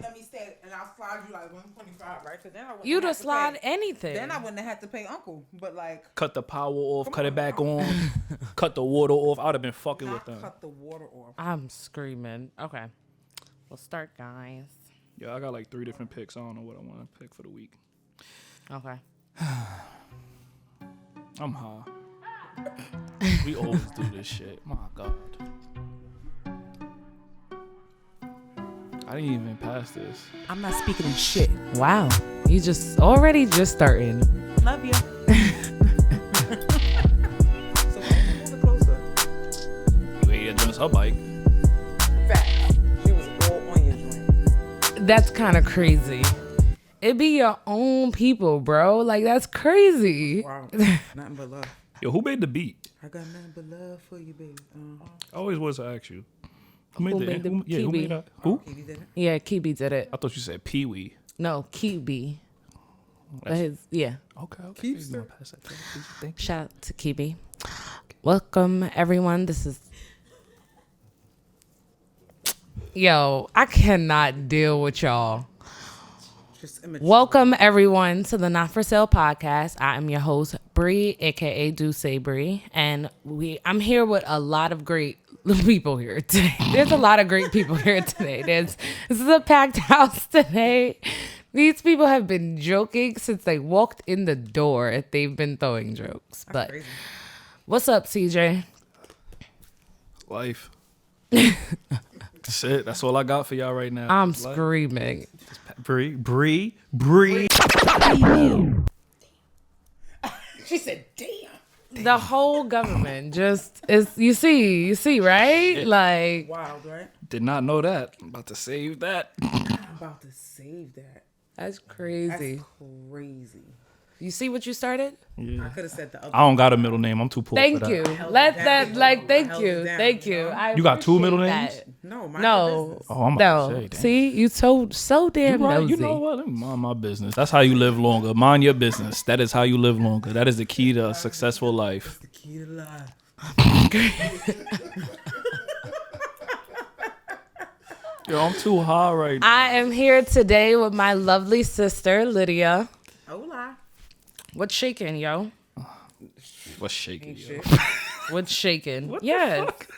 let me stay, and I'll slide you like 125, right? Then I You'd have slide anything. Then I wouldn't have had to pay Uncle, but like cut the power off, cut it back on, cut the water off. I'd have been fucking with them. Cut the water off. I'm screaming. Okay, we'll start, guys. Yeah, I got like 3 different picks. I don't know what I want to pick for the week. Okay. I'm high. We always do this shit. My God. I didn't even pass this. I'm not speaking in shit. Wow, you just already starting. Love you. So move it closer. You ain't against her bike. Fact. She was all on your joint. That's kind of crazy. It be your own people, bro. Like, that's crazy. Wow. Nothing but love. Yo, who made the beat? I got nothing but love for you, baby. I always was to ask you. Who made the who Kiwi? made that? Who? Kiwi did it? Yeah, Kiwi did it. I thought you said Pee Wee. No, Kiwi. Okay. Yeah. Okay. You gonna pass that to me, please? Thank you. Shout out to Kiwi. Welcome, everyone. This is... Yo, I cannot deal with y'all. Welcome, everyone, to the Not For Sale podcast. I am your host, Bree, a.k.a. Duce Bree. And I'm here with a lot of great people here today. There's a lot of great people here today. This is a packed house today. These people have been joking since they walked in the door. They've been throwing jokes. But crazy. What's up, CJ? Life. That's it. That's all I got for y'all right now. I'm screaming. Bree. She said, damn. The whole government just is, you see, right? Shit. Like, Wild, right? Did not know that. I'm about to save that. I'm about to save that. that's crazy. That's crazy. You see what you started? Yeah. I could have said the other. I don't got a middle name. I'm too poor Thank for that. you. Held Let it that, down. like, thank Held you. it down, Thank you you. know? I You got 2 middle appreciate names? that. No, No. Oh, I'm about to say, damn. See, you so damn You right. nosy. You know what? Let me mind my business. That's how you live longer. Mind your business. That is how you live longer. That is the key to a successful life. The key to life. Yo, I'm too high right now. I am here today with my lovely sister, Lydia. Hola. What's shaking, yo? What's shaking? Yo? What's shaking? What the Yeah. fuck?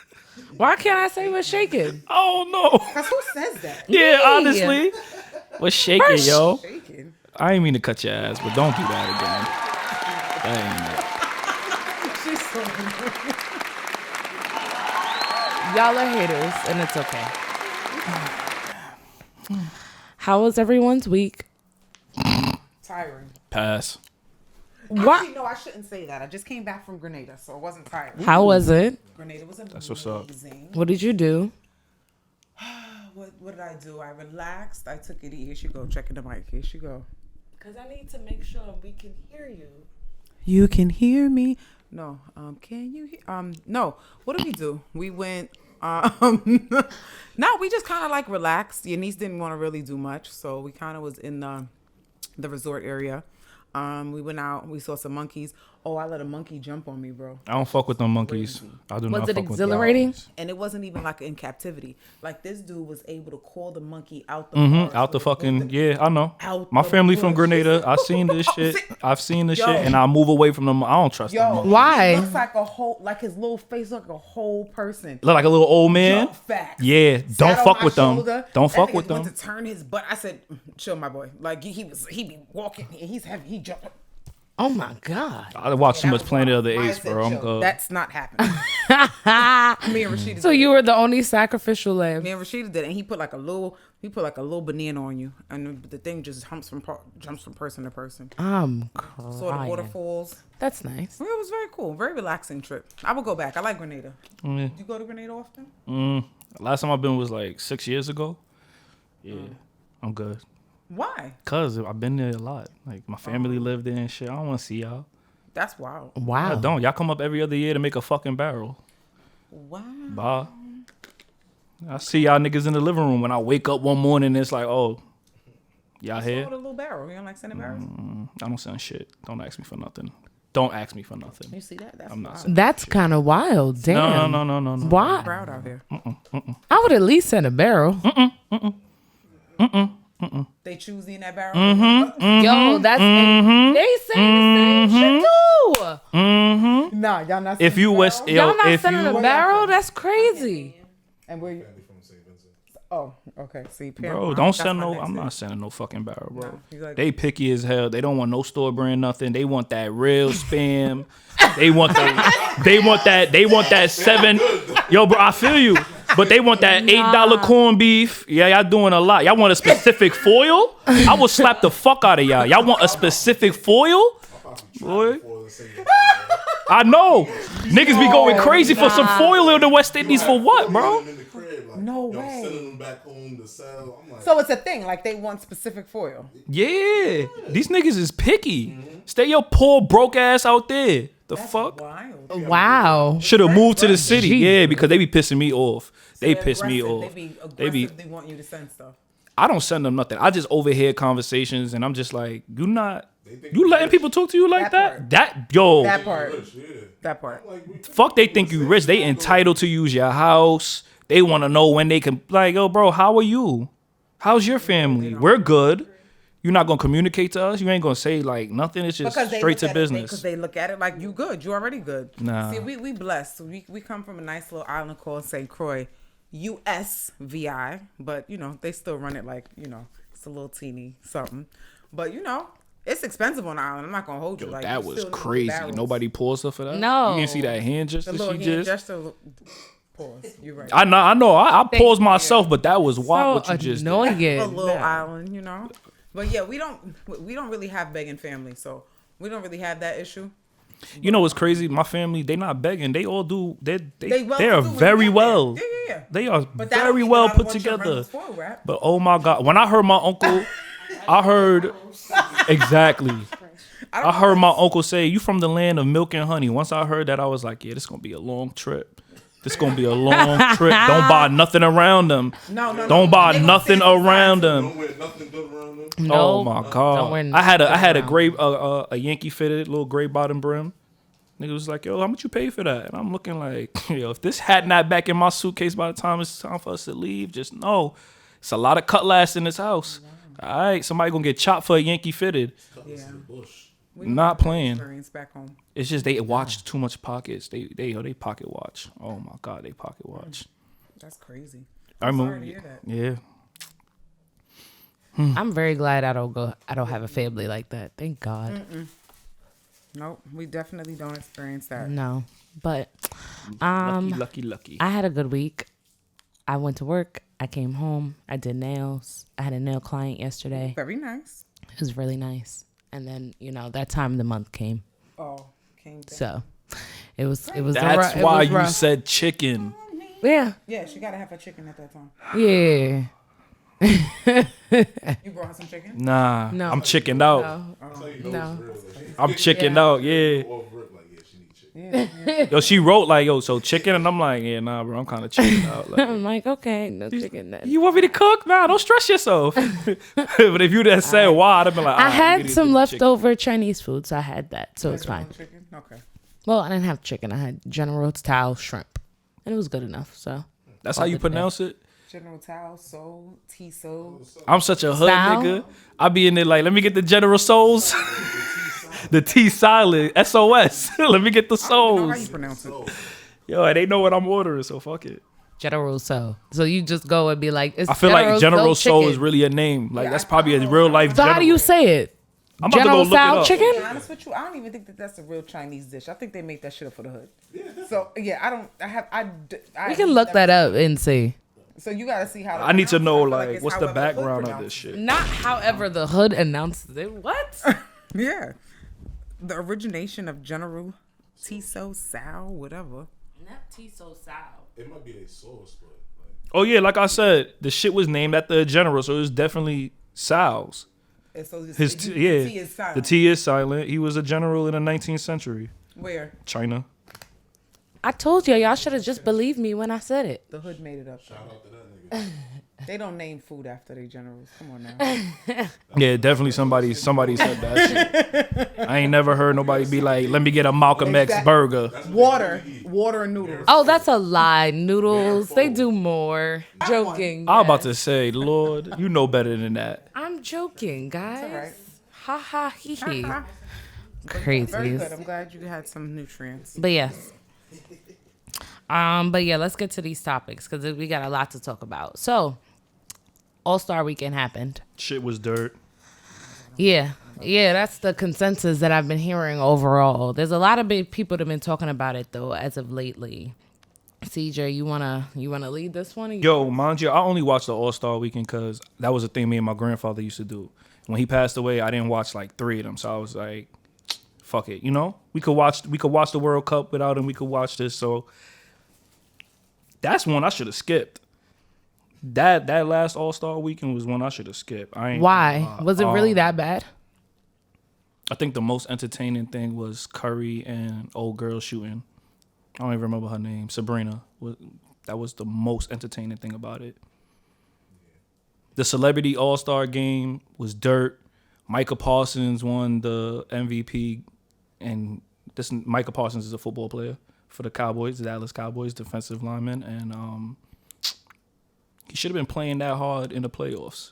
Why can't I say what's shaking? Oh no. Because who says that? Yeah, Me. honestly. What's shaking, yo? Shaking. I ain't mean to cut your ass, but don't do that again. That She's so Y'all are haters, and it's okay. How was everyone's week? tiring. pass. What? Actually, no, I shouldn't say that. I just came back from Grenada, so it wasn't tiring. How was it? Grenada was amazing. That's what's up. What did you do? What did I do? I relaxed. I took it easy. Here she go. Checking the mic. Here she go. Because I need to make sure we can hear you. You can hear me. No. Can you hear? No. What did we do? We went. No, we just kind of like relaxed. Your niece didn't want to really do much, so we kind of was in the resort area. We went out. We saw some monkeys. Oh, I let a monkey jump on me, bro. I don't fuck with them monkeys. I do not Was it fuck with exhilarating? them. And it wasn't even like in captivity. Like this dude was able to call the monkey out the forest Out the with fucking yeah, I know. out My the family from bush. Grenada. I seen this shit. I've seen this Yo. shit, and I move away from them. I don't trust them. Yo, monkeys. Why? He looks like a whole, like his little face look like a whole person. Look like a little old man. Yo, facts. Yeah, Sat don't on fuck my with them. shoulder. Don't That fuck nigga with them. went to turn his butt. I said, chill, my boy. Like he be walking. He's heavy. He jumped. Oh my God. I watched too That much was Planet of the wild. Apes, I said, bro. I'm chill. good. That's not happening. Me and Rashida. So did you it. were the only sacrificial lamb. Me and Rashida did it, and he put like a little banana on you, and the thing just jumps from person to person. I'm Saw the crying. waterfalls. That's nice. It was very cool, very relaxing trip. I would go back. I like Grenada. Mm. You go to Grenada often? Last time I've been was like 6 years ago. Yeah, I'm good. Why? Cause I've been there a lot. Like my family lived there and shit. I don't want to see y'all. That's wild. Wow. I don't. Y'all come up every other year to make a fucking barrel. Wow. Bye. I see y'all niggas in the living room when I wake up one morning. And it's like, oh, y'all Saw here? the little barrel. You don't like sending barrels? I don't send shit. Don't ask me for nothing. Don't ask me for nothing. You see that? That's I'm not wild. sending. That's kind of wild. Damn. No. Why? Proud out here. I would at least send a barrel. They choosy in that barrel. Yo, that's they saying the same shit too. Nah, y'all not. If you was, Y'all not if sending you, a barrel? That's crazy. And where you? Oh, okay. See, bro, don't send no. I'm not sending no fucking barrel, bro. No, like, they picky as hell. They don't want no store brand nothing. They want that real spam. They want that. They want that. They want that $7. Yo, bro, I feel you. But they want that $8 corned beef. Yeah, y'all doing a lot. Y'all want a specific foil? I will slap the fuck out of y'all. Y'all want a specific foil? Boy. I know. Niggas be going crazy for some foil in the West Indies for what, bro? No way. I'm sending them back home to sell. I'm like, so it's a thing. Like they want specific foil. Yeah. These niggas is picky. Stay your poor broke ass out there. The fuck? Wild. Wow. Should have moved to the city. Jeez. Yeah, because they be pissing me off. They piss me aggressive. off. They be aggressive. They want you to send stuff. I don't send them nothing. I just overhear conversations and I'm just like, you letting people talk to you like that? That part. That part. Fuck, they think you rich. They entitled to use your house. They want to know when they can, like, yo, bro, how are you? How's your family? We're good. You're not going to communicate to us? You ain't going to say, like, nothing? It's just straight to business. Because they look at it like you good. You already good. Nah. See, we blessed. We come from a nice little island called St. Croix, USVI. But, you know, they still run it like, you know, it's a little teeny something. But, you know, it's expensive on the island. I'm not going to hold you. Yo, Like that you was still need crazy. barrels. Nobody paused her for that? No. You didn't see that hand gesture The little she hand just? gesture. Pause. You're right. I know. I paused myself, but that was wild So what you just did. annoying. A little island, you know. But yeah, we don't really have begging family, so we don't really have that issue. You know what's crazy? My family, they not begging. They all do. They well are do when very you get well. there. Yeah. They are But that don't very mean well that I put want your together. brother's foil wrap. But oh my God, when I heard my uncle, I heard exactly. I heard my uncle say, "You from the land of milk and honey." Once I heard that, I was like, "Yeah, this gonna be a long trip. This gonna be a long trip. Don't buy nothing around them. No. Don't buy They gonna nothing say it's around fine. them." don't wear nothing good around them. No, Oh my don't God! wear I had a nothing gray a Yankee fitted little gray bottom brim. Nigga was like, "Yo, how much you pay for that?" And I'm looking like, "Yo, if this hat not back in my suitcase by the time it's time for us to leave, just know it's a lot of cutlass in this house. All right, somebody gonna get chopped for a Yankee fitted. Yeah. We Not playing. Experience back home. It's just they watch too much pockets. They pocket watch. Oh my God, they pocket watch. That's crazy. I I'm remember. sorry to hear that. Yeah. I'm very glad I don't have a family like that. Thank God. Nope, we definitely don't experience that. No. But Lucky. I had a good week. I went to work. I came home. I did nails. I had a nail client yesterday. Very nice. It was really nice. And then, you know, that time of the month came. Oh, came down. So it was That's why you said chicken. Yeah. Yeah, she gotta have her chicken at that time. Yeah. You brought her some chicken? Nah, No. I'm chickened out. No. I'm chickened out. Yeah. Yeah. Yo, she wrote like, yo, so chicken, and I'm like, yeah, nah, bro, I'm kind of chickened out. Like, I'm like, okay, no chicken then. you want me to cook? Nah, don't stress yourself. But if you'd have said why, I'd have been like, I all right, had you need to some do the chicken. leftover Chinese food, so I had that. So it's fine. Chicken? Okay. Well, I didn't have chicken. I had General Tao shrimp. And it was good enough, so. That's how you pronounce it? General Tao, Soul, T-Soul. I'm such a hood Style? nigga. I be in there like, let me get the General Souls. The T silent, SOS. Let me get the I don't know how you souls. pronounce it. Yo, they know what I'm ordering, so fuck it. General Soul. So you just go and be like, it's I feel like General Soul chicken. is really a name. Like, that's probably a real life So general. how do you say it? I'm about General to go look it Soul up. chicken? To be honest with you, I don't even think that that's a real Chinese dish. I think they make that shit up for the hood. So yeah, I We can look that up and see. So you gotta see how. I need to know, I feel like, it's what's the however hood background of pronounces this shit? Not however the hood announces it. What? it. Yeah, the origination of General Tiso Sao, whatever. Not Tiso Sao. It might be their sauce, but like, Oh, yeah, like I said, the shit was named after a general, so it was definitely Sal's. And so The T is silent. The T is silent. He was a general in the 19th century. Where China. I told y'all should have just believed me when I said it. the hood made it up. shout out to that nigga. They don't name food after their generals. Come on now. Yeah, definitely somebody said that shit. I ain't never heard nobody be like, let me get a Malcolm X burger. Water and noodles. Oh, that's a lie. Noodles, they do more. Joking. I was about to say, Lord, you know better than that. I'm joking, guys. all right. Ha ha hee hee. Very good. Crazies. I'm glad you had some nutrients. But yes. But yeah, let's get to these topics because we got a lot to talk about. So, All-Star Weekend happened. Shit was dirt. Yeah, that's the consensus that I've been hearing overall. There's a lot of big people that have been talking about it though as of lately. CJ, you wanna lead this one? Yo, mind you, I only watched the All-Star Weekend because that was a thing me and my grandfather used to do. When he passed away, I didn't watch like 3 of them, so I was like, fuck it, you know? We could watch the World Cup without him. We could watch this, so that's one I should have skipped. That last All-Star Weekend was one I should have skipped. Why? Was it really that bad? I think the most entertaining thing was Curry and old girl shooting. I don't even remember her name. Sabrina. That was the most entertaining thing about it. The Celebrity All-Star Game was dirt. Micah Parsons won the MVP, and Micah Parsons is a football player for the Cowboys, the Dallas Cowboys, defensive lineman, and he should have been playing that hard in the playoffs,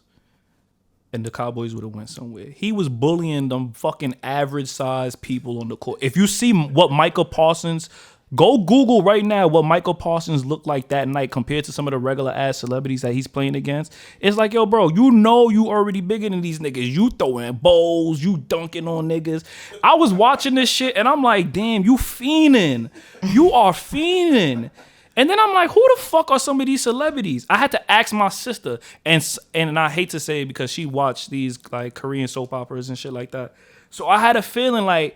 and the Cowboys would have went somewhere. He was bullying them fucking average-sized people on the court. If you see what Micah Parsons, go Google right now what Michael Parsons looked like that night compared to some of the regular-ass celebrities that he's playing against. It's like, yo, bro, you know you already bigger than these niggas. You throwing bowls, you dunking on niggas. I was watching this shit, and I'm like, damn, you fiending. You are fiending. And then I'm like, who the fuck are some of these celebrities? I had to ask my sister, and I hate to say it because she watched these like Korean soap operas and shit like that. So I had a feeling like,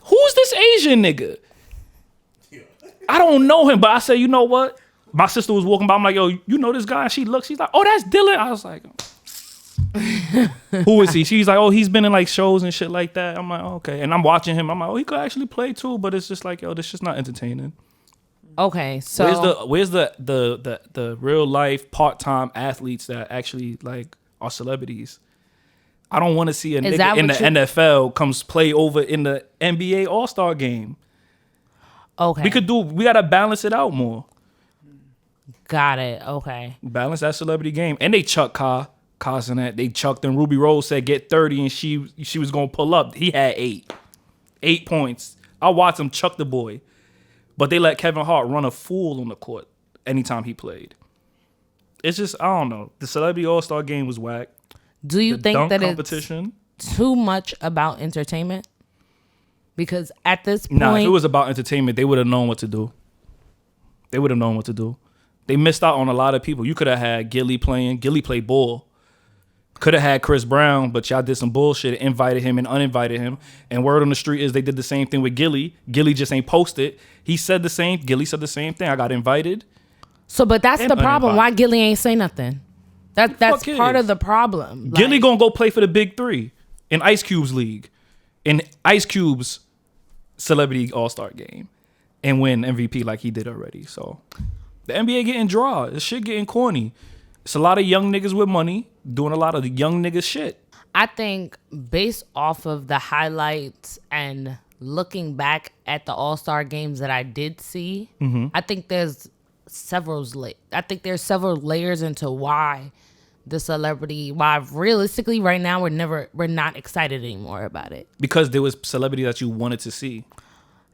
who's this Asian nigga? I don't know him, but I said, you know what? My sister was walking by. I'm like, yo, you know this guy? And she's like, oh, that's Dylan. I was like, who is he? She's like, oh, he's been in like shows and shit like that. I'm like, oh, okay. And I'm watching him. I'm like, oh, he could actually play too, but it's just like, yo, this just not entertaining. Okay, so where's the real life part-time athletes that actually like are celebrities? I don't want to see a nigga in the NFL comes play over in the NBA All-Star game. Okay. We gotta balance it out more. Got it. Okay. Balance that celebrity game. And they chuck Kaz in that. They chucked and Ruby Rose said get 30 and she was gonna pull up. He had 8. 8 points. I watched him chuck the boy. But they let Kevin Hart run a fool on the court anytime he played. It's just, I don't know. The Celebrity All-Star Game was whack. Do you think that competition, it's too much about entertainment? Because at this point... Nah, if it was about entertainment, they would have known what to do. They missed out on a lot of people. You could have had Gilly playing. Gilly played ball. Could have had Chris Brown, but y'all did some bullshit, invited him and uninvited him. And word on the street is they did the same thing with Gilly. Gilly just ain't posted. Gilly said the same thing. I got invited. So, but that's the problem. Why Gilly ain't say nothing? That's part of the problem. Gilly gonna go play for the Big 3 in Ice Cube's league, in Ice Cube's Celebrity All-Star Game, and win MVP like he did already. So the NBA getting dry. This shit getting corny. It's a lot of young niggas with money doing a lot of young niggas shit. I think based off of the highlights and looking back at the All-Star games that I did see, I think there's several layers into why realistically right now we're not excited anymore about it. Because there was celebrity that you wanted to see.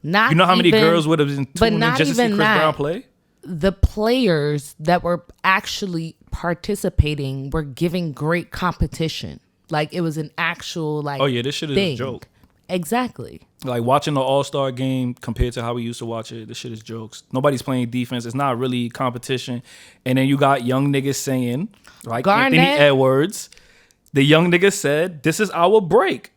Not you know how many even, girls would have been tuning in just to see Chris Brown play? The players that were actually participating were giving great competition. Like it was an actual like, oh yeah, this shit is a joke. Exactly. Like watching the All-Star game compared to how we used to watch it, this shit is jokes. Nobody's playing defense. It's not really competition. And then you got young niggas saying, like Garnett, Anthony Edwards, the young nigga said, this is our break.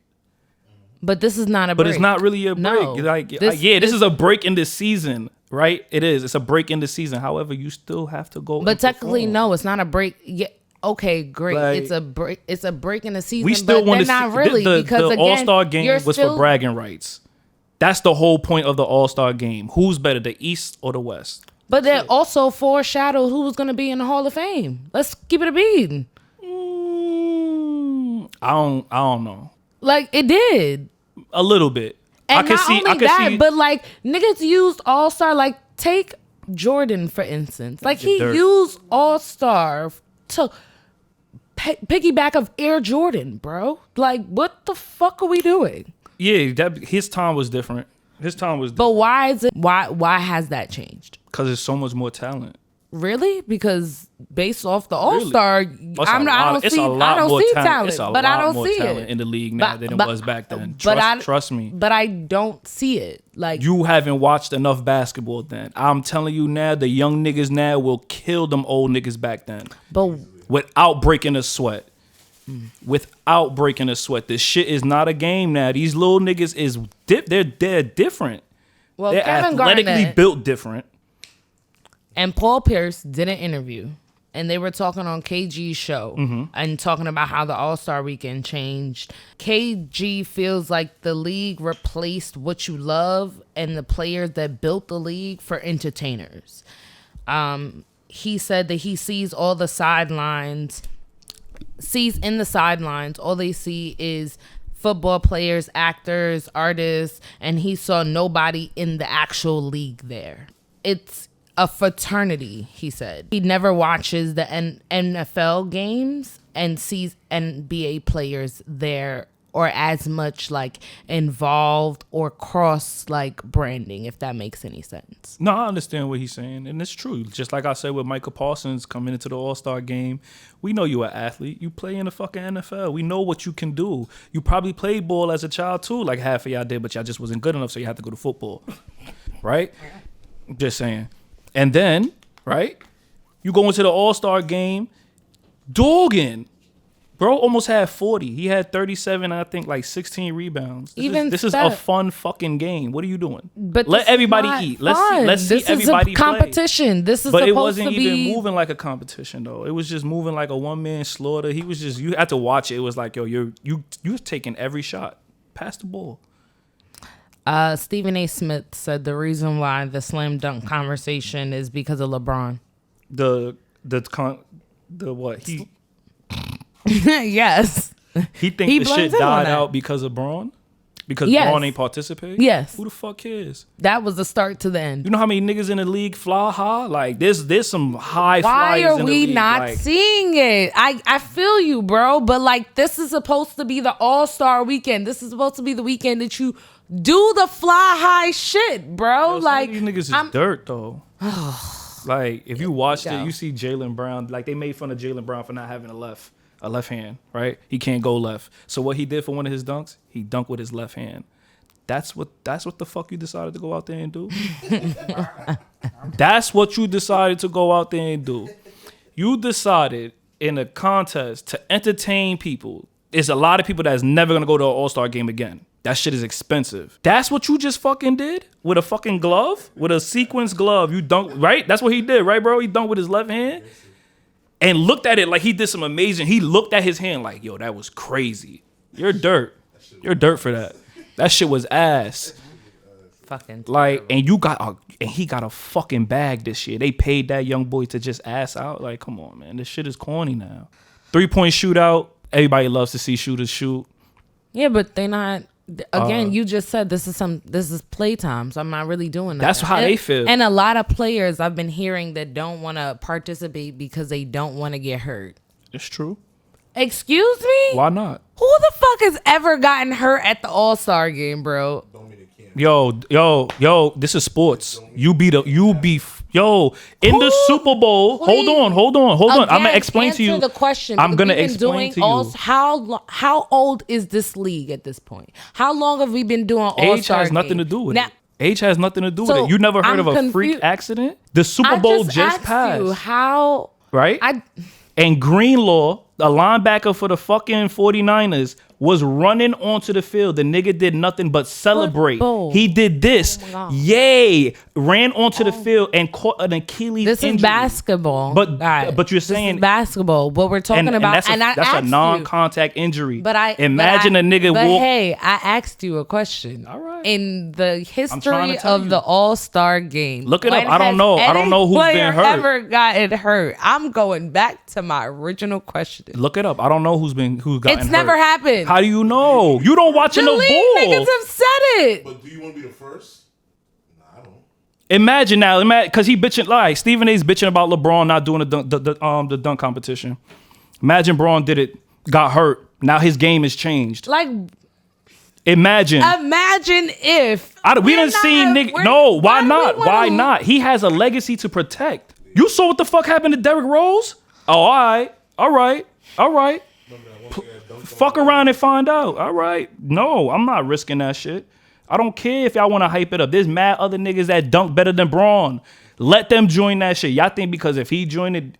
But this is not a break. But it's not really a break. No, this is a break in the season, right? It is. It's a break in the season. However, you still have to go. But technically, no, it's not a break. Yeah, okay, great. Like, it's a break. It's a break in the season. We still want to not see really because the again, All-Star game was for bragging rights. That's the whole point of the All-Star game. Who's better, the East or the West? But they also foreshadowed who was going to be in the Hall of Fame. Let's keep it a beat. I don't know. Like, it did. A little bit. And I can not see. only I can that, see. but like niggas used All-Star. Like, take Jordan for instance. Like, he dirt. used All-Star to piggyback of Air Jordan, bro. Like, what the fuck are we doing? Yeah, his time was different. But why is it? Why has that changed? Because there's so much more talent. Really? Because based off the All-Star, I don't see talent, but I don't see it in the league now than it was back then. Trust me. But I don't see it. Like, you haven't watched enough basketball then. I'm telling you now, the young niggas now will kill them old niggas back then. But without breaking a sweat. Without breaking a sweat. This shit is not a game now. These little niggas is they're different. Well, they're Kevin athletically Garnett built different. and Paul Pierce did an interview, and they were talking on KG's show and talking about how the All-Star Weekend changed. KG feels like the league replaced what you love and the players that built the league for entertainers. He said that he sees all the sidelines. Sees in the sidelines, all they see is football players, actors, artists, and he saw nobody in the actual league there. It's a fraternity, he said. He never watches the NFL games and sees NBA players there or as much like involved or cross like branding, if that makes any sense. No, I understand what he's saying, and it's true. Just like I said with Michael Parsons coming into the All-Star game, we know you're an athlete. You play in the fucking NFL. We know what you can do. You probably played ball as a child too, like half of y'all did, but y'all just wasn't good enough, so you had to go to football, right? Just saying. And then, right, you go into the All-Star game, dogging. Bro almost had 40. He had 37, I think, like 16 rebounds. This is a fun fucking game. What are you doing? But let everybody eat. Let's see everybody play. Competition. This is but supposed it wasn't to even be moving like a competition though. It was just moving like a one-man slaughter. He was just, you had to watch it. It was like, yo, you taking every shot. Pass the ball. Stephen A. Smith said the reason why the slam dunk conversation is because of LeBron. The what? Yes. He think the shit died out because of Braun? Because Braun ain't participate? Yes. Who the fuck cares? That was the start to the end. You know how many niggas in the league fly high? Like there's some high flyers in the league. Why are we not seeing it? I feel you, bro. But like this is supposed to be the All-Star Weekend. This is supposed to be the weekend that you do the fly high shit, bro. Yo, like these niggas is dirt though. Like if you watched it, you see Jaylen Brown. Like they made fun of Jaylen Brown for not having a left hand, right? He can't go left. So what he did for one of his dunks, he dunked with his left hand. That's what the fuck you decided to go out there and do? That's what you decided to go out there and do. You decided in a contest to entertain people. There's a lot of people that's never gonna go to an All-Star game again. That shit is expensive. That's what you just fucking did? With a fucking glove? With a sequence glove. You dunked, right? That's what he did, right, bro? He dunked with his left hand. And looked at it like he did some amazing. He looked at his hand like, yo, that was crazy. You're dirt. You're dirt for that. That shit was ass. Fucking like, and he got a fucking bag this year. They paid that young boy to just ass out. Like, come on, man. This shit is corny now. 3-point shootout. Everybody loves to see shooters shoot. Yeah, but they not. Again, you just said this is playtime, so I'm not really doing that. That's how they feel. And a lot of players I've been hearing that don't want to participate because they don't want to get hurt. It's true. Excuse me? Why not? Who the fuck has ever gotten hurt at the All-Star game, bro? Yo, this is sports. You be in the Super Bowl. Please. Hold on. I'm gonna explain to you. Answer the question. I'm gonna explain to you. How old is this league at this point? How long have we been doing All-Star Age has nothing to do with it. Age has nothing to do with it. You never heard of a freak accident? The Super Bowl just passed. You how? Right? And Greenlaw, a linebacker for the fucking 49ers, was running onto the field. The nigga did nothing but celebrate. Football. He did this. Oh my God. Yay. Ran onto the field and caught an Achilles This injury. is basketball. But All right. but you're This saying is basketball. What we're talking about, that's and I that's asked a non-contact injury. you, but I imagine but I- a nigga But walk. hey, I asked you a question. All right. In the trying history to tell of you. the All-Star game, Look it when up. I don't has know. I don't any know who's player been hurt. ever gotten hurt? I'm going back to my original question. Look it up. I don't know who's gotten It's never hurt. happened. How do you know? You don't watch The enough league ball. niggas have said it. But do you want to be the first? Nah, I don't. Imagine now, because he bitching like Stephen A's bitching about LeBron not doing the dunk competition. Imagine Braun did it, got hurt. Now his game has changed. Like, Imagine. if We done seen niggas. No, why not? Why not? not? He has a legacy to protect. You saw what the fuck happened to Derrick Rose? Oh, all right. Remember that one thing that dunked Fuck on around and find out. All right. No, I'm not risking that shit. I don't care if y'all want to hype it up. There's mad other niggas that dunk better than Braun. Let them join that shit. Y'all think because if he joined it,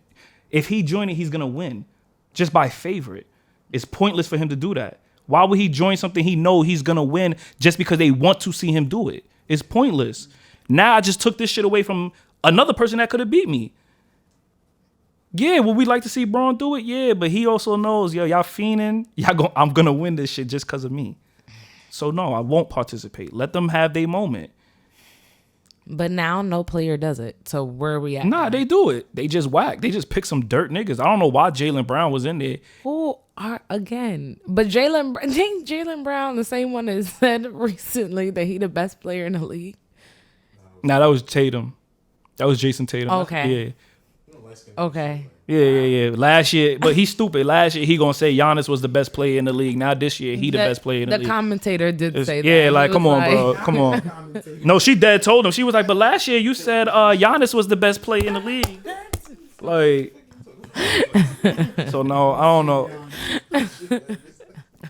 he's gonna win just by favorite. It's pointless for him to do that. Why would he join something he know he's gonna win just because they want to see him do it? It's pointless. Now I just took this shit away from another person that could have beat me. Yeah, would we like to see Braun do it? Yeah, but he also knows, y'all fiending. I'm gonna win this shit just because of me. So no, I won't participate. Let them have their moment. But now no player does it. So where are we at? Nah, now? they do it. They just whack. They just pick some dirt niggas. I don't know why Jaylen Brown was in there. Who are again? But Jaylen Brown, the same one that said recently that he the best player in the league. Nah, that was Tatum. That was Jason Tatum. Okay. Yeah. You know, light skin Okay. Yeah. Last year, but he's stupid. Last year he gonna say Giannis was the best player in the league. Now this year he the best player in the league. The commentator did say that. Yeah, He like was come on, bro, come on. No, she dead told him. She was like, but last year you said Giannis was the best player in the league. Like, so no, I don't know.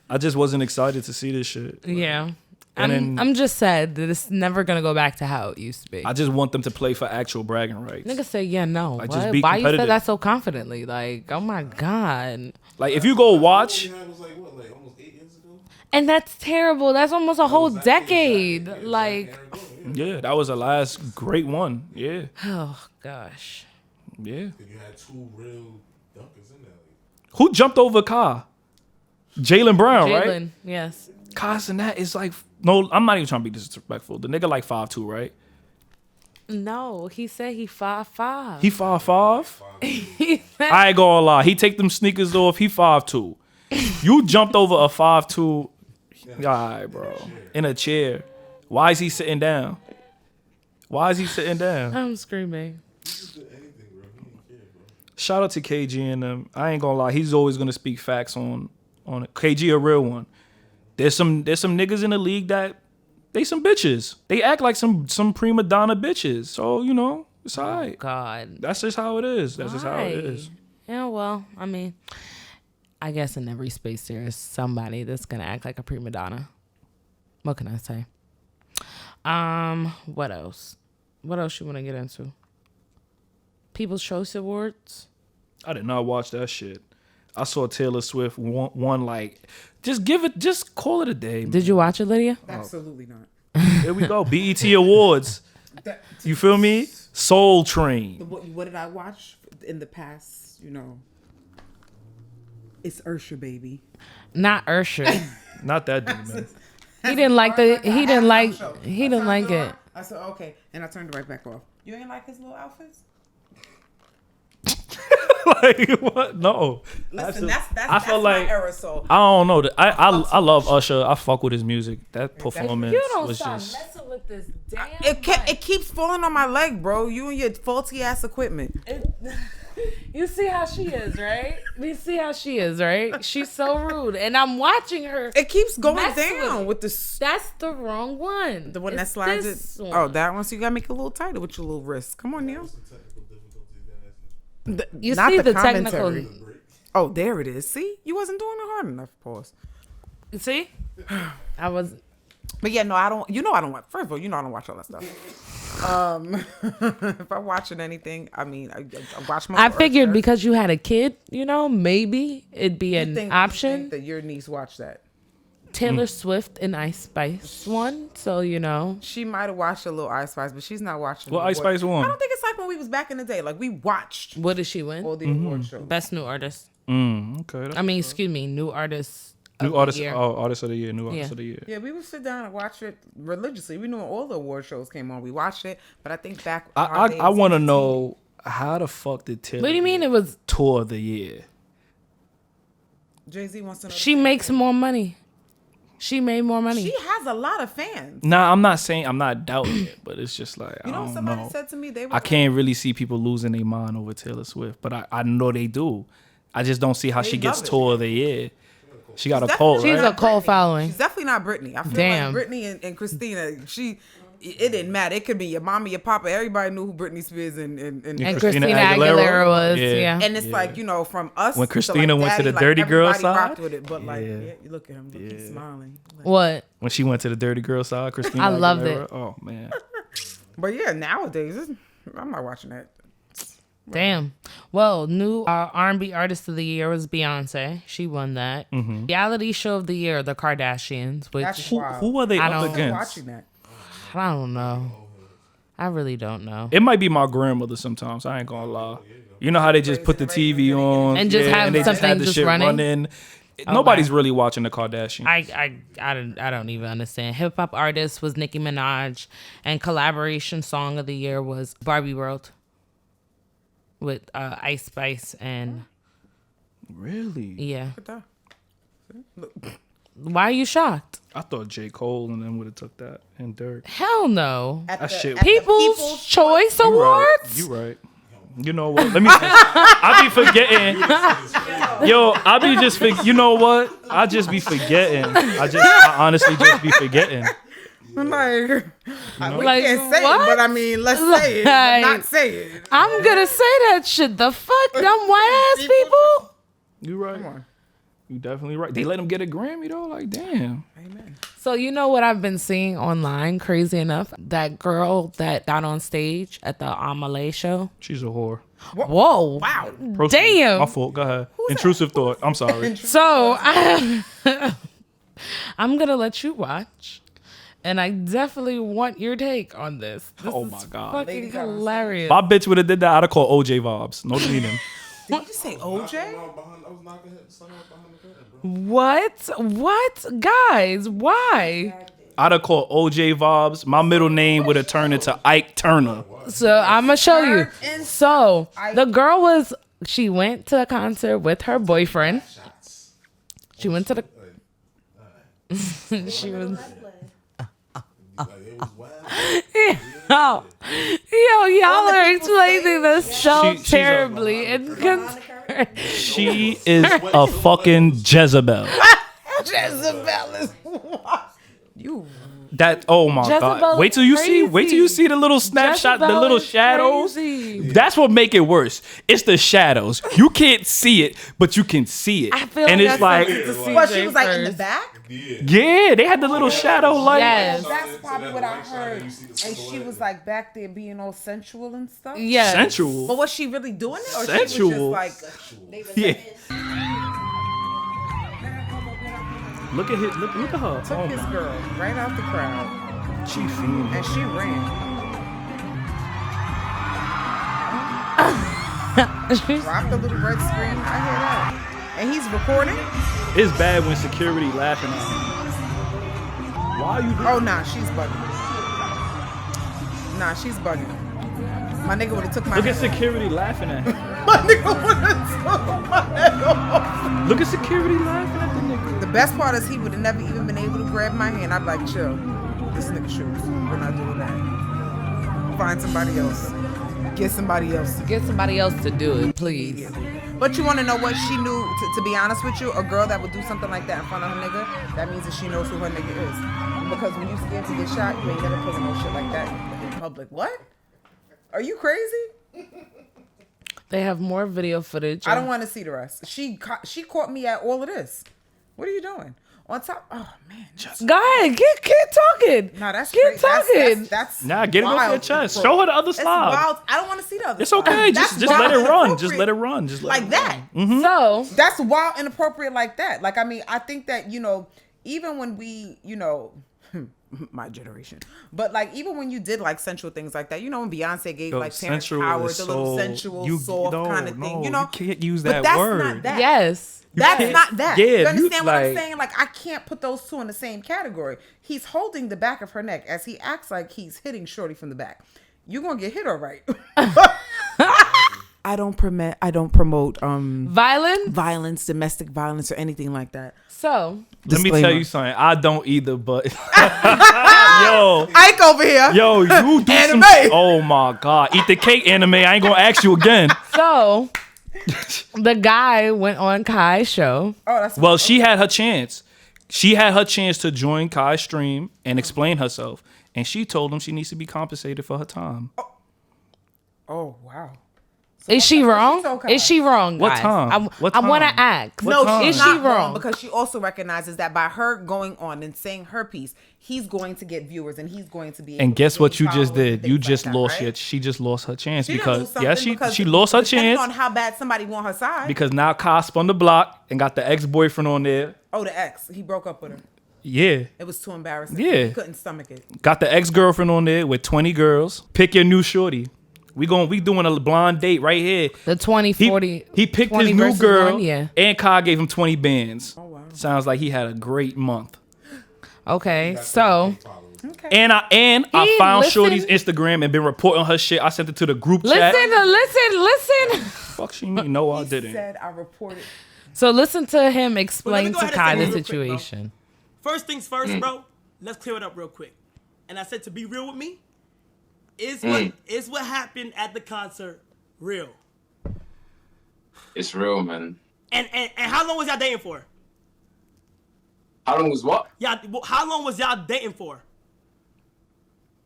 I just wasn't excited to see this shit. Yeah. And then- I'm just sad that it's never gonna go back to how it used to be. I just want them to play for actual bragging rights. Nigga say yeah, no. Like, What? just be Why you said competitive. that so confidently? Like, oh my god. Like if you go watch, we had was like what, like almost 8 years ago. And that's terrible. That's almost a whole Exactly. decade. Like, yeah, that was the last great one. Yeah, oh gosh. yeah. You had 2 real dunkers in there. Like, Who jumped over Ka? Jaylen Brown, right? Jaylen, yes. Kaz and that is like no. I'm not even trying to be disrespectful. The nigga like 5'2", right? No, he said he 5'5". He 5'5". He said- I ain't gonna lie. He take them sneakers off. He 5'2". You jumped over a 5'2". Alright, bro. In a chair. Why is he sitting down? Why is he sitting down? I'm screaming. Shout out to KG and them. I ain't gonna lie. He's always gonna speak facts on it. KG a real one. There's some niggas in the league that they some bitches. They act like some prima donna bitches. So, you know, it's all right. God. That's just how it is. That's just how it Why? is. Yeah, well, I mean, I guess in every space there is somebody that's gonna act like a prima donna. What can I say? What else? What else you want to get into? People's Choice Awards. I did not watch that shit. I saw Taylor Swift won like, just call it a day, man. Did you watch it, Lydia? Absolutely not. Here we go. BET Awards. You feel me? Soul Train. What did I watch in the past? You know, it's Ursha, baby. Not Ursha. Not that dude, man. He didn't like it. I said okay, and I turned it right back off. You ain't like his little outfits? Like what? No. Listen, that's I felt like my era. So I don't know. I love Usher. I fuck with his music. That performance You don't was stop just. messing with this damn. it keeps falling on my leg, bro. You and your faulty ass equipment. You see how she is, right? You see how she is, right? She's so rude, and I'm watching her. It keeps going Mess with down it. with this. That's the wrong one. The one It's that slides this it. one. Oh, that one. So you gotta make it a little tighter with your little wrist. Come on, Neil. what's the technical difficulties that You Not see the commentary. technical. Oh, there it is. See, you wasn't doing it hard enough. Pause. See, I was. But yeah, no, I don't. You know, I don't watch. First of all, you know, I don't watch all that stuff. If I'm watching anything, I mean, I watch my. I figured because you had a kid, maybe it'd be You an think option. that your niece watched that. Taylor Swift and Ice Spice won, so you know. She might have watched a little Ice Spice, but she's not watching. Well, the Ice award. Spice won. I don't think it's like when we was back in the day. Like we watched What did she win? all the award shows. Best new artist. Okay. I mean, excuse me, new artist. New of the artist. year. Oh, artist of the year. New artist Yeah. of the year. Yeah, we would sit down and watch it religiously. We knew when all the award shows came on. We watched it, but I think back. I want to know how the fuck did Taylor What do you mean it was? tour of the year? Jay-Z wants to know. She makes more money. She made more money. She has a lot of fans. Nah, I'm not saying I'm not doubting it, but it's just like You know, I don't somebody know. said to me they were I can't really see people losing their mind over Taylor Swift, but I know they do. I just don't see how They she gets love it. tour of the year. She got a definitely- cult, She's right? a cult following. She's definitely not Britney. I feel Damn. like Britney and Christina. It didn't matter. It could be your mama, your papa. Everybody knew who Britney Spears and And Christina Aguilera was, yeah. And it's like, you know, from us. When to, Christina like, went to the Daddy, Dirty like, Girl everybody side? rocked with it, but like, Yeah. yeah, you look at him, look, he's smiling. Like, What? When she went to the Dirty Girl side, Christina I loved Aguilera. it. Oh man. but yeah, nowadays, I'm not watching that. Damn. Well, new R&B artist of the year was Beyonce. She won that. Reality show of the year, The Kardashians, which That's Who, wild. who are they I up don't- I'm against? watching that. I don't know. I really don't know. It might be my grandmother sometimes. I ain't gonna lie. You know how they just put the TV on And just have they something had the just shit running? Nobody's really watching the Kardashians. I don't even understand. Hip hop artist was Nicki Minaj, and collaboration song of the year was Barbie World with Ice Spice and Really? yeah. Look at that. Look. Why are you shocked? I thought J. Cole and them would have took that and Dirk. Hell no. At That the- shit- at the People's Choice You right. Awards. You right. You know what? Let me. I be forgetting. Yo, I be just. You know what? I just be forgetting. I honestly just be forgetting. I'm like, we Like, can't say what? it, but I mean, let's say it, but Like- not say it. I'm gonna say that shit. The fuck, them white ass people. You right. Come on. You definitely right. They let him get a Grammy though. Like damn. Amen. So you know what I've been seeing online? Crazy enough, that girl that got on stage at the Amelie show. She's a whore. Whoa! Wow. Proceed. Damn. My fault. Go ahead. Intrusive thought. I'm sorry. So I'm gonna let you watch, and I definitely want your take on this. This Oh is my God. fucking Lady Gaga. hilarious. If I bitch would have did that, I'd have called OJ vibes. No meaning. Did you just say OJ? I was knocking something up behind the curtain, bro. What, guys? Why? I'd have called OJ vibes. My middle name would have turned into Ike Turner. So I'm gonna show you. And So the girl she went to a concert with her boyfriend. She went to the. She was. Like, it was wild. Y'all are explaining this so She's a- terribly and She is a fucking Jezebel. Jezebel is what? You. That oh my Jezebel God! Wait till is you see. Wait till you crazy. see the little snapshot, the Jezebel little is shadows. crazy. That's what make it worse. It's the shadows. You can't see it, but you can see it, I feel and like it's that's like, something to see What, she was like in the first. back? Yeah. yeah, they had the little shadow light. Yes. That's probably what I right side, heard. you see the And she silhouette. was like back there being all sensual and stuff. Yes. Sensual. But was she really doing it? Or Sensual. she was just like, Yeah. Look at his, look at her. took Oh his my, girl right out the crowd she fiend. and she ran. Dropped the little red screen. I hear that. And he's recording? It's bad when security laughing at him. Why are you doing? Oh, nah, she's bugging. Nah, she's bugging. My nigga would have took my Look at head. security laughing at him. My nigga would have took my head off. Look at security laughing at the nigga. The best part is he would have never even been able to grab my hand. I'd be like, chill. This nigga shoots. We're not doing that. Find somebody else. Get somebody else. Get somebody else to do it, please. But you want to know what she knew, to be honest with you? A girl that would do something like that in front of her nigga, that means that she knows who her nigga is. Because when you scared to get shot, you ain't never pulling no shit like that in public. What? Are you crazy? They have more video footage. I don't want to see the rest. She caught me at all of this. What are you doing? On top, oh man. Go ahead, keep talking. No, that's keep crazy. talking. That's Nah, get it off your wild. chest. Show her the other It's side. wild. I don't want to see the other It's side. okay. That's Just let it wild run. and Just let it inappropriate. run. Just let Like it that. run. So That's wild and inappropriate like that. Like, I mean, I think that, you know, even when we, my generation, but like even when you did like sensual things like that, when Beyonce gave like Terrence Howard the little sensual, soft kind of thing, you can't use that but word. That's not that. Yes. That's not that. Yeah, you understand what I'm like, saying? Like I can't put those two in the same category. He's holding the back of her neck as he acts like he's hitting Shorty from the back. You're gonna get hit, all right. I don't promote violence, domestic violence, or anything like that. So let me tell you something. I don't either, but yo, Ike over here. Yo, you do anime. Oh my god, eat the cake, anime. I ain't gonna ask you again. So the guy went on Kai's show. Oh, that's well. She had her chance. She had her chance to join Kai's stream and explain herself, and she told him she needs to be compensated for her time. Oh wow. Is she wrong? Okay. Is she wrong, guys? What time? I want to ask. She's is not she wrong? because she also recognizes that by her going on and saying her piece, he's going to get viewers and he's going to be. And guess what you just followers and did? You things just like that, lost right? she just lost her chance She didn't because lose something because she lost her depending chance on how bad somebody want her side. because now Kai spun the block and got the ex-boyfriend on there. Oh, the ex, he broke up with her. Yeah. It was too embarrassing. Yeah. He couldn't stomach it. Got the ex-girlfriend on there with 20 girls. Pick your new shorty. We doing a blind date right here. The 20, 40. He picked 20 his new versus girl, one, yeah. and Kai gave him 20 bands. Oh wow. Sounds like he had a great month. Okay, so Okay. And I found listen. Shorty's Instagram and been reporting her shit. I sent it to the group chat. listen. Fuck she mean? No, I He didn't. said I reported. So listen to him Well, explain let me to go ahead Kai and the say this real quick, bro. situation. First things first, bro. Let's clear it up real quick. And I said to be real with me, is what happened at the concert real? It's real, man. And how long was y'all dating for? How long was what? How long was y'all dating for?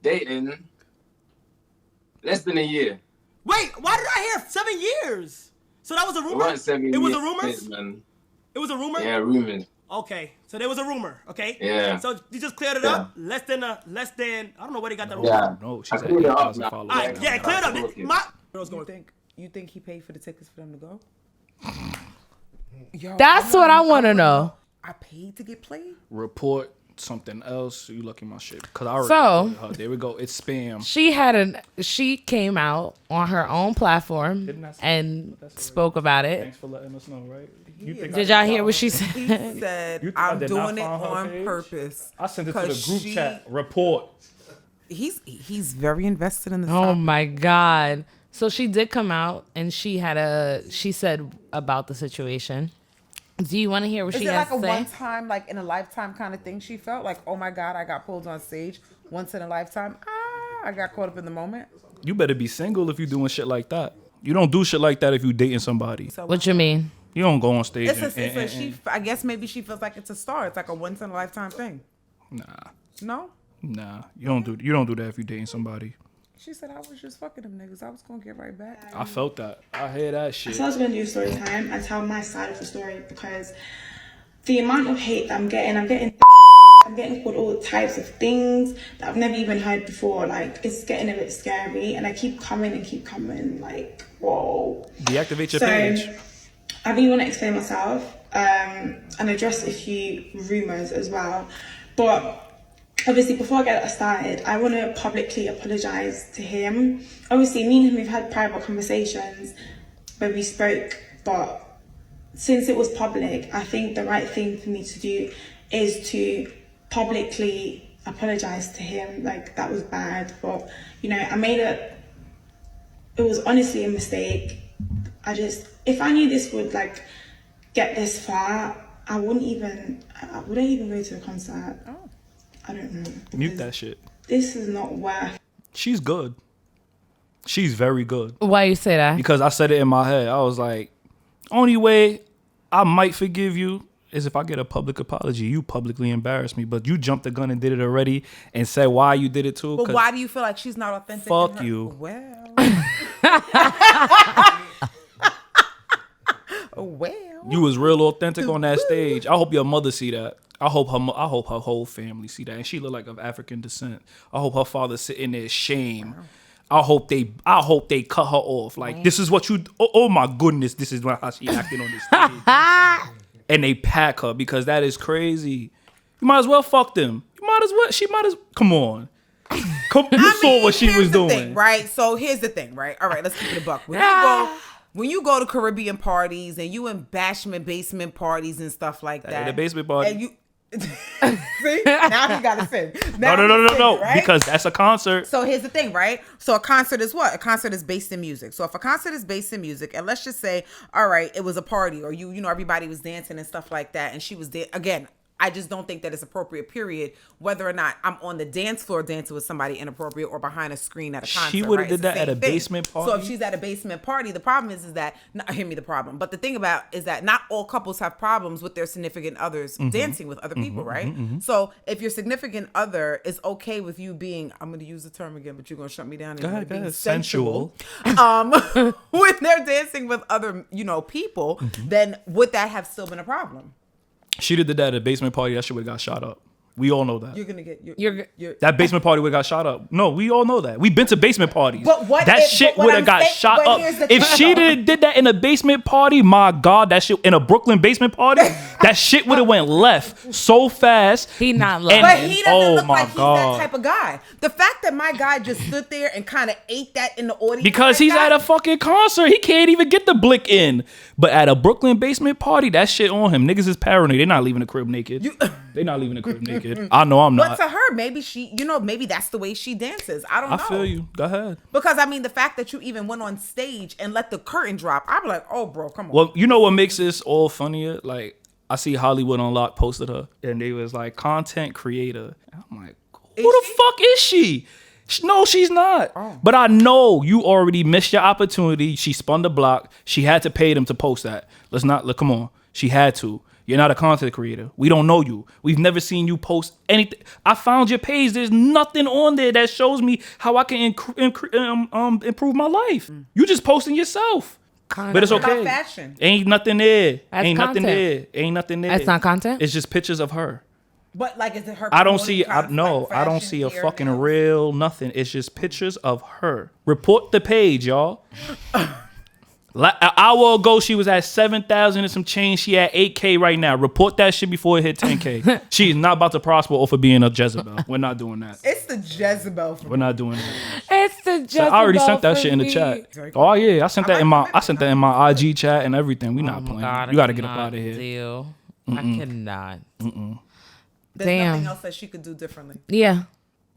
Dating? Less than a year. Wait, why did I hear 7 years? So that was a It rumor? wasn't 7 It was a years, rumor? man. It was a rumor? Yeah, rumors. Okay, so there was a rumor, okay? Yeah. So you just cleared it up? Less than, I don't know where they got the rumor. Yeah. No, I she's at cleared it up 8,000 now. followers. All right, yeah, clear it up. Okay. My girl's going. You think he paid for the tickets for them to go? Yo, That's what I want to know. I paid to get played. Report something else. You lucky my shit. Cause I already So- reported her. There we go. It's spam. She came out on her own platform Didn't I say and spoke about it. Thanks for letting us know, right? You think Did y'all hear what she He said? said, You think I I'm did not doing it find her on page? purpose. I sent it to the 'Cause group chat. Report. He's very invested in this. Oh topic. my God. So she did come out and she said about the situation. Do you want to hear what Is she it has like a to say? one time, like in a lifetime kind of thing she felt? Like, oh my God, I got pulled on stage once in a lifetime. I got caught up in the moment. You better be single if you doing shit like that. You don't do shit like that if you dating somebody. So What you mean? You don't go on stage I guess maybe she feels like it's a star. It's like a once in a lifetime thing. No? Nah. You don't do that if you dating somebody. She said I was just fucking them niggas. I was gonna get right back. I felt that. I hear that shit. So I was going to do story time and tell my side of the story because the amount of hate that I'm getting called all types of things that I've never even heard before. Like, it's getting a bit scary and I keep coming, like, whoa. Deactivate your So, page. I really want to explain myself and address a few rumours as well. But obviously, before I get that started, I want to publicly apologise to him. Obviously, me and him, we've had private conversations where we spoke, but since it was public, I think the right thing for me to do is to publicly apologise to him. Like, that was bad, but, it was honestly a mistake. If I knew this would, like, get this far, I wouldn't even go to the concert. I don't know. Mute that shit. This is not worth. She's good. She's very good. Why you say that? Because I said it in my head. I was like, only way I might forgive you is if I get a public apology. You publicly embarrass me, but you jumped the gun and did it already and said why you did it too. But why do you feel like she's not authentic? Fuck in her? you. Well. You was real authentic on that stage. I hope your mother see that. I hope her whole family see that. And she look like of African descent. I hope her father sitting there shame. I hope they cut her off. Like, this is what you. Oh my goodness, this is how she acting on this stage. And they pack her because that is crazy. You might as well fuck them. You might as well. She might as. Come on. You saw what she was here's the doing, thing, right? So here's the thing, right? All right, let's keep it a buck. When you go to Caribbean parties and you in bashment basement parties and stuff like that, the basement party. and you see now you gotta sing. No, right? because that's a concert. So here's the thing, right? So a concert is what? A concert is based in music. So if a concert is based in music, and let's just say, all right, it was a party, or you know, everybody was dancing and stuff like that, and she was there again. I just don't think that it's appropriate, period, whether or not I'm on the dance floor dancing with somebody inappropriate or behind a screen at a concert. She would have right? did that at a basement party. So if she's at a basement party, the problem is that, hear me the problem, but the thing about is that not all couples have problems with their significant others dancing with other people, right? So if your significant other is okay with you being, I'm going to use the term again, but you're going to shut me down. Go ahead, being sensual. when they're dancing with other, people, then would that have still been a problem? She did that at a basement party. That shit would have got shot up. We all know that. You're gonna get that basement party would have got shot up. No, we all know that. We've been to basement parties. But what that if, shit but would have got shot up. If she did that in a basement party, my God, that shit in a Brooklyn basement party, that shit would have went left so fast. He not left. But he doesn't look my like God. he's that type of guy. The fact that my guy just stood there and kind of ate that in the audience Because like he's that, at a fucking concert. He can't even get the blick in. But at a Brooklyn basement party, that shit on him. Niggas is paranoid. They're not leaving the crib naked. They're not leaving the crib naked. I know I'm not. But to her, maybe she, maybe that's the way she dances. I don't know. I feel you. Go ahead. Because I mean, the fact that you even went on stage and let the curtain drop, I'd be like, oh, bro, come on. Well, you know what makes this all funnier? Like, I see Hollywood Unlocked posted her, and they was like, content creator. I'm like, who the fuck is she? No, she's not. Oh. But I know you already missed your opportunity. She spun the block. She had to pay them to post that. Come on. She had to. You're not a content creator. We don't know you. We've never seen you post anything. I found your page. There's nothing on there that shows me how I can improve my life. You just posting yourself. But it's okay. Fashion. Ain't nothing there. That's Ain't content. nothing there. Ain't nothing there. That's not content? It's just pictures of her. But like, is it her? I don't see. I fashion, don't see a hair, fucking nails? real nothing. It's just pictures of her. Report the page, y'all. An hour ago, she was at 7,000 and some change. She at 8K right now. Report that shit before it hit 10K. She's not about to prosper off of being a Jezebel. We're not doing that. It's the Jezebel. We're not doing that. It's the Jezebel. I already sent that shit in the me. chat. Oh yeah, I sent that in my IG chat and everything. We not playing. God, You got to get up out of here. Deal. I cannot. There's Damn. nothing else that she could do differently. Yeah.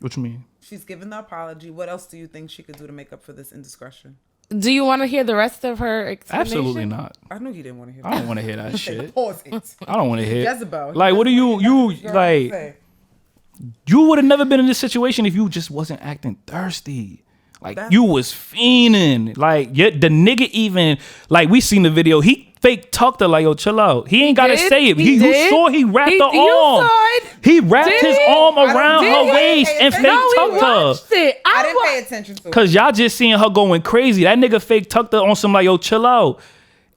What you mean? She's given the apology. What else do you think she could do to make up for this indiscretion? Do you want to hear the rest of her explanation? Absolutely not. I knew you didn't want to hear I that. don't want to hear that shit. Pause it. I don't want to hear. Jezebel. Like, what do you Girl, like? say. You would have never been in this situation if you just wasn't acting thirsty. Like, That's- you was fiending. Like, the nigga even, like, we seen the video. He fake tucked her like, yo, chill out. He ain't got to did? say it. He You did? saw he wrapped her You arm. saw it? He wrapped Did his he? arm around did her he? waist and fake No, we tucked her. Watched it. I didn't pay attention to it. Cause y'all just seeing her going crazy. That nigga fake tucked her on some like, yo, chill out.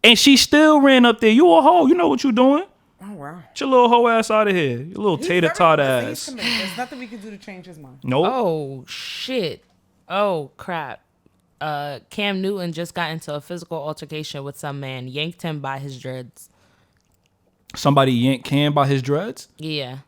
And she still ran up there. You a hoe. You know what you doing. Oh, wow. Get your little hoe ass out of here. Your little He's tater very tot committed. ass. He's committed. There's nothing we can do to change his mind. Nope. Oh, shit. Oh, crap. Cam Newton just got into a physical altercation with some man, yanked him by his dreads. Somebody yanked Cam by his dreads? Yeah.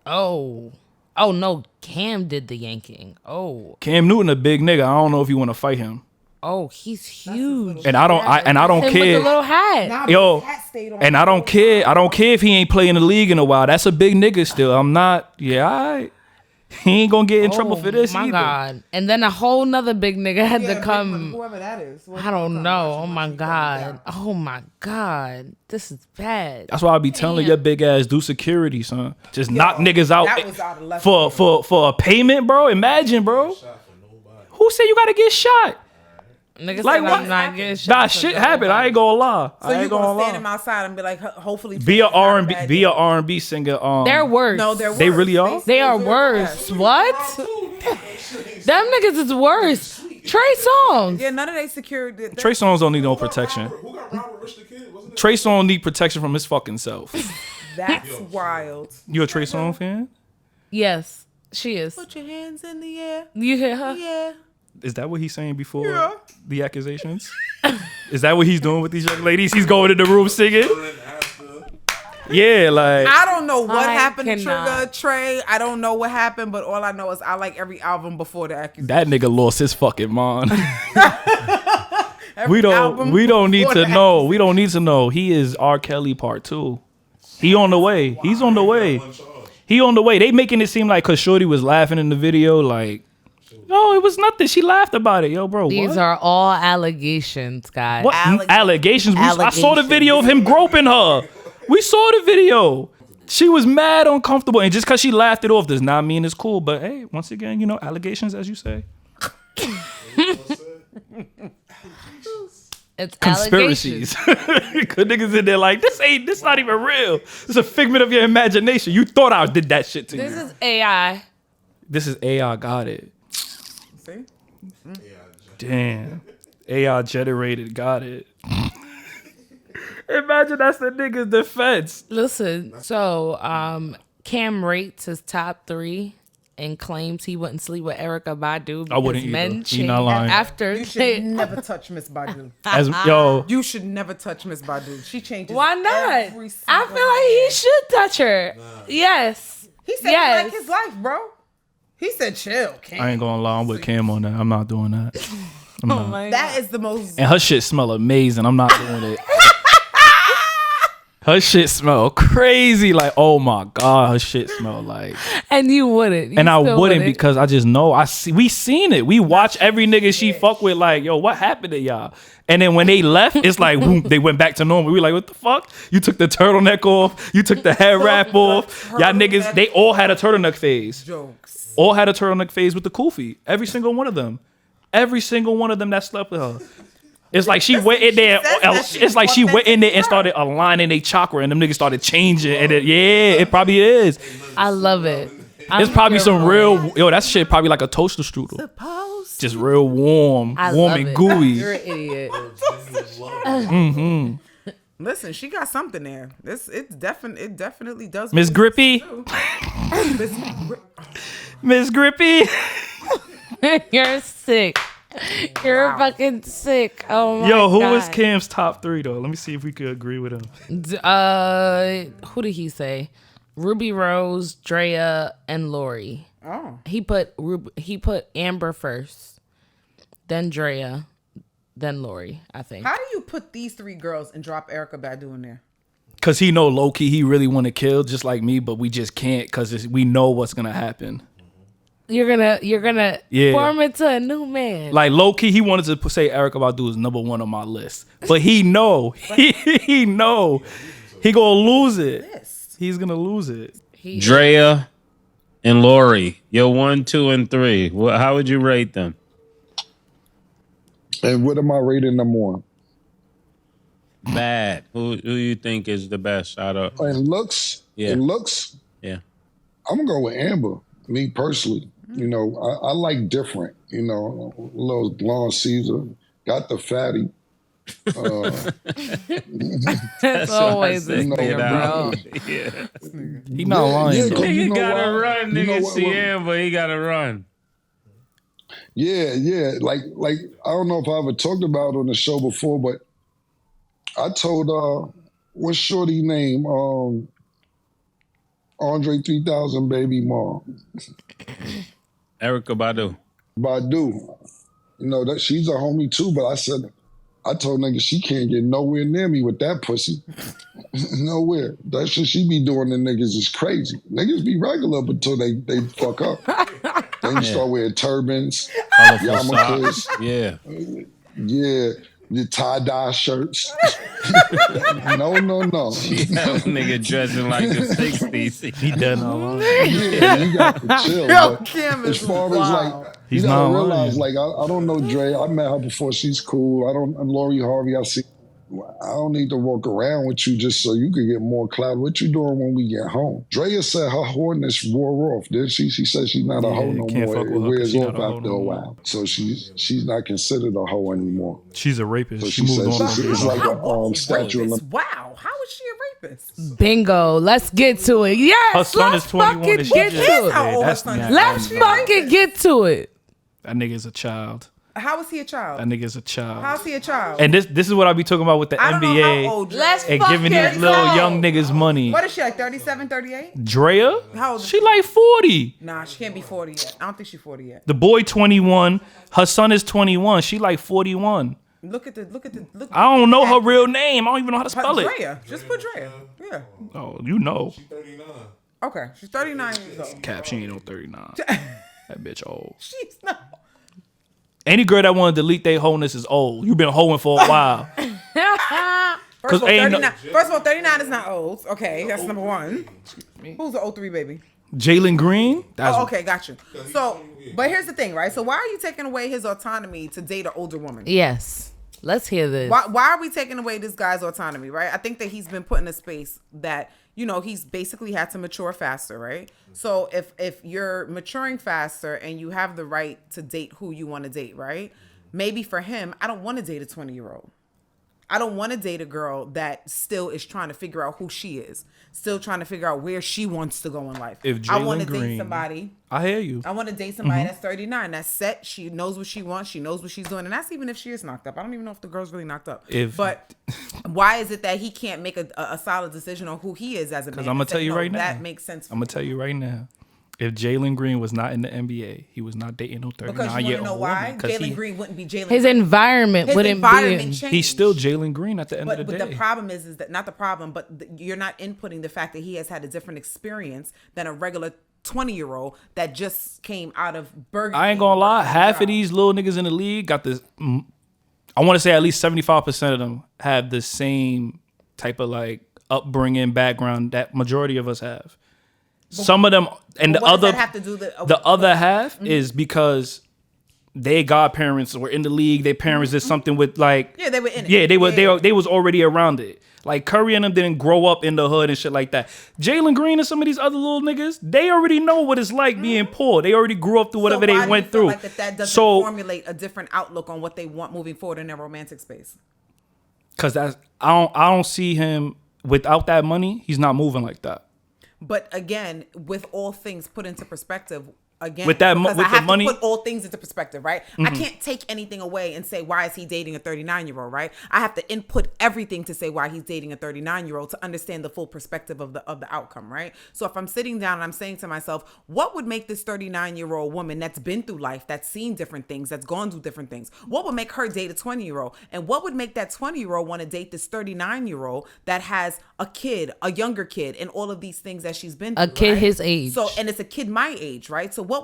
Oh. Oh, no. Cam did the yanking. Oh. Cam Newton a big nigga. I don't know if you want to fight him. Oh, he's huge. And I don't Him with the care. little hat. Nah, Yo, but his hat stayed on. And I don't care. I don't care if he ain't playing the league in a while. That's a big nigga still. I'm not. Yeah, all right. He ain't gonna get in trouble for this my either. God. And then a whole nother big nigga had Yeah, to come. whoever that is. I don't know. Oh my God. Oh my God. This is bad. That's why I be telling your big ass do security, son. Just knock niggas out, that was out of left for a payment, bro. Imagine, bro. Who said you gotta get shot? Niggas Like said what? I'm not getting shot. Nah, for shit no happened. I ain't gonna lie. So I you ain't gonna gonna stand him lie. outside and be like, hopefully. Be a it's not a R&B, bad be day. a R&B singer. They're worse. No, they're worse. They really are? They are worse. What? Them niggas is worse. Trey Songz. Yeah, none of they security. Trey Songz don't need no protection. Who got Robert Rich the Kid? Wasn't it? Trey Songz need protection from his fucking self. That's wild. You a Trey Songz fan? Yes, she is. Put your hands in the air. You hear her? Yeah. Is that what he's saying before Yeah. the accusations? Is that what he's doing with these young ladies? He's going in the room singing? Yeah, like I don't know what I happened to cannot. Trigger Trey. I don't know what happened, but all I know is I like every album before the accusation. that nigga lost his fucking mind. Every album We don't need before to the know. We don't need to know. He is R. Kelly part 2. He on the way. He's on the way. He on the way. They making it seem like cause Shorty was laughing in the video, like, no, it was nothing. She laughed about it, yo, bro. These what? are all allegations, guys. What allegations? I saw the video of him groping her. We saw the video. She was mad uncomfortable, and just because she laughed it off does not mean it's cool. But hey, once again, you know, allegations, as you say, It's conspiracies. allegations. Good niggas in there like this not even real. It's a figment of your imagination. You thought I did that shit to This you. is AI. This is AI. Got it. See? Damn. AI generated. Got it. Imagine that's the nigga's defense. Listen, so Cam rates his top 3 and claims he wouldn't sleep with Erykah Badu. I wouldn't because either. men He change not lying. after You they. should never touch Miss Badu. As yo, You should never touch Miss Badu. She changes. Why not? every I single feel like he should touch her. Yes. He said Yes. he like his life, bro. He said chill. I ain't gonna lie. I'm with Cam on that. I'm not doing that. I'm Oh not. my That is the most. And her shit smell amazing. I'm not doing it. Her shit smell crazy. Like, oh my God, her shit smell like. And you wouldn't. You And I still wouldn't because I just know. We seen it. We watch every nigga she fuck with. Like, yo, what happened to y'all? And then when they left, it's like boom, they went back to normal. We like, what the fuck? You took the turtleneck off. You took the head wrap off. Y'all niggas, they all had a turtleneck phase. Jokes. All had a turtleneck phase with the kufi. Every single one of them. Every single one of them that slept with her. It's like she went in there. It's like she went in there and started aligning a chakra, and them niggas started changing. And it probably is. I love it. It's probably some real. Yo, that shit probably like a toaster strudel. Just real warm, I warm love and it. gooey. You're an idiot. Listen, she got something there. It definitely does. Miss Grippy. Miss Grippy. You're sick. You're fucking sick. Oh my Yo, who God. was Cam's top 3 though? Let me see if we could agree with him. Who did he say? Ruby Rose, Drea, and Lori. Oh. He put Amber first, then Drea, then Lori, I think. How do you put these 3 girls and drop Erykah Badu in there? Cause he know low key he really want to kill just like me, but we just can't cause we know what's gonna happen. You're gonna Yeah. form into a new man. Like low key, he wanted to say Erykah Badu is number 1 on my list, but he know he know he gonna lose it. He's gonna lose it. Drea and Lori, your 1, 2, and 3. How would you rate them? And what am I rating number 1? Bad. Who you think is the best out of? In looks, Yeah. in looks, Yeah. I'm gonna go with Amber. Me personally, you know, I like different. You know, a little blonde Caesar, got the fatty. That's always this No, nigga, bro. Yeah. He not lying. Yeah, though. He you know gotta why? run, You know nigga. what- See Amber, he gotta run. Yeah. Like I don't know if I ever talked about it on the show before, but I told what's Shorty name? Andre 3000 baby mom. Erykah Badu. Badu. You know that she's a homie too, but I told niggas she can't get nowhere near me with that pussy. Nowhere. That shit she be doing to niggas is crazy. Niggas be regular up until they fuck up. Then you start wearing turbans, Colorful yarmulkes, socks. Yeah. yeah, the tie-dye shirts. No. That nigga dressing like the 60s. He done all along. Yeah, you got to chill. Yo, but Kim as is far as wild. like, He's you gotta not realize, lying. like, I don't know Dre. I met her before. She's cool. And Lori Harvey. I don't need to walk around with you just so you can get more clout. What you doing when we get home? Drea said her whoreness wore off, didn't she? She said she's not a hoe no can't more. fuck It with her 'cause wears she off not a hoe after no a more. while. So she's not considered a hoe anymore. She's a rapist. So She moved on. says to it's the like video. a statue of Rapist. Wow. How is she a rapist? Bingo. Let's get to it. Yes. Her son let's is 21 fucking and she get just- to it. How old her that's son not- is? Let's fucking get to it. That nigga's a child. How is he a child? That nigga's a child. How's he a child? And this is what I be talking about with the I don't know NBA how old Let's and fucking giving these little go. young niggas money. What is she, like 37, 38? Drea? How old is She like 40. Nah, she can't be 40 yet. I don't think she's 40 yet. The boy 21. Her son is 21. She like 41. Look. I don't know her real name. I don't even know how to spell it. Drea. Just put Drea. Yeah. Oh, you know. She's 39. Okay, she's 39 years old. Cap, she ain't no 39. That bitch old. She's not. Any girl that want to delete their wholeness is old. You been hoeing for a while. First of all, ain't 39, 39 is not old. Okay, that's number one. Who's the 03 baby? Jalen Green? That's Oh, okay, got you. So, but here's the thing, right? So why are you taking away his autonomy to date an older woman? Yes. Let's hear this. Why are we taking away this guy's autonomy, right? I think that he's been put in a space that, you know, he's basically had to mature faster, right? So if you're maturing faster and you have the right to date who you want to date, right? Maybe for him, I don't want to date a 20-year-old. I don't want to date a girl that still is trying to figure out who she is, still trying to figure out where she wants to go in life. If I want to Jalen date Green- somebody. I hear you. I want to date somebody that's 39, that's set. She knows what she wants. She knows what she's doing. And that's even if she is knocked up. I don't even know if the girl's really knocked up. But why is it that he can't make a solid decision on who he is as a man? Because I'm going to tell you right now. That makes sense. I'm going to tell you right now. If Jalen Green was not in the NBA, he was not dating no 39-year-old Because you want to know why? woman. Jalen Green wouldn't be Jalen His Green. environment His wouldn't environment be. changed. He's still Jalen Green at the end of the But day. the problem is that not the problem, but you're not inputting the fact that he has had a different experience than a regular 20-year-old that just came out of Burger I ain't King. gonna lie. Half of these little niggas in the league got this. I want to say at least 75% of them have the same type of like upbringing background that majority of us have. Some of them, and the What does other that have to do with the other half is because their godparents were in the league. Their parents did something with like Yeah, they were in it. Yeah, they was already around it. Like Curry and them didn't grow up in the hood and shit like that. Jalen Green and some of these other little niggas, they already know what it's like being poor. They already grew up through whatever So why they do went you feel through. like that doesn't So formulate a different outlook on what they want moving forward in their romantic space. because I don't see him without that money. He's not moving like that. But again, with all things put into perspective, again, With that because with I have the money- to put all things into perspective, right? I can't take anything away and say why is he dating a 39-year-old, right? I have to input everything to say why he's dating a 39-year-old to understand the full perspective of the outcome, right? So if I'm sitting down and I'm saying to myself, what would make this 39-year-old woman that's been through life, that's seen different things, that's gone through different things, what would make her date a 20-year-old? And what would make that 20-year-old want to date this 39-year-old that has a kid, a younger kid, and all of these things that she's been through, A kid right? his age. So, and it's a kid my age, right? So what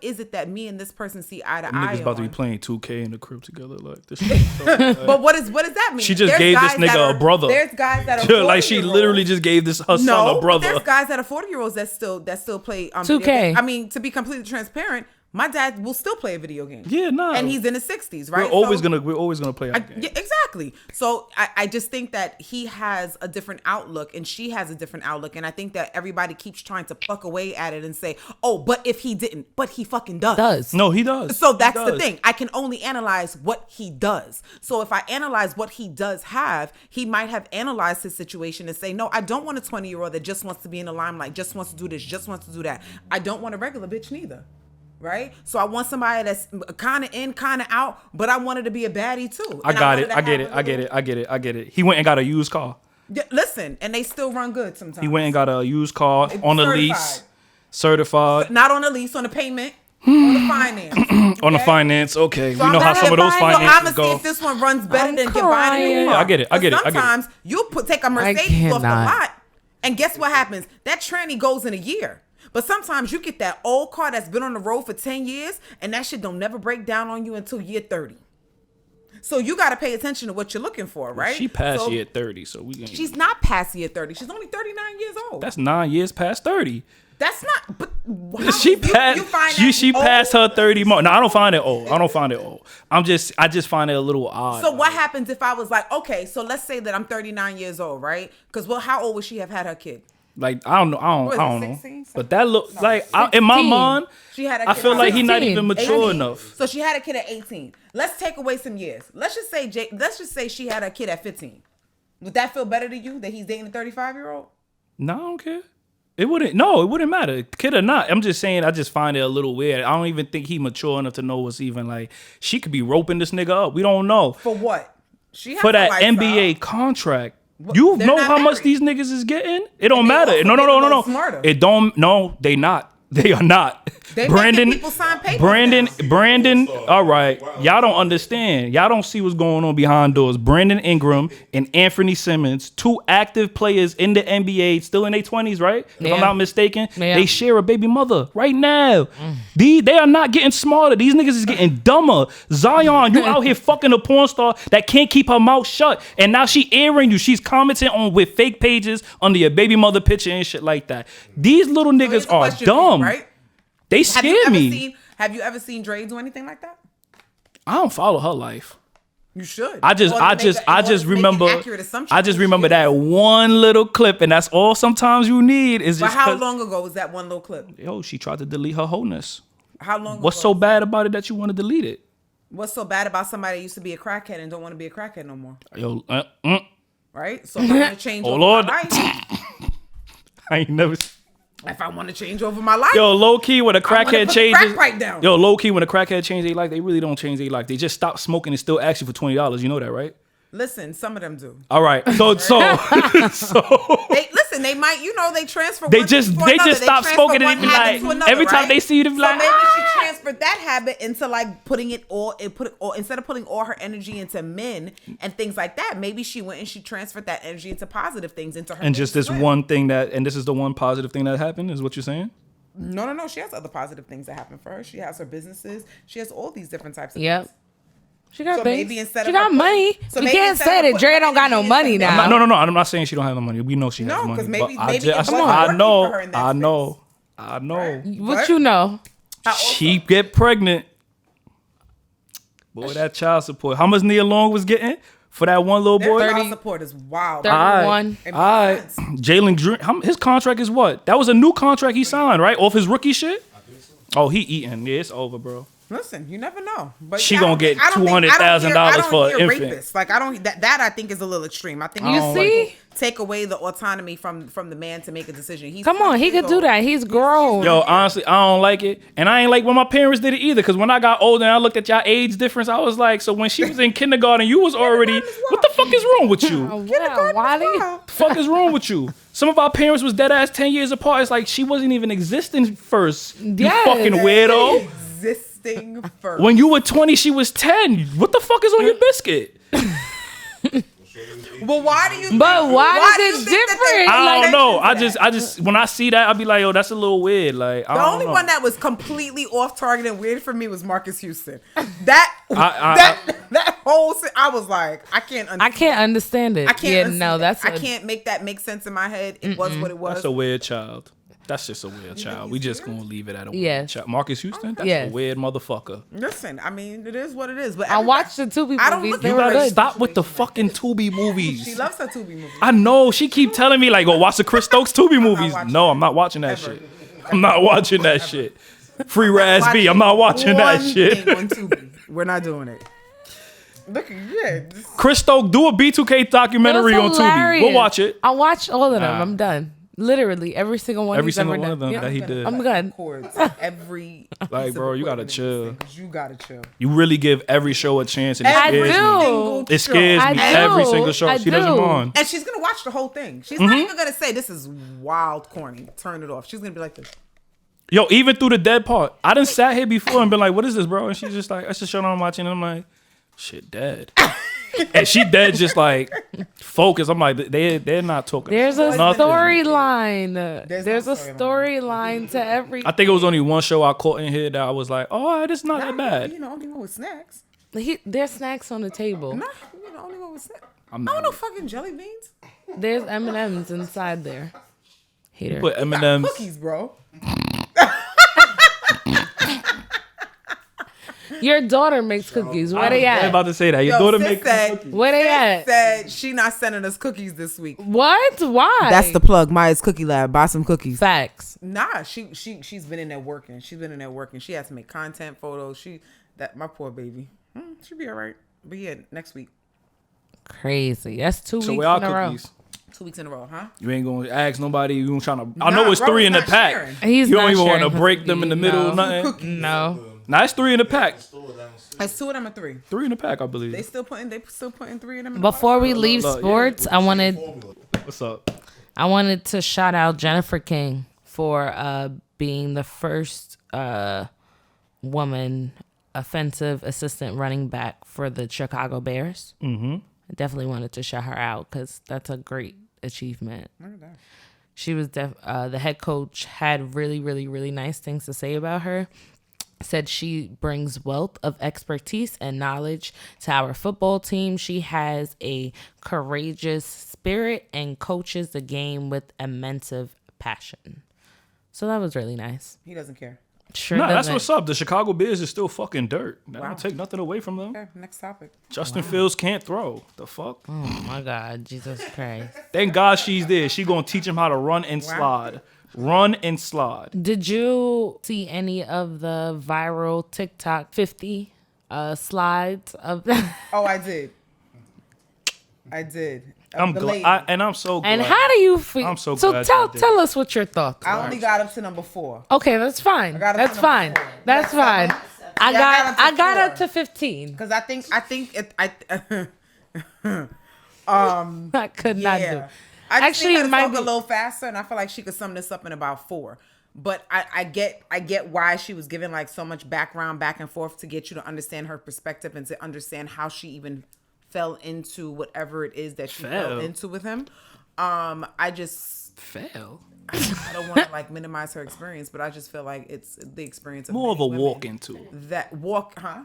is it that me and this person see eye to eye Niggas about to be on? playing 2K in the crib together like this. Shit. But what does that mean? She just There's gave this guys that nigga a are- brother. There's guys that are Like she 40-year-olds. literally just gave this her son a But brother. there's guys that are 40-year-olds that still play 2K. video games. I mean, to be completely transparent, my dad will still play a video game. Yeah, nah. And he's in his 60s, right? We're always So- gonna play our game. Yeah, exactly. So I just think that he has a different outlook and she has a different outlook. And I think that everybody keeps trying to pluck away at it and say, oh, but if he didn't, but he fucking does. No, he does. So He that's the does. thing. I can only analyze what he does. So if I analyze what he does have, he might have analyzed his situation and say, no, I don't want a 20-year-old that just wants to be in the limelight, just wants to do this, just wants to do that. I don't want a regular bitch neither. Right? So I want somebody that's kind of in, kind of out, but I wanted to be a baddie too. I And got wanted it. to I get have it. a I get little- it. I get it. I get it. He went and got a used car. Yeah, listen, and they still run good sometimes. He went and got a used car on a Certified. lease, certified Not on a lease, on a payment, on the finance. on the okay? finance. Okay, So we know I'm how gonna some of those see- so I'ma finances see go. if this one runs better I'm than get buying a new crying. car. I get it. I get it. I get it. Sometimes you take a Mercedes off the cannot. lot, and guess what happens? That tranny goes in a year. But sometimes you get that old car that's been on the road for 10 years, and that shit don't never break down on you until year 30. So you got to pay attention to what you're looking for, right? She passed So year 30, so we. Ain't, She's not past year 30. She's only 39 years old. That's 9 years past 30. That's not. But how, She passed. You find that She old? passed her 30 mark. No, I don't find it old. I don't find it old. I just find it a little odd. So what happens if I was like, okay, so let's say that I'm 39 years old, right? Because how old would she have had her kid? Like I don't know. I What is don't it, know. 16? But that look like in my 16. mind, She had a I kid feel at like he not 16. even mature 18. enough. So she had a kid at 18. Let's take away some years. Let's just say she had a kid at 15. Would that feel better to you that he's dating a 35-year-old? No, I don't care. It wouldn't matter, kid or not. I'm just saying, I just find it a little weird. I don't even think he mature enough to know what's even like. She could be roping this nigga up. We don't know. For what? She has for that lifestyle. NBA contract. You know how much these niggas is getting? It don't matter. No. Smarter. It don't. No, they not. They are not. They making people sign papers Brandon. All right, y'all don't understand. Y'all don't see what's going on behind doors. Brandon Ingram and Anthony Simmons, 2 active players in the NBA, still in their 20s, right? If I'm not mistaken, they share a baby mother right now. They are not getting smarter. These niggas is getting dumber. Zion, you out here fucking a porn star that can't keep her mouth shut, and now she airing you. She's commenting on with fake pages under your baby mother picture and shit like that. These little niggas are dumb. Right? They scared me. Have you ever seen Dre do anything like that? I don't follow her life. You should. I just remember that one little clip, and that's all sometimes you need is but just. But how long ago was that one little clip? Yo, she tried to delete her wholeness. How long? What's so bad about it that you want to delete it? What's so bad about somebody that used to be a crackhead and don't want to be a crackhead no more? Yo, right? So if I want to change over Lord. my life, I ain't never. If I want to change over my life, yo, low key when a crackhead changes, right down. Yo, low key when a crackhead change their life, they really don't change their life. They just stop smoking and still ask you for $20. You know that, right? Listen, some of them do. All right, so they might, they transfer. They just stop smoking and they be like, every time they see you, they be like, maybe she transferred that habit into like putting it all instead of putting all her energy into men and things like that. Maybe she went and she transferred that energy into positive things into her. And just this one thing and this is the one positive thing that happened, is what you're saying? No. She has other positive things that happen for her. She has her businesses. She has all these different types of things. She got things. Maybe instead she got money. So you can't say that Dre don't got no money now. No. I'm not saying she don't have no money. We know she has money. No, because maybe I know. What you know? She get pregnant. Boy, that child support. How much Nia Long was getting for that one little boy? Child support is wild. 31. All right. Jalen Green. His contract is what? That was a new contract he signed, right? Off his rookie shit? Oh, he eating. Yeah, it's over, bro. Listen, you never know. But she gonna get $200,000 for an infant. Rapists. Like I don't. That I think is a little extreme. I think you see, take away the autonomy from the man to make a decision. He could do that. He's grown. Yo, honestly, I don't like it, and I ain't like when my parents did it either. Because when I got older and I looked at y'all age difference, I was like, so when she was in kindergarten, you was already. What the fuck is wrong with you? Kindergarten. Fuck is wrong with you? Some of our parents was dead ass 10 years apart. It's like she wasn't even existing first. You fucking weirdo. Existing first. When you were 20, she was 10. What the fuck is on your biscuit? Well, why do you? But why is it different? I don't know. I just when I see that, I'll be like, yo, that's a little weird. Like the only one that was completely off target and weird for me was Marcus Houston. That whole I was like, I can't understand it. I can't. I can't make that make sense in my head. It was what it was. That's a weird child. That's just a weird child. We just gonna leave it at a weird child. Marcus Houston? That's a weird motherfucker. Listen, I mean, it is what it is. But I watched the Tubi movies. You gotta stop with the fucking Tubi movies. She loves her Tubi movies. I know. She keep telling me like, "Go watch the Chris Stokes Tubi movies." No, I'm not watching that shit. I'm not watching that shit. Free Raz B. I'm not watching that shit. On Tubi. We're not doing it. Look, Chris Stokes, do a B2K documentary on Tubi. We'll watch it. I watched all of them. I'm done. Literally every single one. Every single one of them that he did. I'm good. Every like, bro, you gotta chill. You gotta chill. You really give every show a chance, and it scares me. Every single show. She doesn't mind, and she's gonna watch the whole thing. She's not even gonna say this is wild, corny. Turn it off. She's gonna be like this. Yo, even through the dead part, I done sat here before and been like, "What is this, bro?" And she's just like, "That's the show I'm watching." And I'm like, "Shit, dead." And she dead just like focus. I'm like, they're not talking. There's a storyline. There's a storyline to every. I think it was only one show I caught in here that I was like, oh, it's not that bad. Only one with snacks. There's snacks on the table. No, only one with snacks. I don't know fucking jelly beans. There's M&Ms inside there. Hater. Put M&Ms. Cookies, bro. Your daughter makes cookies. Where they at? I'm about to say that. Your daughter makes cookies. Where they at? Said she not sending us cookies this week. What? Why? That's the plug. Maya's Cookie Lab. Buy some cookies. Facts. Nah, she's been in there working. She has to make content photos. My poor baby. She'll be all right. But yeah, next week. Crazy. That's 2 weeks so where our in a row. cookies? 2 weeks in a row, huh? You ain't gonna ask nobody. You ain't trying to. I Nah, know it's bro, 3 in the not pack. sharing. He's You don't not even want to sharing break his them in the cookies, middle. no. Nothing. No. Nah, it's 3 in the pack. It's 2 of them and 3. 3 in the pack, I believe. They still putting 3 of them. In Before we leave look, yeah. sports, I wanted What's up? to shout out Jennifer King for being the first woman offensive assistant running back for the Chicago Bears. Mm-hmm. I definitely wanted to shout her out because that's a great achievement. She was the head coach had really, really, really nice things to say about her. Said she brings wealth of expertise and knowledge to our football team. She has a courageous spirit and coaches the game with immense passion. So that was really nice. He doesn't care. Sure Nah, that's doesn't. what's up. The Chicago Bears is still fucking dirt. That Wow. don't take nothing away from them. Okay, next topic. Justin Fields can't throw. The fuck? Oh my God, Jesus Christ. Thank God she's there. She gonna teach him how to run and slide. Run and slide. Did you see any of the viral TikTok 50 slides of that? Oh, I did. I'm The glad, lady. and I'm so glad. And how do you feel? I'm so So glad tell you did. tell us what your thoughts I are. only got up to number 4. Okay, that's fine. got up That's to fine. number 4. That's fine. I Yeah, got I got up up to to 15. Because I think I could not do. yeah. I just Actually, think it her might talk be a little faster, and I feel like she could sum this up in about 4. But I get why she was given like so much background back and forth to get you to understand her perspective and to understand how she even fell into whatever it is that she fell into with him. I just Fail. I don't want to like minimize her experience, but I just feel like it's the experience of More of many a women walk into it. that walk, huh?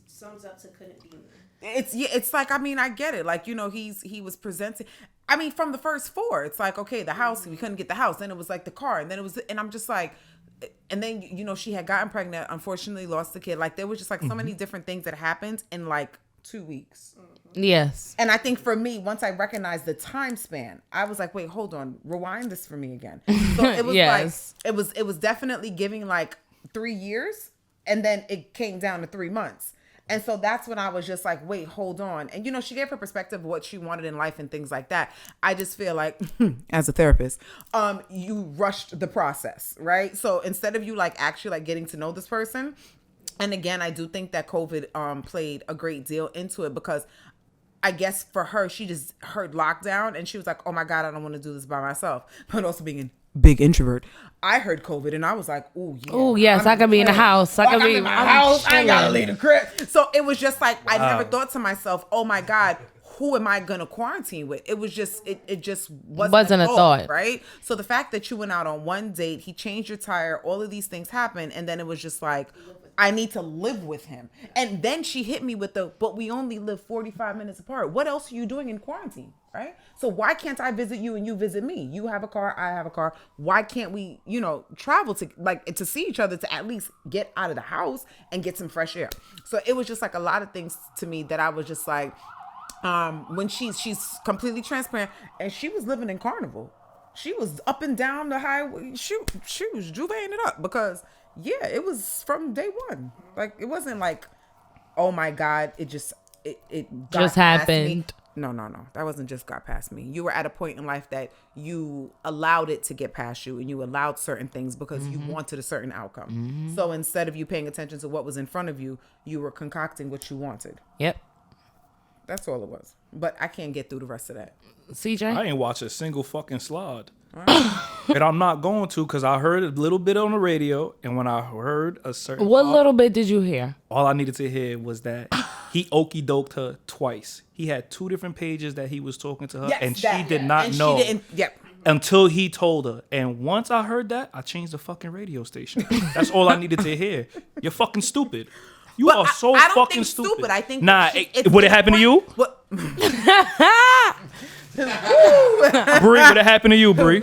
Sums up to couldn't be me. It's like, I mean, I get it. Like, you know, he was presenting. I mean, from the first 4, it's like, okay, the house, we couldn't get the house. Then it was like the car, and then it was, and I'm just like, and then, you know, she had gotten pregnant, unfortunately lost the kid. Like, there was just like so many different things that happened in like 2 weeks. Yes. And I think for me, once I recognized the time span, I was like, wait, hold on, rewind this for me again. So it was Yes. like, it was definitely giving like 3 years, and then it came down to 3 months. And so that's when I was just like, wait, hold on. And, you know, she gave her perspective of what she wanted in life and things like that. I just feel like, as a therapist, you rushed the process, right? So instead of you like actually like getting to know this person, and again, I do think that COVID played a great deal into it, because I guess for her, she just heard lockdown and she was like, oh my God, I don't want to do this by myself. But also being a big introvert, I heard COVID and I was like, oh yeah. Oh yes, I could be in the house. I Like, could I'm be in my house. I ain't gotta chilling. leave the crib. So it was just like, I never thought to myself, oh my God, who am I gonna quarantine with? It was just, it just wasn't a thought. right? So the fact that you went out on one date, he changed your tire, all of these things happened, and then it was just like, I need to live with him. And then she hit me with but we only live 45 minutes apart. What else are you doing in quarantine, right? So why can't I visit you and you visit me? You have a car, I have a car. Why can't we, you know, travel to see each other, to at least get out of the house and get some fresh air? So it was just like a lot of things to me that I was just like, when she's completely transparent, and she was living in Carnival. She was up and down the highway. She was juvaing it up, because yeah, it was from day one. Like, it wasn't like, oh my God, it just got Just past me. happened. No. That wasn't just got past me. You were at a point in life that you allowed it to get past you, and you allowed certain things because you wanted a certain outcome. So instead of you paying attention to what was in front of you, you were concocting what you wanted. Yep. That's all it was. But I can't get through the rest of that. CJ? I ain't watch a single fucking slide. And I'm not going to, because I heard a little bit on the radio, and when I heard a certain What little bit did you hear? all I needed to hear was that he okey doked her twice. He had 2 different pages that he was talking to her, and she did not know until he told her. And once I heard that, I changed the fucking radio station. That's all I needed to hear. You're fucking stupid. You are so I don't fucking think stupid. I think nah. it's Would it happen to you? What? Bree, would it happen to you, Bree?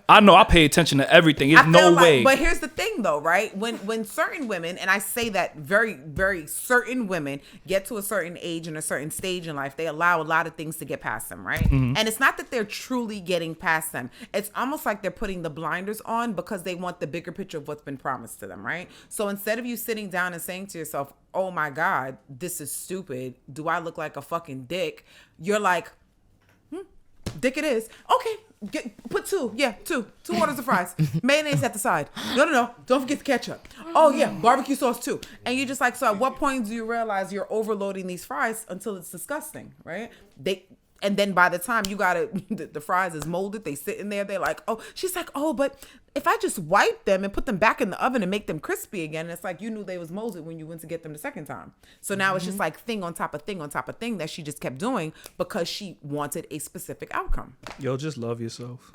I know. I pay attention to everything. There's no way. But here's the thing, though, right? When certain women, and I say that very, very certain women get to a certain age and a certain stage in life, they allow a lot of things to get past them, right? And it's not that they're truly getting past them. It's almost like they're putting the blinders on because they want the bigger picture of what's been promised to them, right? So instead of you sitting down and saying to yourself, oh my God, this is stupid. Do I look like a fucking dick? You're like, Dick it is. Okay, put 2. Yeah, 2 orders of fries. Mayonnaise at the side. No. Don't forget the ketchup. Oh yeah, barbecue sauce too. And you're just like, so at what point do you realize you're overloading these fries until it's disgusting, right? And then by the time you got it, the fries is molded. They sitting there. They're like, oh, she's like, oh, but if I just wipe them and put them back in the oven and make them crispy again, it's like you knew they was molded when you went to get them the second time. So now it's just like thing on top of thing on top of thing that she just kept doing because she wanted a specific outcome. Yo, just love yourself.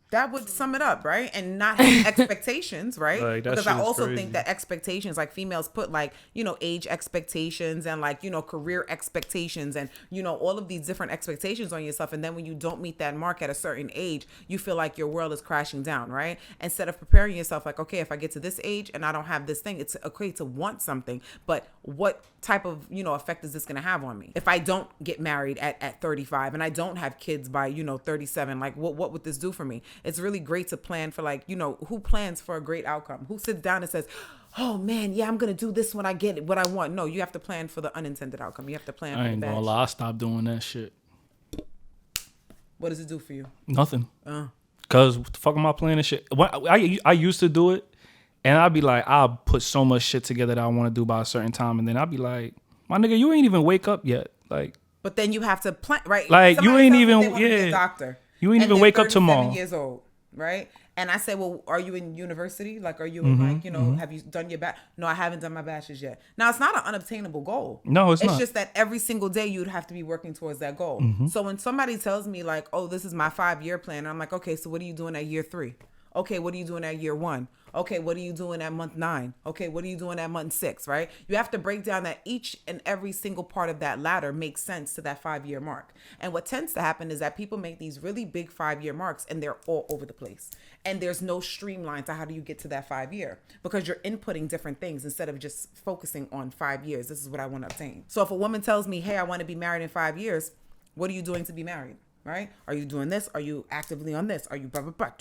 That would sum it up, right? And not have expectations, right? Like, that because I shit is also crazy. think that expectations, like females put like, age expectations and like, career expectations and, all of these different expectations on yourself. And then when you don't meet that mark at a certain age, you feel like your world is crashing down, right? Instead of preparing yourself like, okay, if I get to this age and I don't have this thing, it's okay to want something, but what type of, effect is this going to have on me? If I don't get married at 35 and I don't have kids by, 37, like what would this do for me? It's really great to plan for like, who plans for a great outcome? Who sits down and says, oh man, yeah, I'm going to do this when I get it, what I want. No, you have to plan for the unintended outcome. You have to plan for the I ain't bad gonna lie, I stopped doing that shit. What does it do for you? Nothing. Cause what the fuck am I planning shit? I used to do it, and I'd be like, I'll put so much shit together that I want to do by a certain time, and then I'd be like, my nigga, you ain't even wake up yet, like. But then you have to plan, right? Like Somebody you ain't tells me even, they wanna be a yeah. doctor. You ain't And even they're wake up 37 tomorrow. years old, right? And I say, well, are you in university? Like, are you in like, have you done your No, I haven't done my bachelor's yet. Now, it's not an unobtainable goal. No, it's not. It's just that every single day you'd have to be working towards that goal. So when somebody tells me like, oh, this is my 5-year plan, I'm like, okay, so what are you doing at year 3? Okay, what are you doing at year 1? Okay, what are you doing at month 9? Okay, what are you doing at month 6, right? You have to break down that each and every single part of that ladder makes sense to that 5-year mark. And what tends to happen is that people make these really big 5-year marks and they're all over the place. And there's no streamline to how do you get to that 5-year because you're inputting different things instead of just focusing on 5 years. This is what I want to obtain. So if a woman tells me, hey, I want to be married in 5 years, what are you doing to be married? Right? Are you doing this? Are you actively on this? Are you blah, blah, blah,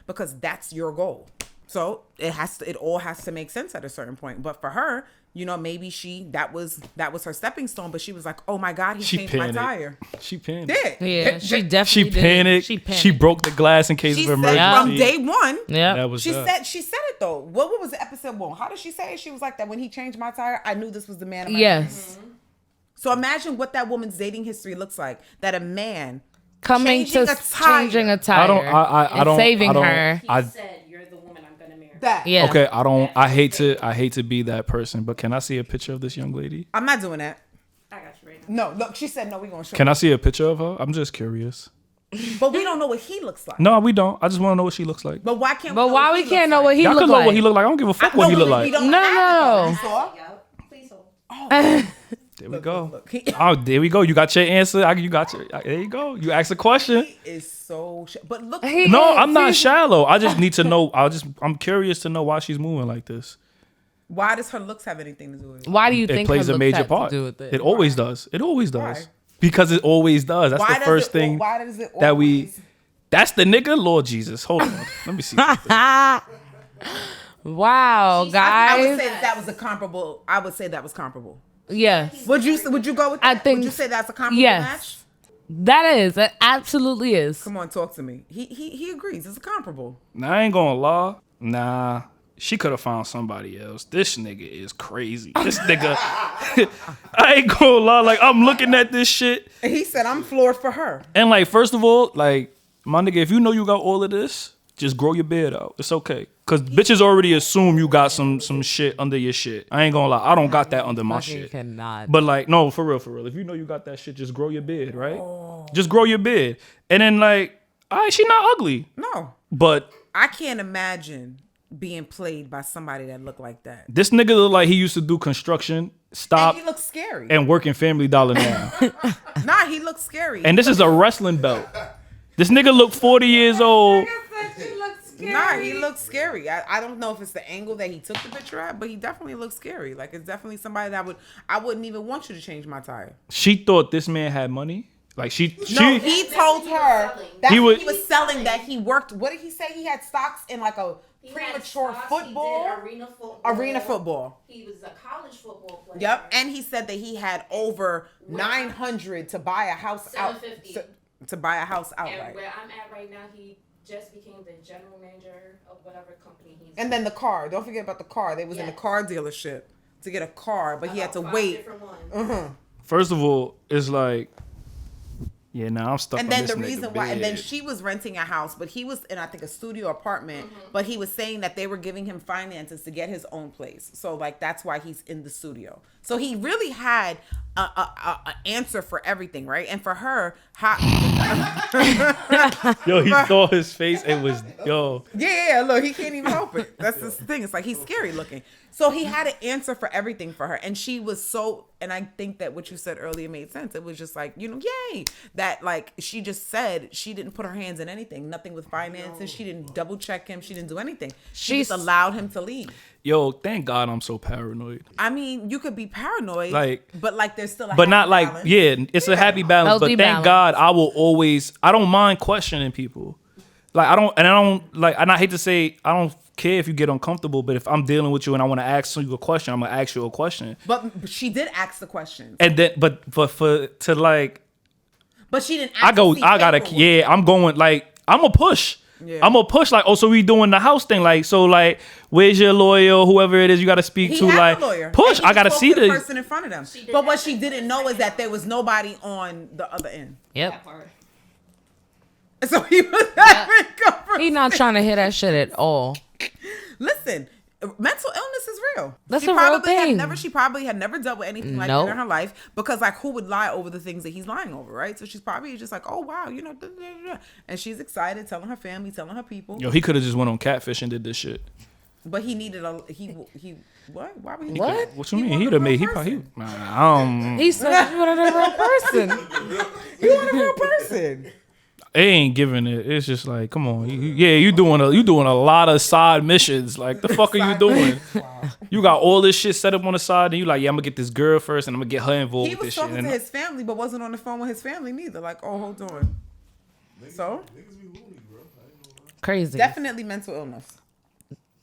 because that's your goal. So it all has to make sense at a certain point. But for her, maybe that was her stepping stone, but she was like, oh my God, he changed my tire. She panicked. Yeah, she definitely panicked. She broke the glass in case of emergency. From day one. Yeah. She said it though. What was the episode 1? How did she say it? She was like that when he changed my tire, I knew this was the man of my Yes. life. So imagine what that woman's dating history looks like. That a man coming to changing a tire. I don't saving her. He said, "You're the woman I'm gonna marry." That. Yeah. Okay, I hate to be that person, but can I see a picture of this young lady? I'm not doing that. I got you right now. No, look, she said no. We gonna show. Can I see a picture of her? I'm just curious. But we don't know what he looks like. No, we don't. I just want to know what she looks like. But why can't? But why we can't know what he Y'all looks can know like? what he look like. I don't give a fuck what he look like. No. Please hold. There we go. Look. Oh, there we go. You got your answer. You got your. There you go. You asked a question. He is so. But look. No, I'm not shallow. I just need to know. I'm curious to know why she's moving like this. Why does her looks have anything to do with it? Why do you It think plays her a looks major have part. to do with it? It always does. It always does. Why? Because it always does. That's Why the does first it- thing why does it that we. always- That's the nigga, Lord Jesus. Hold on. Let me see. Wow, I guys. would say that was a comparable. I would say that was comparable. Yes. Would you go with that? I think. Would you say that's a comparable yes. match? That is. That absolutely is. Come on, talk to me. He agrees. It's a comparable. Nah, I ain't gonna lie. Nah. She could have found somebody else. This nigga is crazy. This nigga. I ain't gonna lie. Like, I'm looking at this shit. And he said, I'm floored for her. And, like, first of all, like, my nigga, if you know you got all of this, just grow your beard out. It's okay. Because bitches already assume you got some shit under your shit. I ain't gonna lie. I don't got that under my shit. Cannot. But, like, no, for real. If you know you got that shit, just grow your beard, right? Just grow your beard. And then, like, all right, she not ugly. No. But I can't imagine being played by somebody that looked like that. this nigga look like he used to do construction, stop, And he looks scary. and work in Family Dollar now. Nah, he looks scary. And this is a wrestling belt. This nigga look 40 years old. Nah, he looks scary. I don't know if it's the angle that he took the picture at, but he definitely looks scary. Like, it's definitely somebody that I wouldn't even want you to change my tire. She thought this man had money. Like, No, he told her that He he would- was selling that he worked. What did he say? He had stocks in like a premature football. He did arena football. He was a college football player. Yep, and he said that he had over 900 to buy a house out. 750. to buy a house And outright. where I'm at right now, he just became the general manager of whatever company he's. And then the car. Don't forget about the car. They was in the car dealership to get a car, but he had to wait. First of all, it's like, yeah, now I'm stuck. And on then this the nigga reason why, and then bed. she was renting a house, but he was in, I think, a studio apartment. But he was saying that they were giving him finances to get his own place. So like that's why he's in the studio. So he really had a answer for everything, right? And for her, Yo, he saw his face. It was yo. Yeah, look, he can't even help it. That's the thing. It's like he's scary looking. So he had an answer for everything for her. And she was so, and I think that what you said earlier made sense. It was just like, yay. That like, she just said she didn't put her hands in anything. Nothing with finances. She didn't double check him. She didn't do anything. She just allowed him to leave. Yo, thank God I'm so paranoid. I mean, you could be paranoid, Like, but like there's still a but not happy like, balance. yeah, it's a happy balance. Healthy But thank balance. God I don't mind questioning people. Like, and I hate to say, I don't care if you get uncomfortable, but if I'm dealing with you and I want to ask you a question, I'm going to ask you a question. But she did ask the questions. And then, but to like, But she didn't ask I gotta, paperwork. yeah, I'm going, like, I'm going to push. Yeah. I'm gonna push like, oh, so we doing the house thing, like, so like, where's your lawyer, whoever it is you gotta speak He to, had like, a lawyer. push. And he I gotta spoke see to the this. person in front of them. But what she didn't know is that there was nobody on the other end. Yep. So he was having conversation. He not trying to hear that shit at all. Listen, mental illness is real. That's she a real probably had thing. She probably had never dealt with anything like Nope. that in her life, because like who would lie over the things that he's lying over, right? So she's probably just like, oh wow, da, da, da. And she's excited, telling her family, telling her people. Yo, he could have just went on Catfish and did this shit. But he needed he what? Why would he? What? What you mean? He'd have made. He said he wanted a real person. He wanted a real person. They ain't giving it. It's just like, come on, you doing a lot of side missions. Like, the fuck are you doing? You got all this shit set up on the side, and you like, yeah, I'm gonna get this girl first, and I'm gonna get her involved He with was this shit. talking to his family, but wasn't on the phone with his family neither. Like, oh, hold on. So Crazy. definitely mental illness.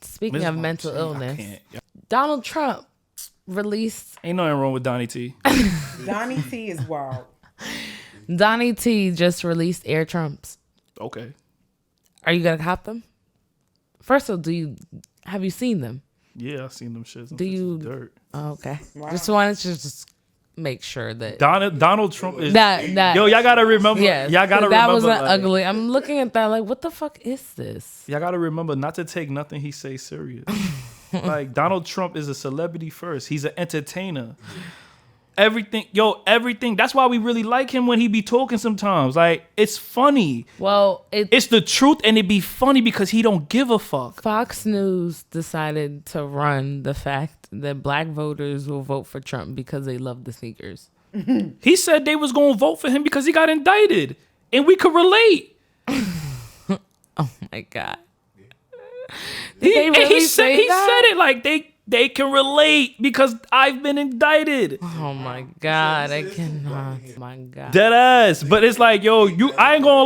Speaking of mental I illness, can't. Donald Trump released. Ain't nothing wrong with Donnie T. Donnie T is wild. Donnie T just released Air Trumps. Okay. Are you gonna cop them? First of all, have you seen them? Yeah, I seen them shits. Them Do shits is you? dirt. Oh, okay. Wow. Just wanted to just make sure that Donald Trump is. that Yo, y'all gotta remember. yes, Y'all gotta that remember. was an like, ugly. I'm looking at that like, what the fuck is this? Y'all gotta remember not to take nothing he say serious. Like, Donald Trump is a celebrity first. He's an entertainer. Everything. That's why we really like him when he be talking sometimes. Like, it's funny. Well, It's the truth, and it be funny because he don't give a fuck. Fox News decided to run the fact that black voters will vote for Trump because they love the sneakers. He said they was gonna vote for him because he got indicted, and we could relate. Oh my god! He really said say he that? said it like they can relate because I've been indicted. Oh my god! I cannot. Oh my god! Dead ass. But it's like, yo, I ain't gonna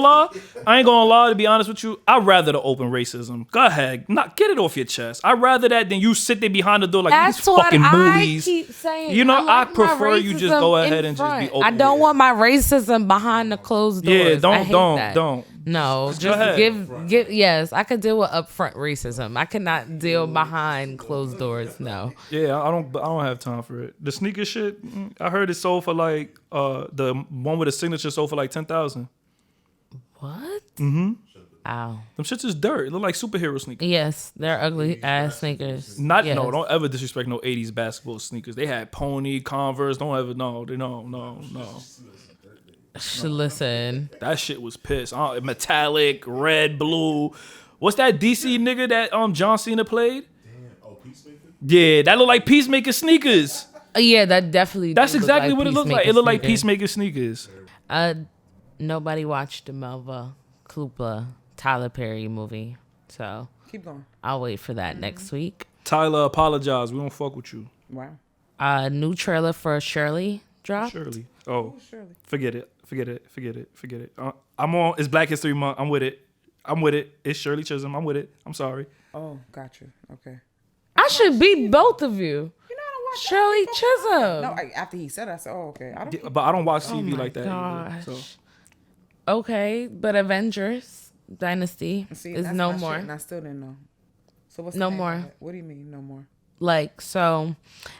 lie, to be honest with you. I'd rather the open racism. Go ahead. Get it off your chest. I'd rather that than you sit there behind the door like That's these what fucking I movies. keep saying. You know, like I prefer my you just racism go ahead in and just be front. open. I don't want my racism behind the closed doors. Yeah, I hate that. don't. No, Go just ahead. give. Yes, I could deal with upfront racism. I cannot deal behind closed doors. No. Yeah, I don't have time for it. The sneaker shit, I heard it sold for like the one with the signature sold for like 10,000. What? Mm-hmm. Ow. Them shits is dirt. It look like superhero sneakers. Yes, they're ugly ass sneakers. No, Yes. don't ever disrespect no 80s basketball sneakers. They had Pony, Converse. Don't ever, no. Listen. That shit was pissed. Metallic, red, blue. What's that DC nigga that John Cena played? Yeah, that look like Peacemaker sneakers. Yeah, that definitely. That's do look exactly like what it looked like. Peacemaker It looked like sneakers. Peacemaker sneakers. Nobody watched the Melva Klupla Tyler Perry movie, so Keep going. I'll wait for that next week. Tyler, apologize. We don't fuck with you. Wow. New trailer for Shirley dropped. Shirley. Oh, Shirley. forget it. I'm on. It's Black History Month. I'm with it. It's Shirley Chisholm. I'm with it. I'm sorry. Oh, got you. Okay. I should beat both of you. You know, I don't watch Shirley Chisholm. No, after he said it, I said, oh, okay. But I don't watch TV my like that. Either, gosh. so. Okay, but Avengers Dynasty See, is that's no my more. shit, and I still didn't know. So what's No the name more. of it? What do you mean no more? Like, so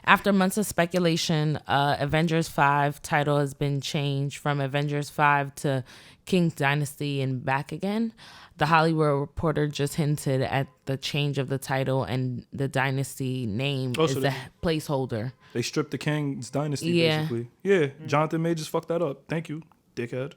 after months of speculation, Avengers 5 title has been changed from Avengers 5 to King Dynasty and back again. The Hollywood Reporter just hinted at the change of the title, and the Dynasty name Oh, is so the placeholder. They stripped the King's Dynasty, Yeah. basically. Yeah, Jonathan Majors fucked that up. Thank you, dickhead.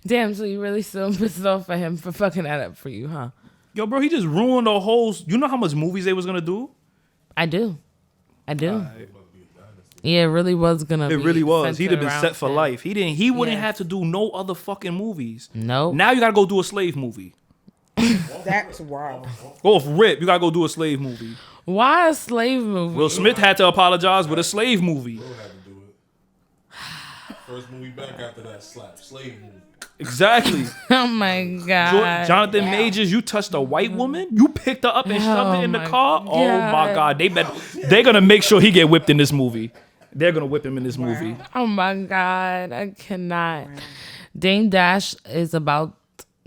Damn, so you really still pissed off at him for fucking that up for you, huh? Yo, bro, he just ruined the whole... You know how much movies they was going to do? I do. Yeah, it really was gonna. It really was. He'd have been around set for him. life. He wouldn't Yeah. have to do no other fucking movies. Nope. Now you got to go do a slave movie. That's wild. Go off rip. You got to go do a slave movie. Why a slave movie? Will Smith had to apologize with a slave movie. Will had to do it. First movie back after that slave movie. Exactly. Oh my god. Jonathan Majors, you touched a white woman? You picked her up and shoved her in the car? God. Oh my God. They're going to make sure he get whipped in this movie. They're going to whip him in this movie. Oh my god, I cannot. Dame Dash is about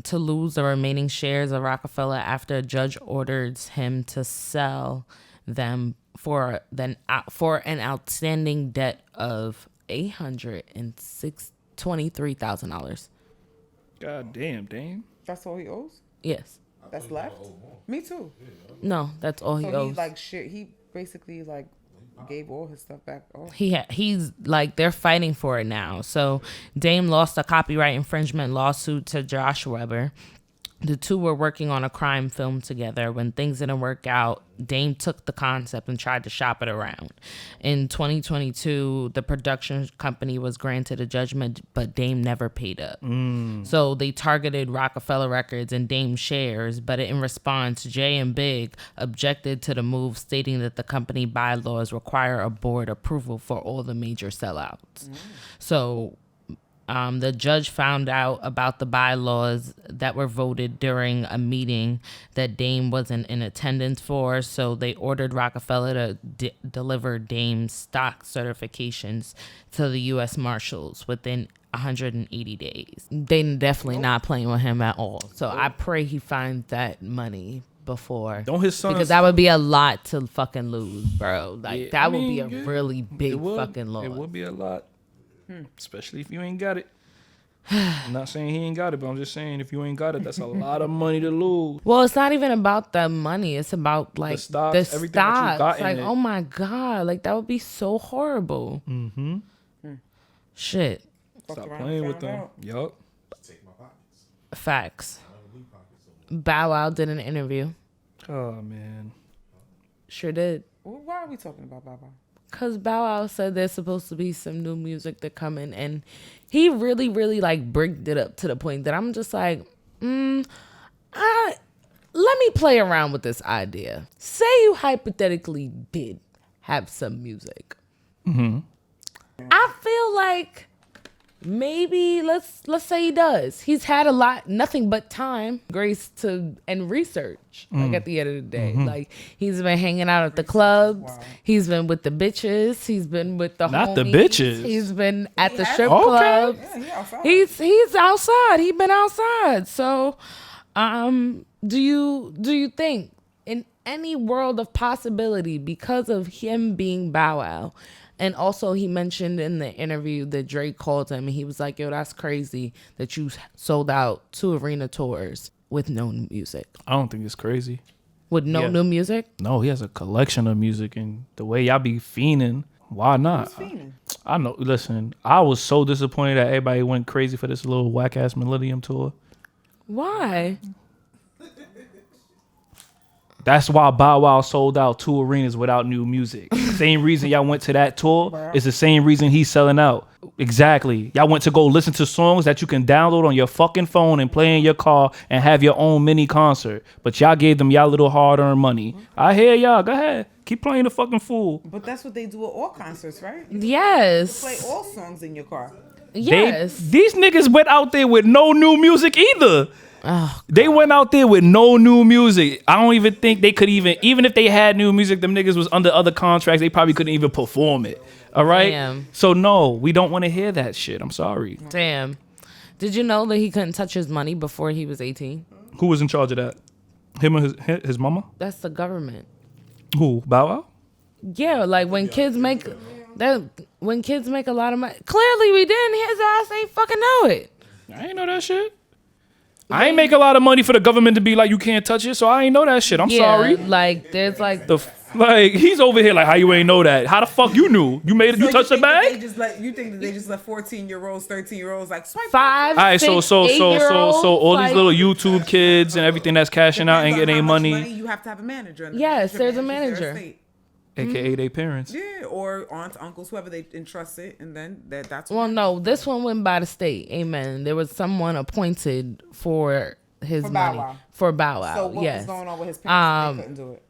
to lose the remaining shares of Rockefeller after a judge orders him to sell them for an outstanding debt of $823,000. God damn, Dame. That's all he owes? Yes. That's left? Me too. No, that's all he So owes. he like shit. He basically like gave all his stuff back. Oh. He's like, they're fighting for it now. So Dame lost a copyright infringement lawsuit to Josh Weber. The two were working on a crime film together. When things didn't work out, Dame took the concept and tried to shop it around. In 2022, the production company was granted a judgment, but Dame never paid up. So they targeted Rockefeller Records and Dame shares, but in response, Jay and Big objected to the move, stating that the company bylaws require a board approval for all the major sellouts. So the judge found out about the bylaws that were voted during a meeting that Dame wasn't in attendance for, so they ordered Rockefeller to deliver Dame's stock certifications to the U.S. Marshals within 180 days. They definitely not playing with him at all. So I pray he finds that money before. Don't his son... Because that would be a lot to fucking lose, bro. Like, Yeah, that I would mean, be a yeah, really big it would. fucking loss. It would be a lot. Especially if you ain't got it. I'm not saying he ain't got it, but I'm just saying if you ain't got it, that's a lot of money to lose. Well, it's not even about the money. It's about like the stocks. everything that you got in Like, it. oh my God, like that would be so horrible. Mm-hmm. Shit. Stop playing with them. Yup. Take my pockets. Facts. Bow Wow did an interview. Oh man. Sure did. Well, why are we talking about Baba? Cause Bow Wow said there's supposed to be some new music to come in, and he really, really like bricked it up to the point that I'm just like, let me play around with this idea. Say you hypothetically did have some music. Mm-hmm. I feel like maybe let's say he does. He's had a lot, nothing but time, grace to and research. Like at the end of the day, like he's been hanging out at the clubs. Wow. He's been with the bitches. He's been with the Not the homies. bitches. He's been at the has? strip Okay. clubs. Yeah, he outside. He's outside. He been outside. So, do you think in any world of possibility, because of him being Bow Wow, and also he mentioned in the interview that Drake called him and he was like, yo, that's crazy that you sold out 2 arena tours with no new music. I don't think it's crazy. With no Yeah. new music? No, he has a collection of music, and the way y'all be fiending, why not? Fiending? I know. Listen, I was so disappointed that everybody went crazy for this little whack ass Millennium tour. Why? That's why Bow Wow sold out 2 arenas without new music. Same reason y'all went to that tour is the same reason he's selling out. Exactly. Y'all went to go listen to songs that you can download on your fucking phone and play in your car and have your own mini concert. But y'all gave them y'all little hard-earned money. I hear y'all. Go ahead. Keep playing the fucking fool. But that's what they do at all concerts, right? You Yes. play all songs in your car. Yes. These niggas went out there with no new music either. Oh, They went out there with no new music. I don't even think they could even if they had new music, them niggas was under other contracts, they probably couldn't even perform it. All right. Damn. So no, we don't want to hear that shit. I'm sorry. Damn. Did you know that he couldn't touch his money before he was 18? Who was in charge of that? Him or his mama? That's the government. Who? Bow Wow? Yeah, like when kids make that, when kids make a lot of money. Clearly we didn't. His ass ain't fucking know it. I ain't know that shit. I ain't make a lot of money for the government to be like, you can't touch it, so I ain't know that shit. I'm sorry. Like there's like like he's over here like, how you ain't know that? How the fuck you knew? You made it. You touched the bag. You think that they just let 14-year-olds, 13-year-olds like swipe 5, all right, 6, so 8-year-olds, all like, these little YouTube kids and everything that's cashing out and getting their money, you have to have a manager. And yes, there's a manages their manager. estate. aka their parents. Yeah, or aunts, uncles, whoever they entrust it, and then that's. Well, no, this one went by the state. Amen. There was someone appointed for his money for Bow Wow. So what yes. was going on with his parents? They couldn't do it.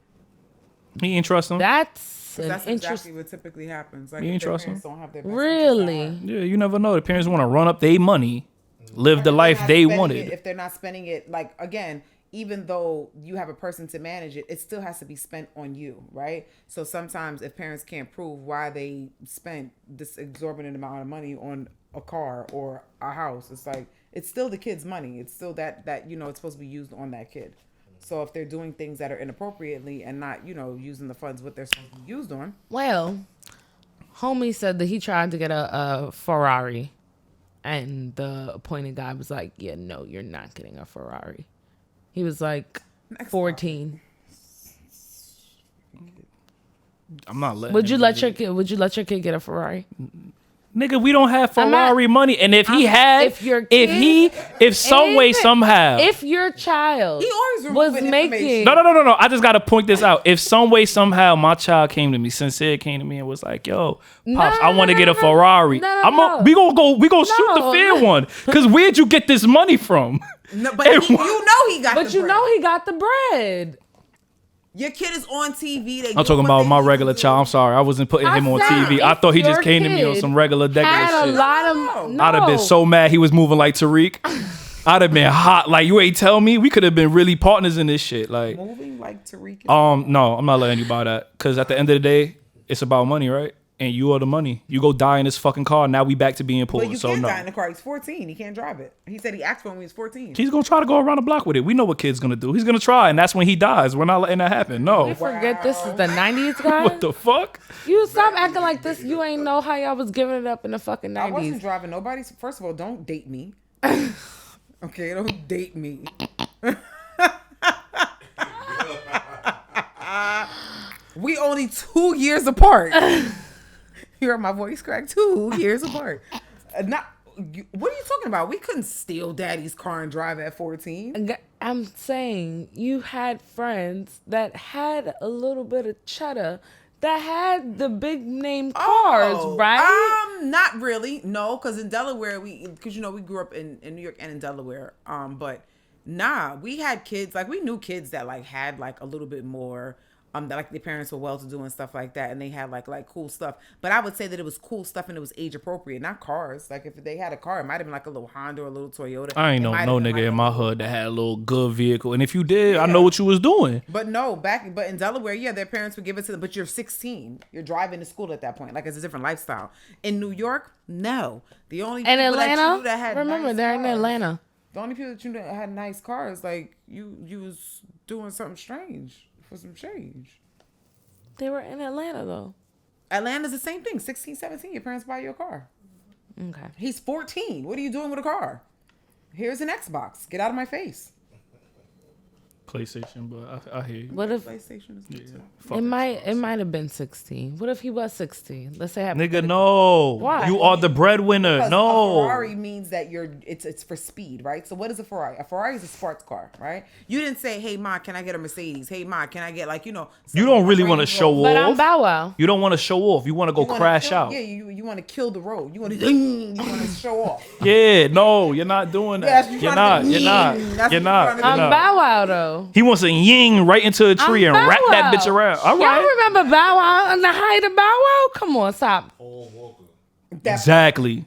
He ain't trust him. That's exactly what typically happens. Like you ain't trust him. don't have their really. Yeah, you never know. The parents want to run up their money, live the life they wanted. If they're not spending it, like again, even though you have a person to manage it, it still has to be spent on you, right? So sometimes if parents can't prove why they spent this exorbitant amount of money on a car or a house, it's like it's still the kid's money. It's still that it's supposed to be used on that kid. So if they're doing things that are inappropriately and not, using the funds what they're supposed to be used on. Well, homie said that he tried to get a Ferrari, and the appointed guy was like, "Yeah, no, you're not getting a Ferrari." He was like 14. I'm not letting. Would you let your kid get a Ferrari? Nigga, we don't have Ferrari money, and if he had, if some way somehow, if your child was making, no, I just gotta point this out. If some way somehow my child came to me, sincere came to me and was like, "Yo, pops, I want to get a Ferrari." We gonna shoot the fair one, cause where'd you get this money from? No, but he got. But you know he got the bread. Your kid is on TV. I'm talking about my regular child. I'm sorry, I wasn't putting him on TV. I thought he just came to me on some regular shit. I'd have been so mad he was moving like Tariq. I'd have been hot. Like, you ain't tell me. We could have been really partners in this shit. Like moving like Tariq. No, I'm not letting you buy that. Cause at the end of the day, it's about money, right? And you are the money. You go die in this fucking car. Now we back to being poor. But you can't no. die in the car. He's 14. He can't drive it. He said he asked for it when he was 14. He's gonna try to go around the block with it. We know what kid's gonna do. He's gonna try, and that's when he dies. We're not letting that happen. No. We forget this is the 90s, guys. What the fuck? You stop acting like this. You ain't know how y'all was giving it up in the fucking 90s. I wasn't driving nobody's. First of all, don't date me. Okay, don't date me. We only 2 years apart. You heard my voice crack. 2 years apart. What are you talking about? We couldn't steal daddy's car and drive at 14. I'm saying you had friends that had a little bit of cheddar that had the big name cars, right? Not really. No, because in Delaware, we grew up in New York and in Delaware. But nah, we had kids, like we knew kids that like had like a little bit more. That like their parents were well-to-do and stuff like that, and they had like cool stuff. But I would say that it was cool stuff and it was age appropriate, not cars. Like if they had a car, it might have been like a little Honda or a little Toyota. I ain't know no nigga in my hood that had a little good vehicle, and if you did, I know what you was doing. But no, but in Delaware, yeah, their parents would give it to them. But you're 16, you're driving to school at that point. Like it's a different lifestyle. In New York, no. The only people Atlanta, that had remember nice they're cars, in Atlanta. The only people that you knew that had nice cars, like you was doing something strange for some change. They were in Atlanta, though. Atlanta's the same thing. 16, 17, your parents buy you a car. Okay. He's 14. What are you doing with a car? Here's an Xbox. Get out of my face. PlayStation, but I hear you. What if PlayStation is it might have been 16? What if he was 16? Let's say nigga, no. Why? You are the breadwinner. Because no. a Ferrari means that it's for speed, right? So what is a Ferrari? A Ferrari is a sports car, right? You didn't say, "Hey Ma, can I get a Mercedes? Hey Ma, can I get You don't really want to show off. But I'm Bow Wow. You don't want to show off. You want to go crash out. Yeah, you want to kill the road. You want to show off. Yeah, no, you're not doing that. You're not. I'm Bow Wow though. He wants to ying right into a tree and wrap that bitch around. All right. Y'all remember Bow Wow and the height of Bow Wow? Come on, stop. Exactly.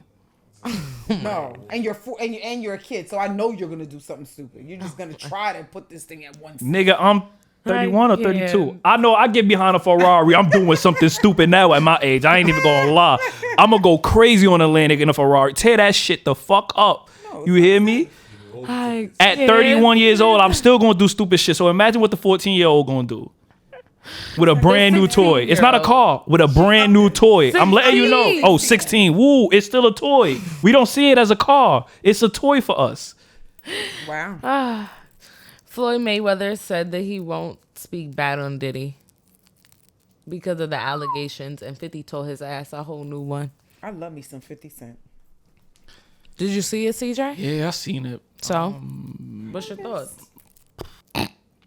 No, and you're a kid, so I know you're gonna do something stupid. You're just gonna try to put this thing at one. Nigga, I'm 31 or can't. 32. I know I get behind a Ferrari. I'm doing something stupid now at my age. I ain't even gonna lie. I'm gonna go crazy on Atlantic in a Ferrari. Tear that shit the fuck up. You hear me? At 31 years old, I'm still gonna do stupid shit. So imagine what the 14-year-old gonna do. With a brand new toy. It's not a car. With a brand new toy. I'm letting you know. Oh, 16. Woo, it's still a toy. We don't see it as a car. It's a toy for us. Wow. Floyd Mayweather said that he won't speak bad on Diddy because of the allegations, and 50 told his ass a whole new one. I love me some 50 Cent. Did you see it, CJ? Yeah, I seen it. So, what's your thoughts?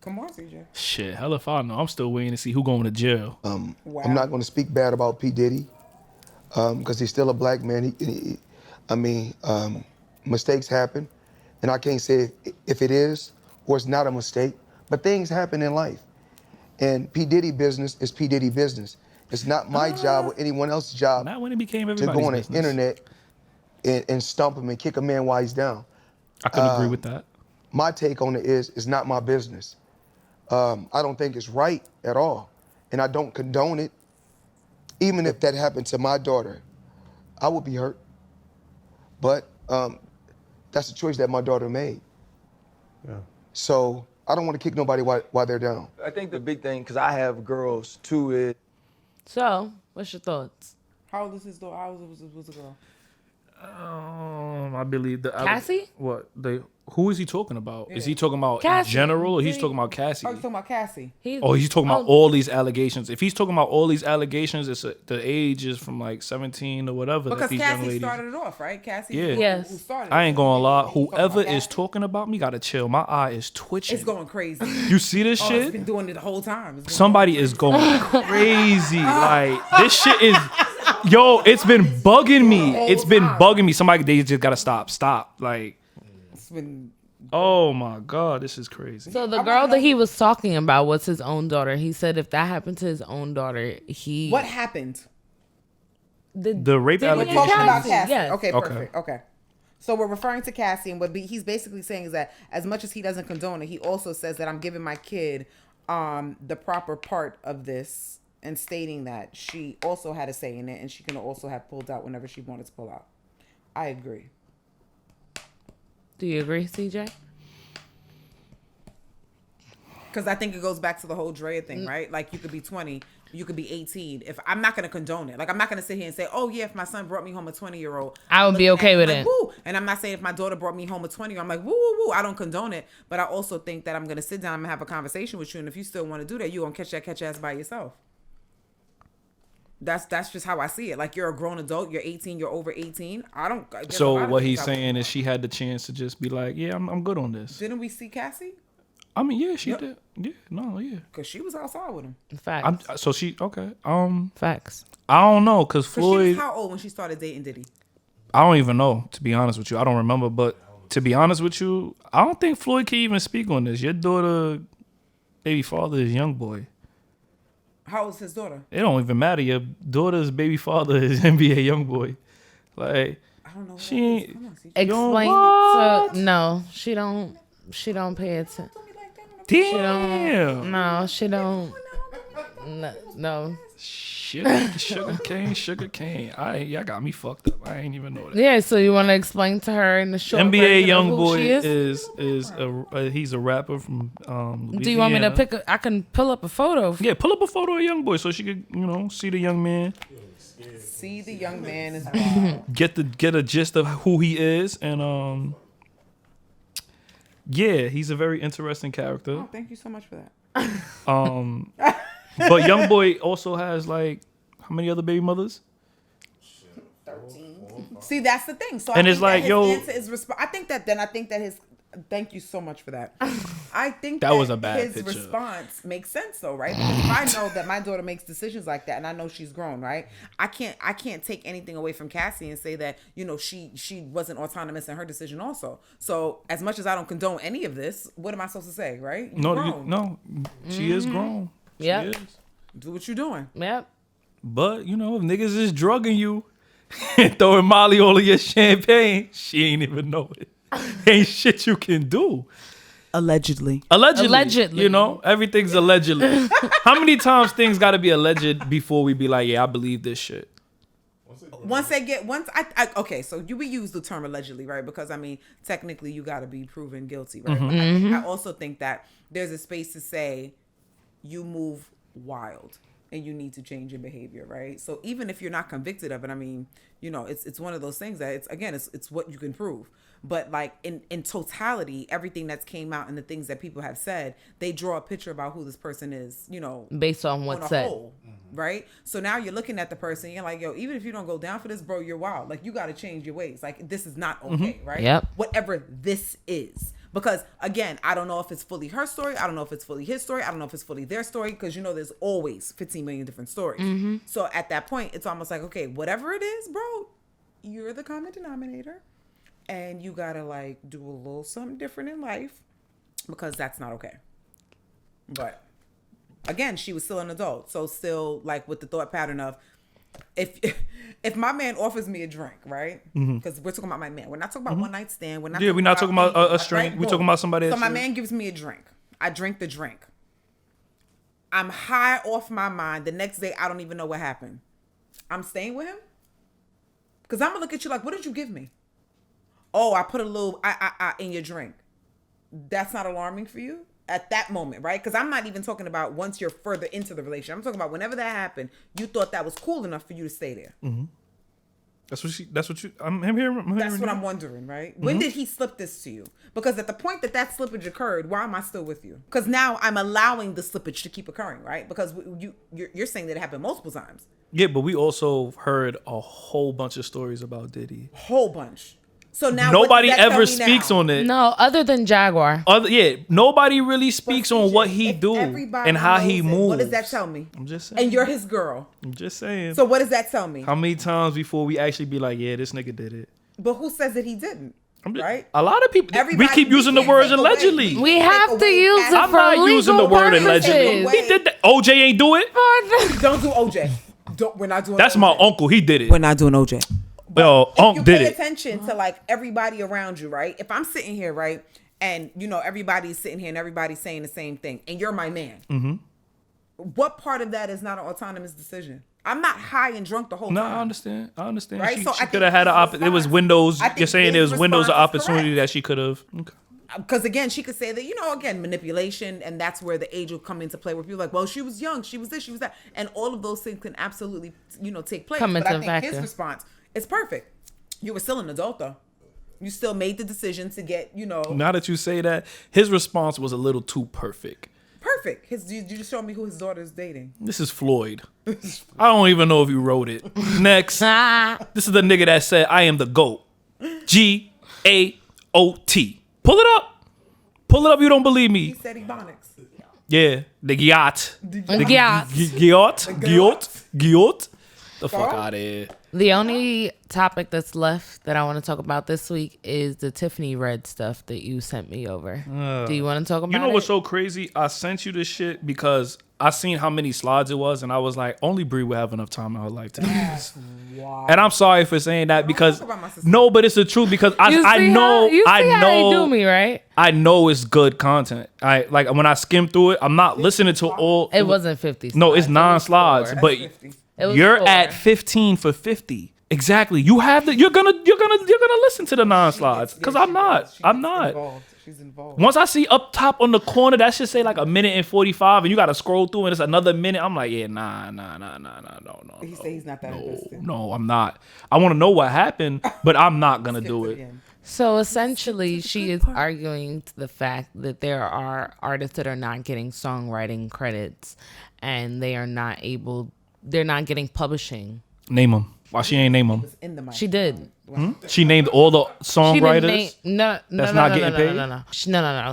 Come on, CJ. Shit, hell if I know. I'm still waiting to see who going to jail. Wow. I'm not going to speak bad about P. Diddy because he's still a black man. Mistakes happen, and I can't say if it is or it's not a mistake, but things happen in life. And P. Diddy business is P. Diddy business. It's not my job or anyone else's job Not when it became to everybody's go on the business. internet and stump him and kick a man while he's down. I can agree with that. My take on it is it's not my business. I don't think it's right at all, and I don't condone it. Even if that happened to my daughter, I would be hurt. But that's a choice that my daughter made. Yeah. So I don't want to kick nobody while they're down. I think the big thing, because I have girls too, is So, what's your thoughts? How old is his daughter? How old was the girl? I believe the Cassie? Who is he talking about? Yeah. Is he talking about in Cassie. general, or he's talking about Cassie? Oh, you talking about Cassie? He's talking about all these allegations. If he's talking about all these allegations, the age is from like 17 or whatever. Because that these young Cassie ladies. started it off, right? Cassie. Yeah. Yes. Who started I it. ain't gonna lie. You talking Whoever about is Cassie? talking about me gotta chill. My eye is twitching. It's going crazy. You see this Oh, shit? it's been doing it the whole time. It's been Somebody is going crazy. Like this shit is, yo. It's been bugging me. It's been bugging me. Somebody, they just gotta stop. Stop. Like, It's been. oh my god, this is crazy. So the girl that he was talking about was his own daughter. He said if that happened to his own daughter, he... What happened? The rape We're talking allegations. about Cassie. Yes. Okay, Okay. perfect. Okay. So we're referring to Cassie, and he's basically saying is that as much as he doesn't condone it, he also says that I'm giving my kid the proper part of this, and stating that she also had a say in it, and she can also have pulled out whenever she wanted to pull out. I agree. Do you agree, CJ? Because I think it goes back to the whole Drea thing, right? Like you could be 20, you could be 18. If I'm not gonna condone it, like I'm not gonna sit here and say, oh yeah, if my son brought me home a 20-year-old, I would be okay with like, it. woo. And I'm not saying if my daughter brought me home a 20, I'm like, woo, woo, woo. I don't condone it, but I also think that I'm gonna sit down and have a conversation with you, and if you still want to do that, you gonna catch ass by yourself. That's just how I see it. Like you're a grown adult, you're 18, you're over 18. I don't. So what he's saying is she had the chance to just be like, yeah, I'm good on this. Didn't we see Cassie? I mean, yeah, she did. Yeah, yeah. Because she was outside with him. Facts. So she okay. Facts. I don't know, cause So Floyd. she was how old when she started dating Diddy? I don't even know, to be honest with you. I don't remember, but to be honest with you, I don't think Floyd can even speak on this. Your daughter, baby father is young boy. How old is his daughter? It don't even matter. Your daughter's baby father is NBA young boy. Like, I don't know. She ain't. Explain. So, no, she don't pay attention. Damn. She don't. No, she don't. No. Sugar cane. Y'all got me fucked up. I ain't even know that. Yeah, so you want to explain to her in the short NBA version young of who boy she is? he's a rapper from Louisiana. Do you want me to I can pull up a photo. Yeah, pull up a photo of young boy so she could, see the young man. See the young man is wild. Get a gist of who he is, and yeah, he's a very interesting character. Oh, thank you so much for that. But young boy also has like how many other baby mothers? 13. See, that's the thing. So And I it's think like, that his yo- answer is I think that his. Thank you so much for that. I think That was a bad his picture. response makes sense though, right? Because if I know that my daughter makes decisions like that, and I know she's grown, right? I can't take anything away from Cassie and say that she wasn't autonomous in her decision also. So as much as I don't condone any of this, what am I supposed to say, right? You're grown. She is grown. She Yep. is. Do what you're doing. Yep. But if niggas is drugging you and throwing Molly all of your champagne, she ain't even know it. Ain't shit you can do. Allegedly. Allegedly. You know, everything's allegedly. How many times things got to be alleged before we be like, yeah, I believe this shit? Okay, so we use the term allegedly, right? Because I mean, technically, you got to be proven guilty, right? Mm-hmm. But I also think that there's a space to say you move wild and you need to change your behavior, right? So even if you're not convicted of it, I mean, you know, it's one of those things that it's what you can prove. But like in totality, everything that's came out and the things that people have said, they draw a picture about who this person is, you know, based on what's said. Whole, right? So now you're looking at the person, you're like, yo, even if you don't go down for this, bro, you're wild. Like, you got to change your ways. Like, this is not okay, right? Yep. Whatever this is. Because again, I don't know if it's fully her story. I don't know if it's fully his story. I don't know if it's fully their story. Because you know, there's always 15 million different stories. So at that point, it's almost like, okay, whatever it is, bro, you're the common denominator. And you gotta like do a little something different in life, because that's not okay. But again, she was still an adult. So still like with the thought pattern of, if my man offers me a drink, right? Because we're talking about my man. We're not talking about one night stand. We're not. Yeah, we're not talking about a string. Right? We're talking about somebody. So my man gives me a drink. I drink the drink. I'm high off my mind. The next day, I don't even know what happened. I'm staying with him? Because I'm going to look at you like, what did you give me? Oh, I put a little in your drink. That's not alarming for you at that moment, right? Because I'm not even talking about once you're further into the relationship. I'm talking about whenever that happened, you thought that was cool enough for you to stay there. That's what you. I'm here. That's what I'm wondering, right? When did he slip this to you? Because at the point that slippage occurred, why am I still with you? Because now I'm allowing the slippage to keep occurring, right? Because you're saying that it happened multiple times. Yeah, but we also heard a whole bunch of stories about Diddy. Whole bunch. So now nobody ever speaks on it. No, other than Jaguar. Nobody really speaks on what he do and how he moves. What does that tell me? I'm just saying. And you're his girl. I'm just saying. So what does that tell me? How many times before we actually be like, yeah, this nigga did it? But who says that he didn't? Right? A lot of people. We keep using the words allegedly. We have to use it I'm for not using the word purposes. allegedly. He did that. OJ ain't do it. Don't do OJ. We're not doing. That's OJ. my uncle. He did it. We're not doing OJ. Well, you did pay it. attention to like everybody around you, right? If I'm sitting here, right, and you know everybody's sitting here and everybody's saying the same thing, and you're my man, what part of that is not an autonomous decision? I'm not high and drunk the whole time. No, I understand. Right? She, So she I could have had there was windows. You're saying there was windows of response is opportunity correct. that she could have. Okay. Because again, she could say that, you know, again, manipulation, and that's where the age will come into play, where people are like, well, she was young, she was this, she was that, and all of those things can absolutely, you know, take place. But I think his response is perfect. You were still an adult, though. You still made the decision to get, you know. Now that you say that, his response was a little too perfect. Perfect. You just showed me who his daughter is dating. This is Floyd. I don't even know if you wrote it. Next. This is the nigga that said, I am the GOAT. GAOT. Pull it up. Pull it up. You don't believe me. He said Ebonics. Yeah. The yacht. The yacht. Giot. The fuck out of here. The only topic that's left that I want to talk about this week is the Tiffany Red stuff that you sent me over. Do you want to talk about it? You know what's so crazy? I sent you this shit because I seen how many slides it was, and I was like, only Brie would have enough time in her life to do this. Wow. And I'm sorry for saying that because no, but it's the truth because I know how they do me, right? I know it's good content. I like when I skim through it, I'm not listening to all. It wasn't 50 slides. No, it's 9 slides, but you're 4. at 15 for 50. Exactly. You have the. You're gonna listen to the 9 slides because I'm not. She's involved. Once I see up top on the corner, that should say like 1:45, and you gotta scroll through, and it's another minute. I'm like, yeah, nah, no. He said he's not that invested. No, I'm not. I want to know what happened, but I'm not gonna do it. So essentially, she is arguing to the fact that there are artists that are not getting songwriting credits, and they're not getting publishing. Name them. Why she ain't name them? She did. She named all the songwriters. No.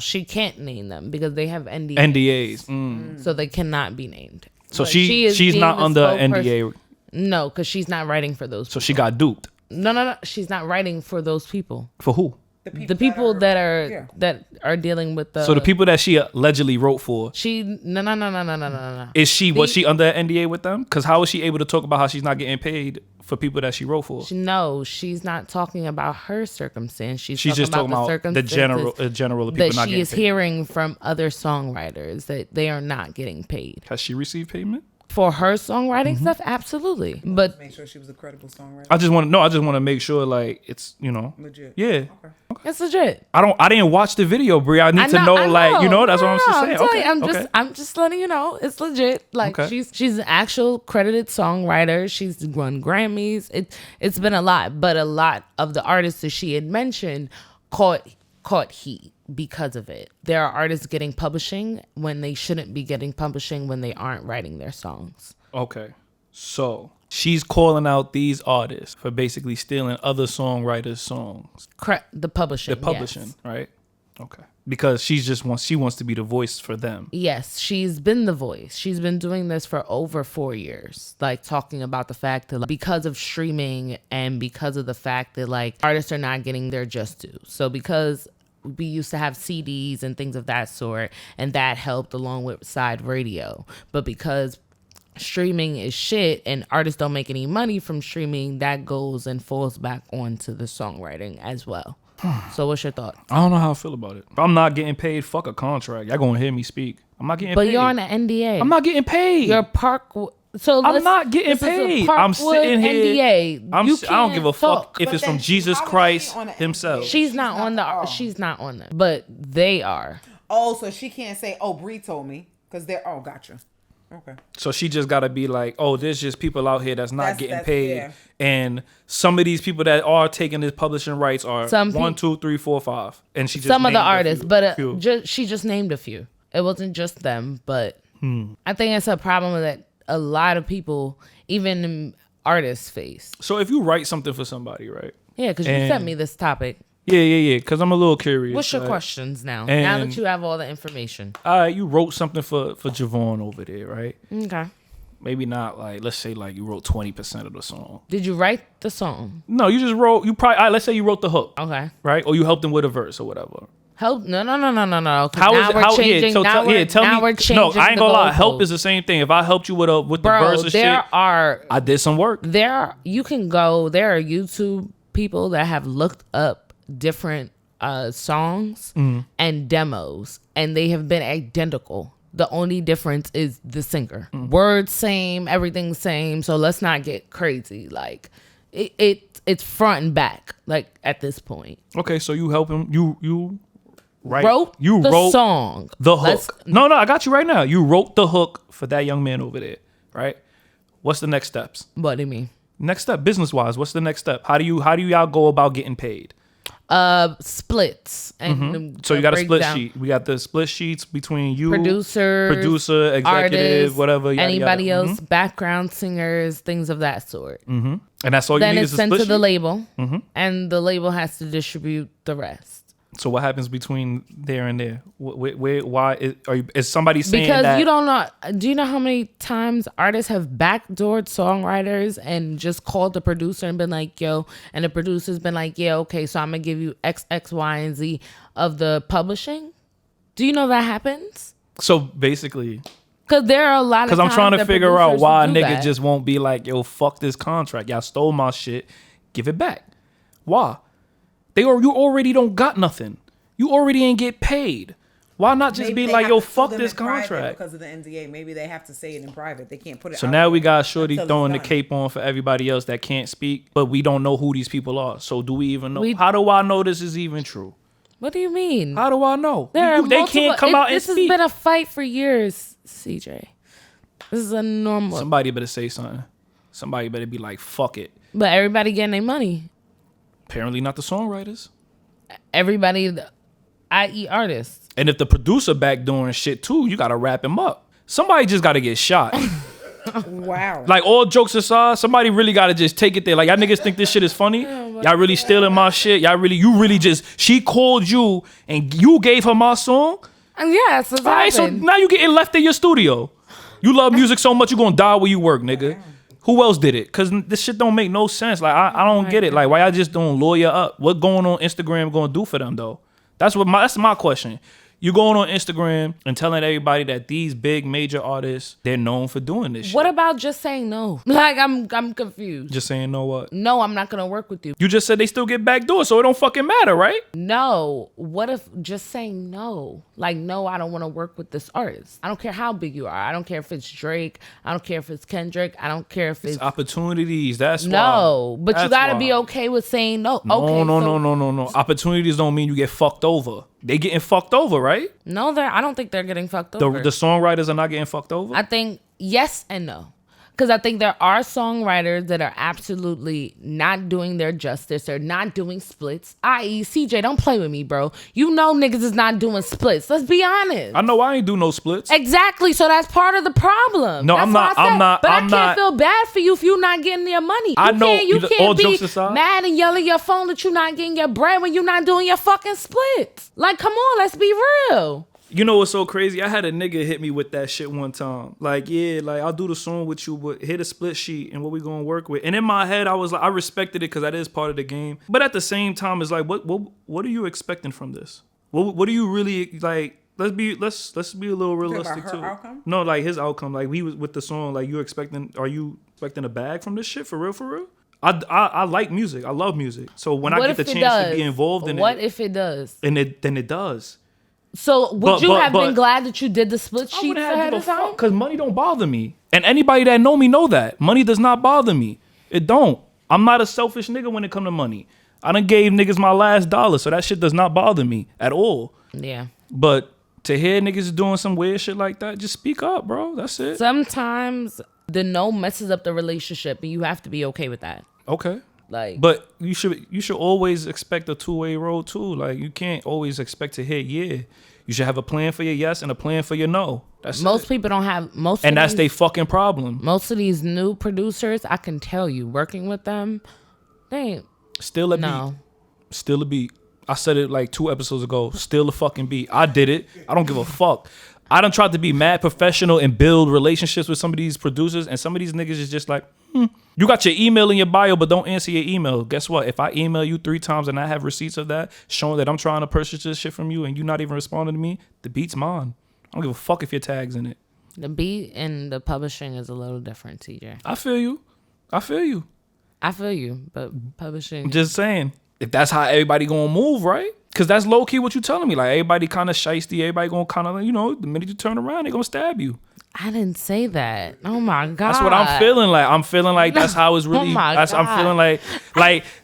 She can't name them because they have NDAs. So they cannot be named. So she's not under NDA. No, because she's not writing for those people. So she got duped. No. She's not writing for those people. For who? The people that are dealing with the. So the people that she allegedly wrote for. No. Was she under NDA with them? Because how is she able to talk about how she's not getting paid for people that she wrote for. No, she's not talking about her circumstance. She's just talking about the general of people that not she getting is paid. hearing from other songwriters that they are not getting paid. Has she received payment? For her songwriting stuff, absolutely. But Make sure she was a credible songwriter. I just want to make sure like it's, you know. Legit. Yeah. Okay. it's legit. I didn't watch the video, Brie. I need to know like, you know, that's what I'm just saying. telling Okay. you, I'm just letting you know it's legit. Like Okay. she's an actual credited songwriter. She's won Grammys. It's been a lot, but a lot of the artists that she had mentioned caught heat because of it. There are artists getting publishing when they shouldn't be getting publishing when they aren't writing their songs. Okay. So she's calling out these artists for basically stealing other songwriters' songs. The publishing. The publishing, right? Okay. Because she wants to be the voice for them. Yes, she's been the voice. She's been doing this for over 4 years, like talking about the fact that like, because of streaming and because of the fact that like artists are not getting their just due. So because we used to have CDs and things of that sort, and that helped along with side radio. But because streaming is shit and artists don't make any money from streaming, that goes and falls back onto the songwriting as well. So what's your thoughts? I don't know how I feel about it. If I'm not getting paid, fuck a contract. Y'all gonna hear me speak. I'm not getting paid. But you're on an NDA. I'm not getting paid. You're I'm not getting paid. I'm sitting here. NDA. I don't give a fuck if But it's from then Jesus how is she Christ on a himself. She's not on the. She's not on there, but they are. Oh, so she can't say, "Oh, Bree told me," because they're. Oh, gotcha. Okay. So she just gotta be like, oh, there's just people out here that's not getting paid, yeah. and some of these people that are taking this publishing rights are Some 1, 2, 3, 4, 5, and she just Some of the named a artists, few- but few. she just named a few. It wasn't just them, but I think it's a problem that a lot of people, even artists, face. So if you write something for somebody, right? Yeah, because you And- sent me this topic. Yeah. Because I'm a little curious. What's your right? questions now? And- Now that you have all the information. You wrote something for Javon over there, right? Okay. Maybe not like, let's say like you wrote 20% of the song. Did you write the song? No, you just wrote. You probably let's say you wrote the hook. Okay. Right, or you helped them with a verse or whatever. Help? No. 'Cause How is now it? we're How? changing. Yeah, so now tell me. we're changing. No, I ain't gonna lie. Help goalposts. is the same thing. If I helped you with the Bro, verse or there shit, are. I did some work. There are YouTube people that have looked up different songs and demos, and they have been identical. The only difference is the singer. Words same, everything same. So let's not get crazy. Like it's front and back. Like at this point, Okay, so you help him. You wrote the song. the hook. No, I got you right now. You wrote the hook for that young man over there, right? What's the next steps? What do you mean? Next step, business wise. What's the next step? How do y'all go about getting paid? Splits and So you got a split breakdown. sheet. We got the split sheets between you, Producer, executive, artists, whatever. Yada, anybody yada. else, background singers, things of that sort. And that's all you Then need it's is a sent split to the sheet? label, and the label has to distribute the rest. So what happens between there and there? Why is somebody saying Because that? you don't know. Do you know how many times artists have backdoored songwriters and just called the producer and been like, "Yo," and the producer's been like, "Yeah, okay, so I'm gonna give you X, X, Y, and Z of the publishing." Do you know that happens? So basically, Because there are a lot of. because I'm trying to times that figure out producers why will do niggas that. just won't be like, "Yo, fuck this contract. Y'all stole my shit. Give it back." Why? You already don't got nothing. You already ain't get paid. Why not just Maybe be they like, have "Yo, to sue fuck them this in private contract"? because of the NDA. Maybe they have to say it in private. They can't put it. So out now we there got Shorty until it's throwing the done. cape on for everybody else that can't speak, but we don't know who these people are. So do we even know? We- How do I know this is even true? What do you mean? How do I know? There are They can't come out and This speak. has been a fight for years, CJ. This is a normal. Somebody better say something. Somebody better be like, fuck it. But everybody getting their money. Apparently not the songwriters. Everybody, i.e. artists. And if the producer back doing shit too, you gotta wrap him up. Somebody just gotta get shot. Wow. Like, all jokes aside, somebody really gotta just take it there. Like, y'all niggas think this shit is funny? Y'all really stealing my shit? You really just, she called you and you gave her my song? And yes, it's All right, so happened. now you getting left in your studio. You love music so much, you gonna die where you work, nigga. Who else did it? Because this shit don't make no sense. Like, I don't get it. Like, why y'all just don't lawyer up? What going on Instagram gonna do for them, though? That's my question. You going on Instagram and telling everybody that these big major artists, they're known for doing this shit. What about just saying no? Like, I'm confused. Just saying no what? No, I'm not gonna work with you. You just said they still get backdoor, so it don't fucking matter, right? No. What if just saying no? Like, no, I don't want to work with this artist. I don't care how big you are. I don't care if it's Drake. I don't care if it's Kendrick. I don't care if it's opportunities. That's no. why. But That's you gotta why. be okay with saying no. No, Okay, no. Opportunities don't mean you get fucked over. They getting fucked over, right? No, I don't think they're getting fucked over. The songwriters are not getting fucked over? I think yes and no. Because I think there are songwriters that are absolutely not doing their justice. They're not doing splits. I.e., CJ, don't play with me, bro. You know niggas is not doing splits. Let's be honest. I know I ain't do no splits. Exactly. So that's part of the problem. No, That's I'm why not- I said, I'm not- But I'm I can't not- feel bad for you if you're not getting your money. I know, You all can't be jokes aside. mad and yell at your phone that you're not getting your bread when you're not doing your fucking splits. Like, come on, let's be real. You know what's so crazy? I had a nigga hit me with that shit one time. Like, yeah, like I'll do the song with you, but hit a split sheet and what we gonna work with. And in my head, I was like, I respected it because that is part of the game. But at the same time, it's like, what are you expecting from this? What do you really like? Let's be a little realistic her too. outcome? No, like his outcome. Like we was with the song. Like are you expecting a bag from this shit for real? For real? I like music. I love music. So when I get the chance to be involved in what it, if it does? then it does. So would you have been glad that you did the split I sheets wouldn't ahead have of time? because money don't bother me. And anybody that know me know that. Money does not bother me. It don't. I'm not a selfish nigga when it come to money. I done gave niggas my last dollar, so that shit does not bother me at all. Yeah. But to hear niggas doing some weird shit like that, just speak up, bro. That's it. Sometimes the no messes up the relationship, and you have to be okay with that. Okay. Like, but you should always expect a two-way road too. Like you can't always expect to hit yeah. You should have a plan for your yes and a plan for your no. That's most people don't have and that's their fucking problem. Most of these new producers, I can tell you, working with them, they ain't still a beat. Still a beat. I said it like 2 episodes ago. Still a fucking beat. I did it. I don't give a fuck. I done tried to be mad professional and build relationships with some of these producers, and some of these niggas is just like, You got your email in your bio, but don't answer your email. Guess what? If I email you 3 times and I have receipts of that, showing that I'm trying to purchase this shit from you and you not even responding to me, the beat's mine. I don't give a fuck if your tag's in it. The beat and the publishing is a little different, TJ. I feel you, but publishing. I'm just saying, if that's how everybody gonna move, right? Because that's low key what you telling me. Like everybody kind of shiesty, everybody gonna kind of, the minute you turn around, they gonna stab you. I didn't say that. Oh my God. That's what I'm feeling like. I'm feeling like that's how it's really. Oh my I'm feeling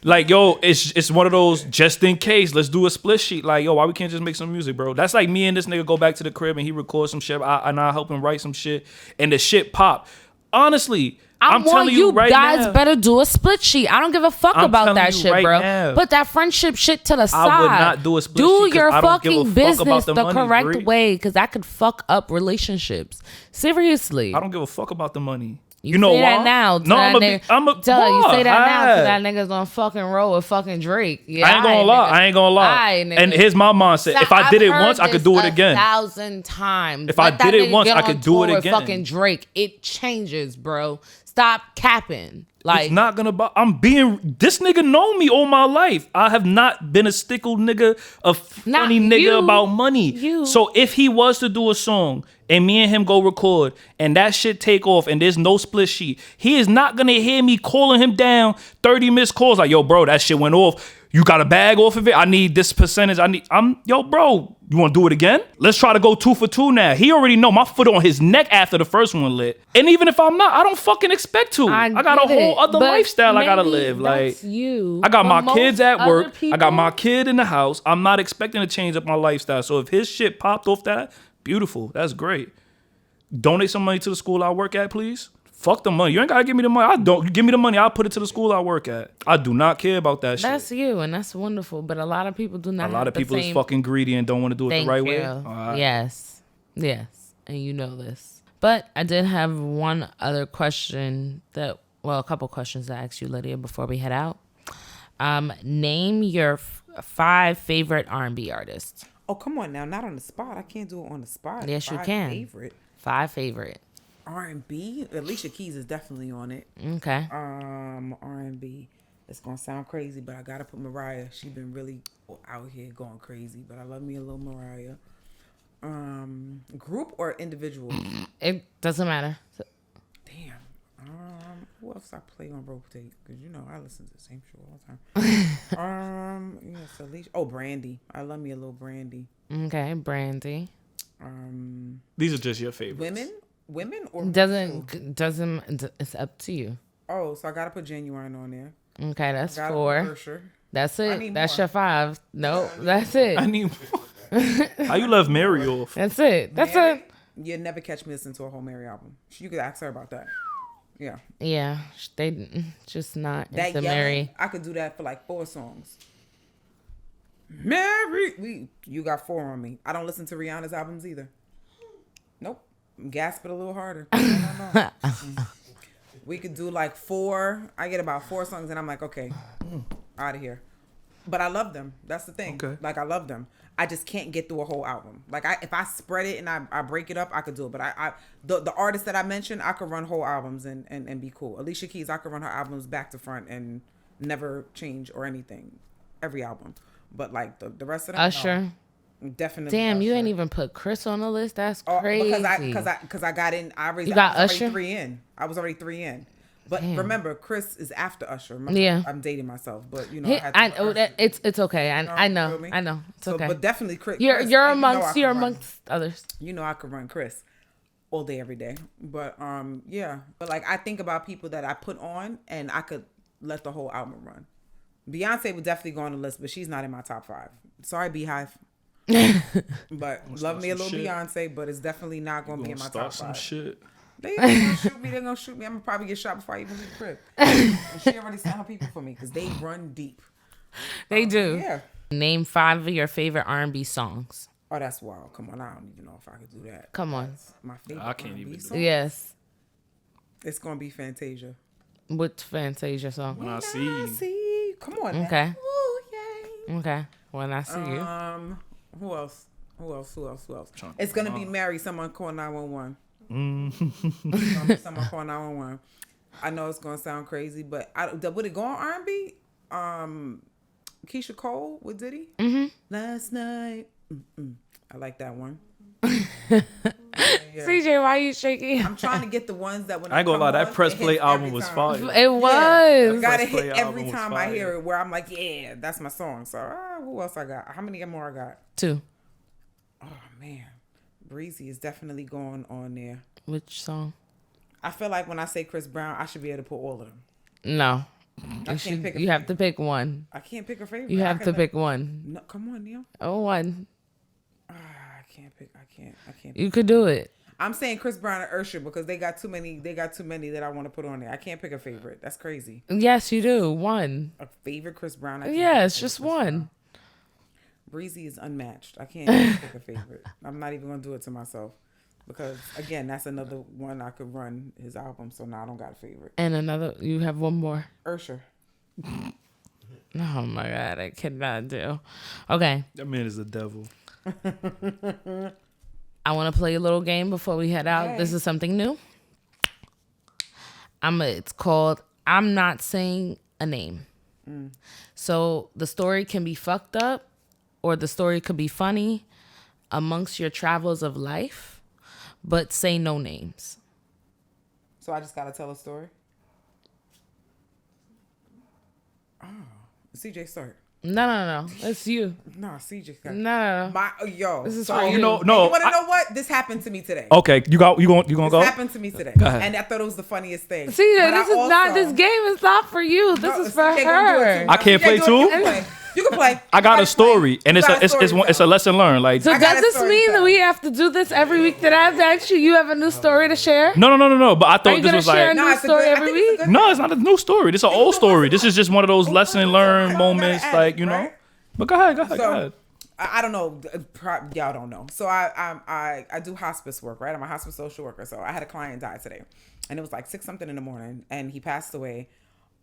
like yo, it's one of those just in case. Let's do a split sheet. Like yo, why we can't just make some music, bro? That's like me and this nigga go back to the crib and he records some shit. And I help him write some shit, and the shit pop. Honestly, I'm telling you right guys now, better do a split sheet. I don't give a fuck about that shit, right bro. now. Put that friendship shit to the side. I would not do a split sheet. Do your I don't give a fucking fuck business about the the money, correct Bree. way, because that could fuck up relationships. Seriously. I don't give a fuck about the money. You know say why? that now. No, I'm a. Tell you say that now why? so that nigga's on fucking roll with fucking Drake. Yeah, I ain't gonna lie. I ain't gonna lie. And here's my mindset. If I did it once, I could do it again. 1,000 times. If I did it once, I could do it again. Fucking Drake. It changes, bro. Stop capping. Like, it's not gonna. This nigga know me all my life. I have not been a stickle nigga, a funny nigga about money. So if he was to do a song and me and him go record and that shit take off and there's no split sheet, he is not gonna hear me calling him down 30 missed calls like, yo, bro, that shit went off. You got a bag off of it? I need this percentage. Yo, bro, you want to do it again? Let's try to go 2 for 2 now. He already know my foot on his neck after the first one lit. And even if I'm not, I don't fucking expect to. I got a whole other lifestyle I gotta live. Like, you. I got my kids at work. People, I got my kid in the house. I'm not expecting to change up my lifestyle. So if his shit popped off that, beautiful. That's great. Donate some money to the school I work at, please. Fuck the money. You ain't gotta give me the money. Give me the money. I'll put it to the school I work at. I do not care about that shit. That's you, and that's wonderful. But a lot of people do not. A lot of people is fucking greedy and don't want to do it the right way. Right. Yes, and you know this. But I did have one other question a couple questions to ask you, Lydia, before we head out. Name your 5 favorite R&B artists. Oh, come on now. Not on the spot. I can't do it on the spot. Yes, you 5 can. Favorite. 5 favorite. R&B? Alicia Keys is definitely on it. Okay. R&B. It's going to sound crazy, but I got to put Mariah. She's been really out here going crazy, but I love me a little Mariah. Group or individual? It doesn't matter. Damn. Who else I play on rotate? Because you know I listen to the same show all the time. Yes, Alicia. Oh, Brandy. I love me a little Brandy. Okay, Brandy. These are just your favorites. Women or doesn't. It's up to you. Oh, so I gotta put Genuine on there. Okay, that's I gotta 4. put Ursher. That's it. That's more. your 5. Nope, that's it. I need more. How you left Mary off? That's it. That's Mary, it. You never catch me listening to a whole Mary album. You could ask her about that. Yeah. Yeah, they just not That into yelling, Mary. I could do that for like 4 songs. Mary, you got 4 on me. I don't listen to Rihanna's albums either. Nope. Gasp it a little harder. No. We could do like 4. I get about 4 songs and I'm like, okay, out of here. But I love them. That's the thing. Okay. Like I love them. I just can't get through a whole album. Like if I spread it and I break it up, I could do it. But the artists that I mentioned, I could run whole albums and be cool. Alicia Keys, I could run her albums back to front and never change or anything. Every album. But like the rest of them, Usher. no. Definitely. Damn, Usher. you ain't even put Chris on the list. That's crazy. Because I got in. I was Usher? already 3 in. I was already 3 in. But remember, Chris is after Usher. Remember, Yeah. I'm dating myself, but you know, I had to it's okay. I know. It's okay. But definitely Chris. You're amongst others. You know, I could run Chris all day, every day. But yeah. But like I think about people that I put on, and I could let the whole album run. Beyonce would definitely go on the list, but she's not in my top 5. Sorry, Beehive. But love me a little shit. Beyonce, but it's definitely not gonna be in my top 5. Some shit. They gonna shoot me. They're gonna shoot me. I'm gonna probably get shot before I even leave the crib. And she already sent her people for me because they run deep. They do. Yeah. Name 5 of your favorite R&B songs. Oh, that's wild. Come on, I don't even know if I could do that. Come on. That's my favorite. I can't R&B even do song. Yes. It's gonna be Fantasia. What Fantasia song? When I see you. See, come on. Now. Okay. Ooh, yay. Okay. When I see you. Who else? It's gonna be Mary. Someone call 911. Someone call 911. I know it's gonna sound crazy, but would it go on R&B? Keisha Cole with Diddy. Mm-hmm. Last night. I like that one. Yeah. CJ, why are you shaking? I'm trying to get the ones that when I ain't gonna lie, that Press Play album was fire. It was. I gotta Press Play hit every album was time I fire. hear it where I'm like, yeah, that's my song. So who else I got? How many more I got? 2. Oh man, Breezy is definitely going on there. Which song? I feel like when I say Chris Brown, I should be able to put all of them. No. I can't pick. You have to pick one. I can't pick a favorite. You have to pick one. No, come on, Neil. Oh, one. I can't pick. I can't. You could do it. I'm saying Chris Brown and Usher because they got too many. They got too many that I want to put on there. I can't pick a favorite. That's crazy. Yes, you do. One. A favorite Chris Brown. Yes, just one. Breezy is unmatched. I can't pick a favorite. I'm not even gonna do it to myself because again, that's another one I could run his album. So now I don't got a favorite. And another. You have one more. Usher. Oh my God, I cannot do. Okay. That man is a devil. I want to play a little game before we head out. Okay. This is something new. It's called I'm Not Saying a Name. So the story can be fucked up or the story could be funny amongst your travels of life, but say no names. So I just gotta tell a story. Oh, CJ start. No. It's you. No, CJ got. No. This is so for you. you know, no, You want to know what? This happened to me today. Okay, you gonna go? This happened to me today. Go ahead. And I thought it was the funniest thing. CJ, But this is not, this game is not for you. This is for CJ gonna do it her. too. I can't CJ play do it. too? You can play. You can play. I got a story, and You it's got a story to it's a lesson learned. Like, So I got does a this story mean to that tell. we have to do this every week that I have to ask you? You have a new story to share? no. But I Are thought you this gonna was share a like, new story every week? no, it's not a new story. This is an old story. This is just one of those lesson learned moments, like, you know. right? But go ahead. So I don't know. Y'all don't know. So I do hospice work, right? I'm a hospice social worker. So I had a client die today, and it was like 6 something in the morning, and he passed away.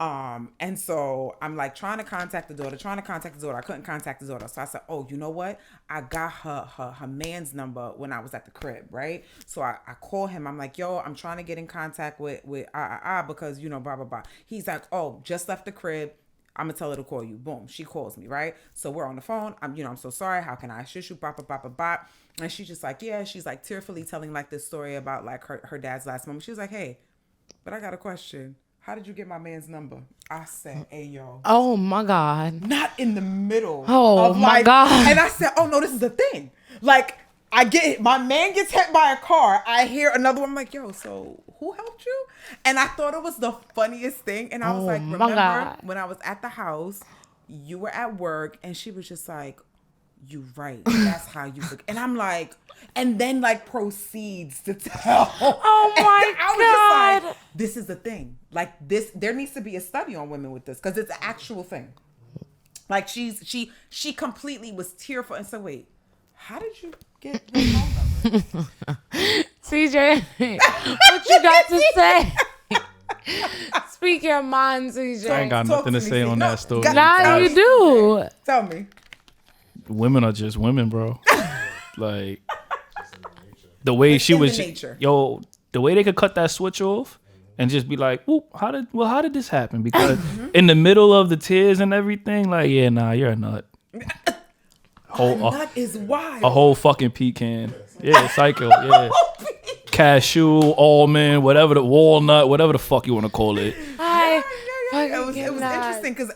And so I'm like trying to contact the daughter. I couldn't contact the daughter. So I said, oh, you know what? I got her man's number when I was at the crib, right? So I call him. I'm like, yo, I'm trying to get in contact with because, you know, blah, blah, blah. He's like, oh, just left the crib. I'm gonna tell her to call you. Boom, she calls me, right? So we're on the phone. I'm so sorry. How can I assist you? Bop, bop, bop, bop, bop. And she's just like, yeah. She's like tearfully telling like this story about like her dad's last moment. She was like, hey, but I got a question. How did you get my man's number? I said, hey, yo. Oh, my God. Not in the middle. Oh, of my like, God. And I said, oh, no, this is the thing. Like, I get it. My man gets hit by a car. I hear another one. I'm like, yo, so who helped you? And I thought it was the funniest thing. And I was like, remember when I was at the house, you were at work, and she was just like, you right. That's how you look. And I'm like, and then like proceeds to tell. Oh my I was just like, this is the thing. Like this, there needs to be a study on women with this because it's an actual thing. Like she completely was tearful and said, wait, how did you get his phone number? CJ, what you got to say? Speak your mind, CJ. I ain't got nothing to say on that story. Nah, you do. Tell me. Women are just women, bro. Like the way she was, yo, the way they could cut that switch off and just be like, "Whoop, how did this happen?" Because in the middle of the tears and everything, like, yeah, nah, you're a nut. Nut is wild. A whole fucking pecan. Yeah, psycho. Yeah. Cashew, almond, whatever the walnut, whatever the fuck you want to call it. It was interesting because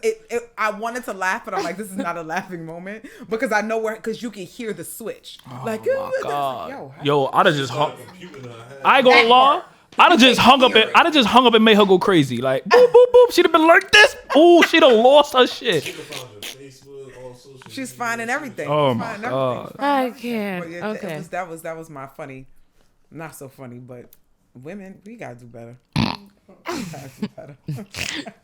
I wanted to laugh, but I'm like, this is not a laughing moment because I know where, because you can hear the switch. My God. Yo, I'd have just hung. I ain't gonna lie. I'd have just hung up and made her go crazy. Like boop boop boop. She'd have been like this. Ooh, she'd have lost her shit. She's finding everything. Oh my God. I can't. Yeah, okay. That was my funny, not so funny, but women, we gotta do better.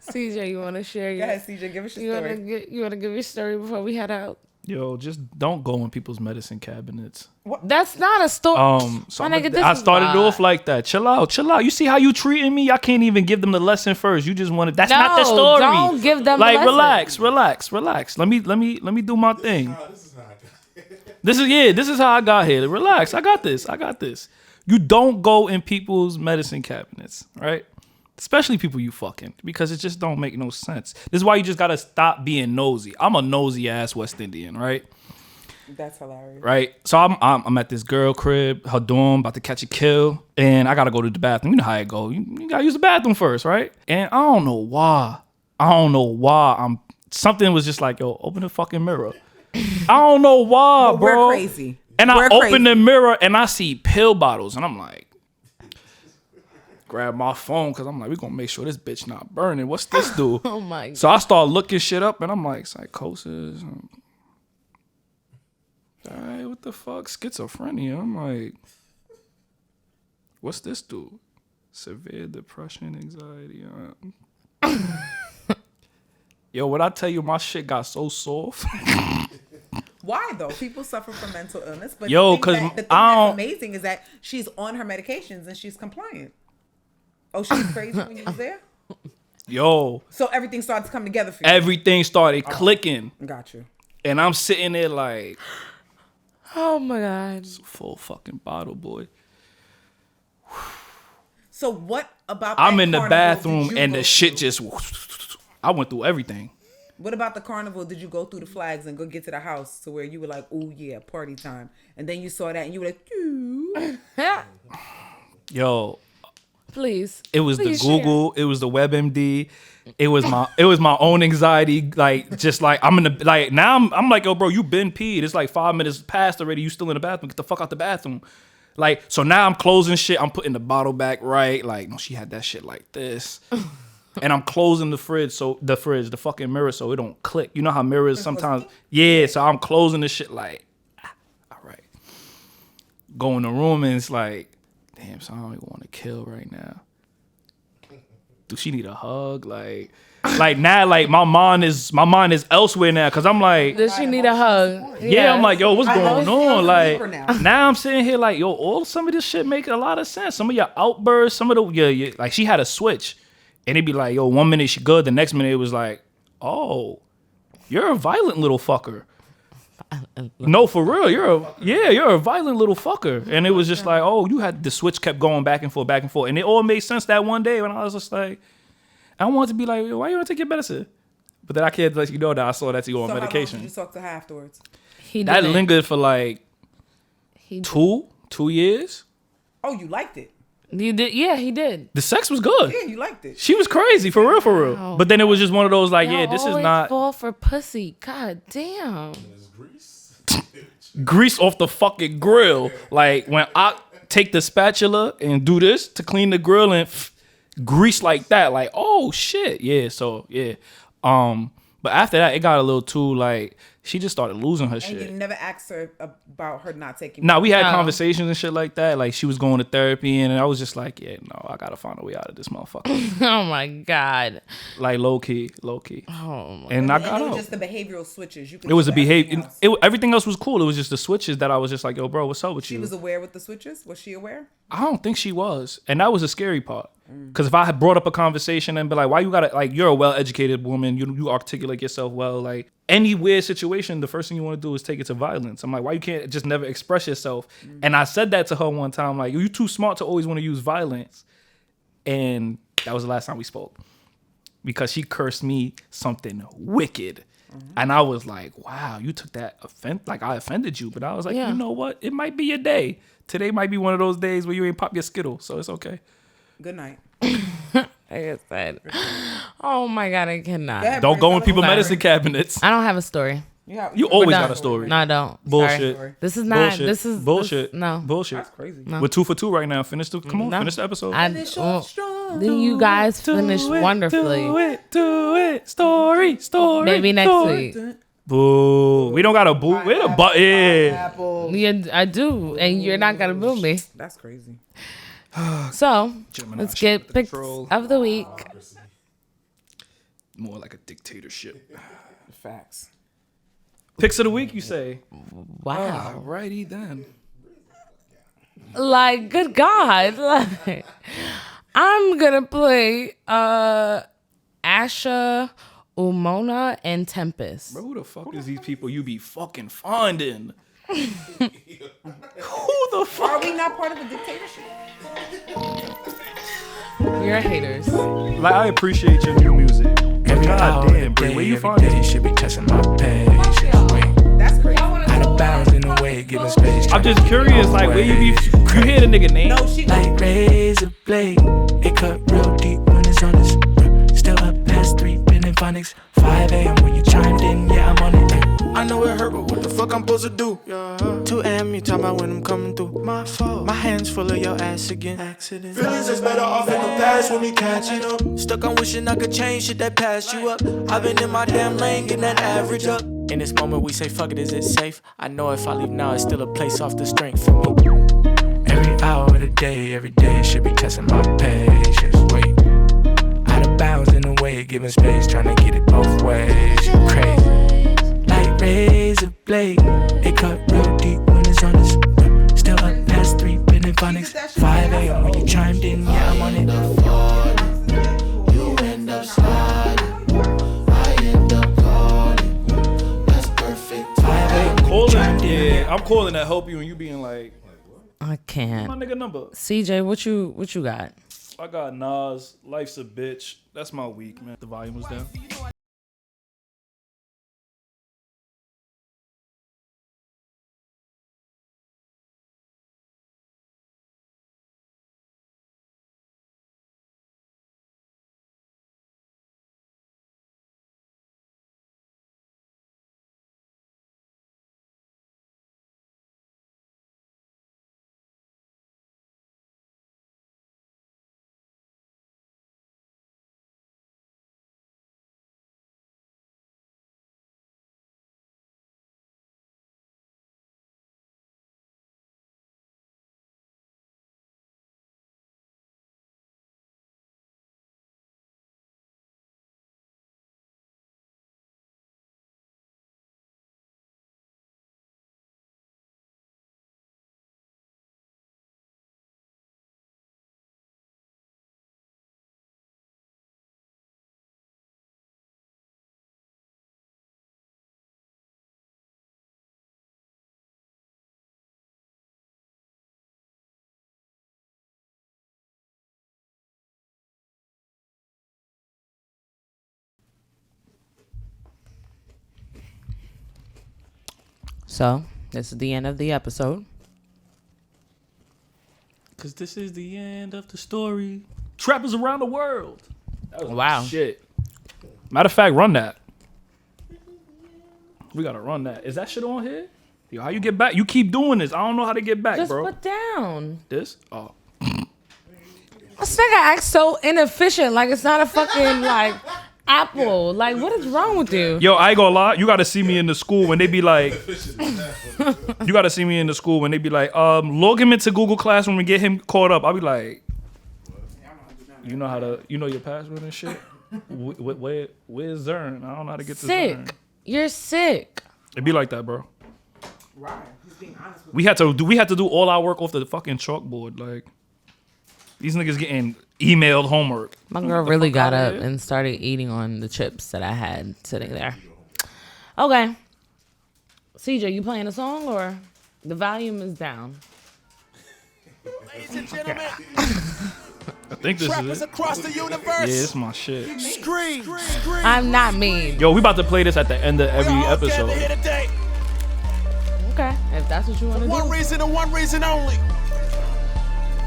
CJ, you want to share your? Go ahead, CJ, give us your story. You want to give your story before we head out? Yo, just don't go in people's medicine cabinets. What? That's not a story. So I started off like that. Chill out. You see how you treating me? I can't even give them the lesson first. You just wanted. That's not the story. Don't give them like the lesson. relax. Let me do my thing. This is how I got here. Relax. I got this. You don't go in people's medicine cabinets, right? Especially people you fucking, because it just don't make no sense. This is why you just gotta stop being nosy. I'm a nosy ass West Indian, right? That's hilarious. Right? So I'm at this girl crib, her dorm, about to catch a kill, and I gotta go to the bathroom. You know how it go. You gotta use the bathroom first, right? And I don't know why. Something was just like, yo, open the fucking mirror. I don't know why, bro. We're crazy. And I open the mirror and I see pill bottles, and I'm like, grab my phone because I'm like, we're gonna make sure this bitch not burning. What's this do? Oh my God. So I start looking shit up and I'm like, psychosis. Alright, what the fuck? Schizophrenia. I'm like, what's this do? Severe depression, anxiety. Yo, when I tell you my shit got so soft. Why though? People suffer from mental illness, but yo, the thing that's amazing is that she's on her medications and she's compliant. Oh, she was crazy when you was there? Yo. So everything started to come together for you? Everything started clicking. Got you. And I'm sitting there like... Oh, my God. It's a full fucking bottle, boy. So what about I'm in the bathroom and the shit just... I went through everything. What about the carnival? Did you go through the flags and go get to the house to where you were like, oh, yeah, party time? And then you saw that and you were like, Ew. Yo... Please. It was the Google. Share. It was the WebMD. It was my own anxiety. Like just like I'm in the like now I'm like, yo, bro, you been peed. It's like 5 minutes past already. You still in the bathroom? Get the fuck out the bathroom. Like so now I'm closing shit. I'm putting the bottle back right. Like no, she had that shit like this. And I'm closing the fucking mirror so it don't click. You know how mirrors sometimes. Yeah. So I'm closing the shit like, all right. Go in the room and it's like. Damn, so I don't even want to kill right now. Do she need a hug? Like now, like my mind is elsewhere now because I'm like, does she need a hug? Yeah, I'm like, yo, what's going on? Like now I'm sitting here like, yo, all some of this shit make a lot of sense. Some of your outbursts, some of the like she had a switch, and it'd be like, yo, 1 minute she good, the next minute it was like, oh, you're a violent little fucker. No, for real. You're a violent little fucker. And it was just like, oh, you had the switch kept going back and forth. And it all made sense that one day when I was just like, I wanted to be like, why you want to take your medicine? But then I can't let you know that I saw that you on So medication. how long did you talk to her afterwards? That lingered for like two years. Oh, you liked it. You did? Yeah, he did. The sex was good. Yeah, you liked it. She was crazy, for real, for real. Wow. But then it was just one of those like, Y'all yeah, this is always not fall for pussy. God damn. grease off the fucking grill. Like when I take the spatula and do this to clean the grill and grease like that, like, oh shit. Yeah, so yeah. But after that, it got a little too like she just started losing her shit. And you never asked her about her not taking. Nah, we had conversations and shit like that. Like she was going to therapy, and I was just like, yeah, no, I gotta find a way out of this motherfucker. Oh my God. Like low key. Oh my and I And got it was out. just the behavioral switches. You could It was do a behavior. everything else. Everything else was cool. It was just the switches that I was just like, yo, bro, what's up with She you? was aware with the switches. Was she aware? I don't think she was, and that was a scary part. Because if I had brought up a conversation and be like, why you gotta, like, you're a well-educated woman, you articulate yourself well, like, any weird situation, the first thing you want to do is take it to violence. I'm like, why you can't just never express yourself? And I said that to her one time, like, you too smart to always want to use violence. And that was the last time we spoke. Because she cursed me something wicked. And I was like, wow, you took that offense, like I offended you. But I was like, Yeah. you know what? It might be your day. Today might be one of those days where you ain't pop your Skittle, so it's okay. Good night. Like I said. Oh my God, I cannot. Don't go in people's medicine cabinets. I don't have a story. You always got a story. No, I don't. Bullshit. Sorry. This is not. Bullshit. This is bullshit. no. Bullshit. That's crazy. No. We're 2 for 2 right now. Finish the. Come on, No. finish the episode. Then you guys finished wonderfully. Do it. Story. Maybe next week. Boo. We don't got a boo. Where the butt? Yeah. Yeah, I do, and you're not gonna boo me. That's crazy. So Gemini let's shit get with picks control. of the week. More like a dictatorship. Facts. Picks of the week, you say? Wow. Alrighty then. Like, good God. Like, I'm gonna play Asha, Imuno, and Tempest. Bro, who the fuck is these people you be fucking finding? Who the fuck? Are we not part of a dictatorship? You're haters. Like, I appreciate your new music. God damn, Brie, where you find this? Should be testing my patience. That's crazy. Out of bounds in a way, giving space. I'm just curious, like, where you hear the nigga name? No, she Like razor blade, it cut real deep when it's honest. Still up past 3, been in phonics. 5 a.m. when you chimed in, yeah, I'm on it. I know it hurt, but what the fuck I'm supposed to do? 2 a.m. you talking about when I'm coming through. My fault, my hands full of your ass again. Accident. Feelings is better off in the past when we catching up. Stuck on wishing I could change shit that passed you up. I've been in my damn lane, getting that average up. In this moment we say fuck it, is it safe? I know if I leave now, it's still a place off the strength for me. Every hour of the day, every day should be testing my patience. Wait, out of bounds in a way, giving space, trying to get it both ways. You crazy, like razor blade, it cut real deep when it's honest. Still up past 3, been in phonics. 5 a.m. when you chimed in, yeah, I'm on it. You end up sliding, I end up calling. That's perfect. 5 a.m. I'm calling to help you, and you being like, I my can't. nigga number. CJ, what you got? I got Nas, Life's a Bitch. That's my week, man. The volume was down. So this is the end of the episode. Cause this is the end of the story. Trappers around the world. That was Wow. shit. Matter of fact, run that. We gotta run that. Is that shit on here? Yo, how you get back? You keep doing this. I don't know how to get back, Just bro. put down. This? Oh. This nigga acts so inefficient. Like it's not a fucking like Apple. Like what is wrong with you? Yo, I ain't gonna lie. You gotta see me in the school when they be like, you gotta see me in the school when they be like, log him into Google Classroom and get him caught up. I'll be like, you know how to, you know your password and shit? Where's Zern? I don't know how to get to Zern. Sick. You're sick. It be like that, bro. Right. He's being honest with We had to do all our work off the fucking chalkboard. Like these niggas getting emailed homework. My girl really got up and started eating on the chips that I had sitting there. Okay. CJ, you playing a song or the volume is down? Ladies and gentlemen, I think this trappers is it. across the universe. Yeah, it's my shit. Scream. I'm not mean. Yo, we about to play this at the end of every episode. Here today. Okay, if that's what you want to do. One reason and one reason only.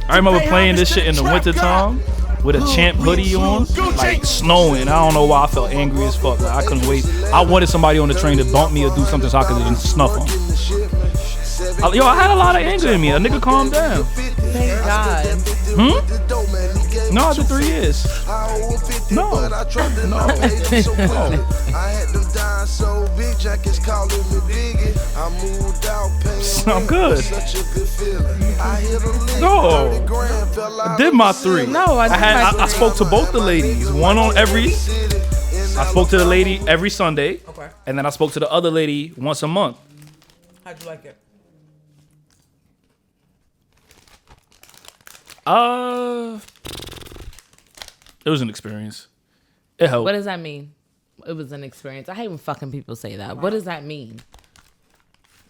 I remember playing this shit in the winter time with a Champ hoodie on, like snowing. I don't know why I felt angry as fuck. Like, I couldn't wait. I wanted somebody on the train to bump me or do something so I could just snuff them. Yo, I had a lot of anger in me. A nigga calm down. Thank God. No, after 3 years. No. I'm good. No. I did my 3. No, I spoke to both the ladies. One on every. I spoke to the lady every Sunday. Okay. And then I spoke to the other lady once a month. How'd you like it? It was an experience. It helped. What does that mean? It was an experience. I hate when fucking people say that. What does that mean?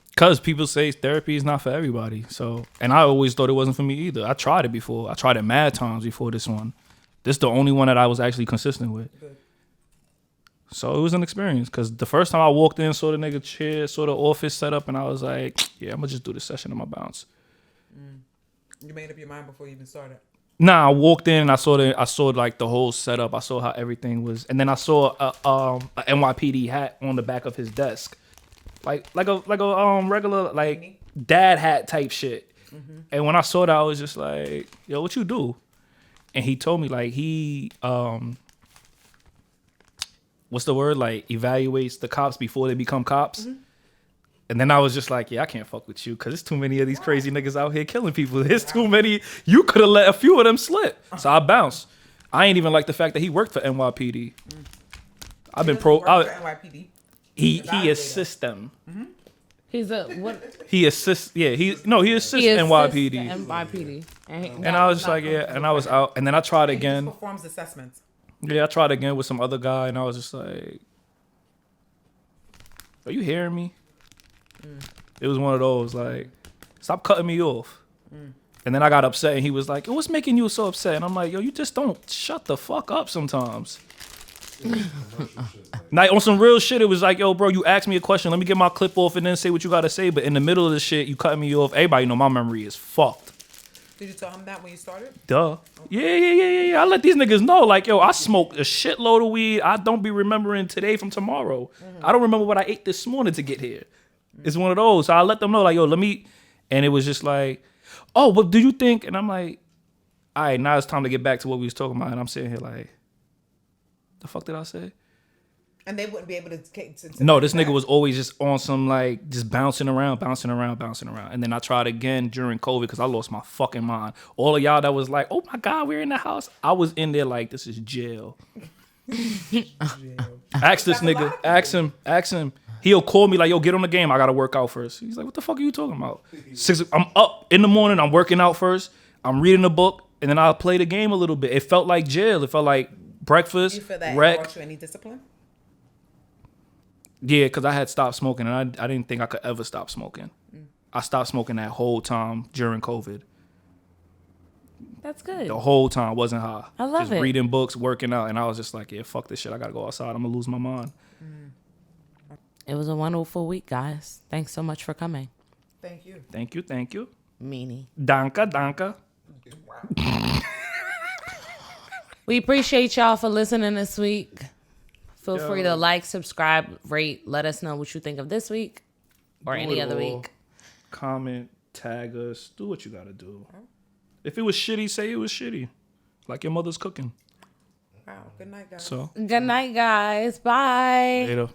Because people say therapy is not for everybody. So, and I always thought it wasn't for me either. I tried it before. I tried it mad times before this one. This is the only one that I was actually consistent with. Good. So it was an experience. Because the first time I walked in, saw the nigga chair, saw the office set up, and I was like, yeah, I'm going to just do this session in my bounce. You made up your mind before you even started? Nah, I walked in and I saw like the whole setup. I saw how everything was, and then I saw a NYPD hat on the back of his desk, like a regular like dad hat type shit. Mm-hmm. And when I saw that, I was just like, "Yo, what you do?" And he told me like he what's the word, like evaluates the cops before they become cops. Mm-hmm. And then I was just like, yeah, I can't fuck with you because there's too many of these crazy niggas out here killing people. There's too many. You could have let a few of them slip. So I bounced. I ain't even like the fact that he worked for NYPD. I've been pro. NYPD. He assists them. Mm-hmm. He's a what? He assists. Yeah, he assists NYPD. NYPD. And I was just like, yeah, and I was out. And then I tried again. He performs assessments. Yeah, I tried again with some other guy, and I was just like, are you hearing me? It was one of those, like, stop cutting me off. And then I got upset, and he was like, what's making you so upset? And I'm like, yo, you just don't shut the fuck up sometimes. Like, on some real shit, it was like, yo, bro, you asked me a question. Let me get my clip off and then say what you got to say. But in the middle of the shit, you cutting me off. Everybody know my memory is fucked. Did you tell him that when you started? Duh. Yeah. I let these niggas know, like, yo, I smoked a shitload of weed. I don't be remembering today from tomorrow. Mm-hmm. I don't remember what I ate this morning to get here. It's one of those. So I let them know, like, yo, let me. And it was just like, oh, what do you think? And I'm like, all right, now it's time to get back to what we was talking about. And I'm sitting here like, the fuck did I say? And they wouldn't be able to no, this nigga was always just on some, like, just bouncing around. And then I tried again during COVID because I lost my fucking mind. All of y'all that was like, oh my God, we're in the house. I was in there like, this is jail. Ask this nigga. Ask him. He'll call me like, yo, get on the game. I got to work out first. He's like, what the fuck are you talking about? I'm up in the morning. I'm working out first. I'm reading a book. And then I'll play the game a little bit. It felt like jail. It felt like breakfast. Do you feel that rec. It brought you any discipline? Yeah, because I had stopped smoking. And I didn't think I could ever stop smoking. I stopped smoking that whole time during COVID. That's good. The whole time wasn't high. I love just it. Reading books, working out. And I was just like, yeah, fuck this shit. I got to go outside. I'm going to lose my mind. It was a wonderful week, guys. Thanks so much for coming. Thank you. Thank you. Thank you. Meanie. Danka. Danka. We appreciate y'all for listening this week. Feel free to like, subscribe, rate. Let us know what you think of this week or any other week. Comment, tag us, do what you gotta do. If it was shitty, say it was shitty. Like your mother's cooking. Wow. Good night, guys. So Good night, guys. Bye. later.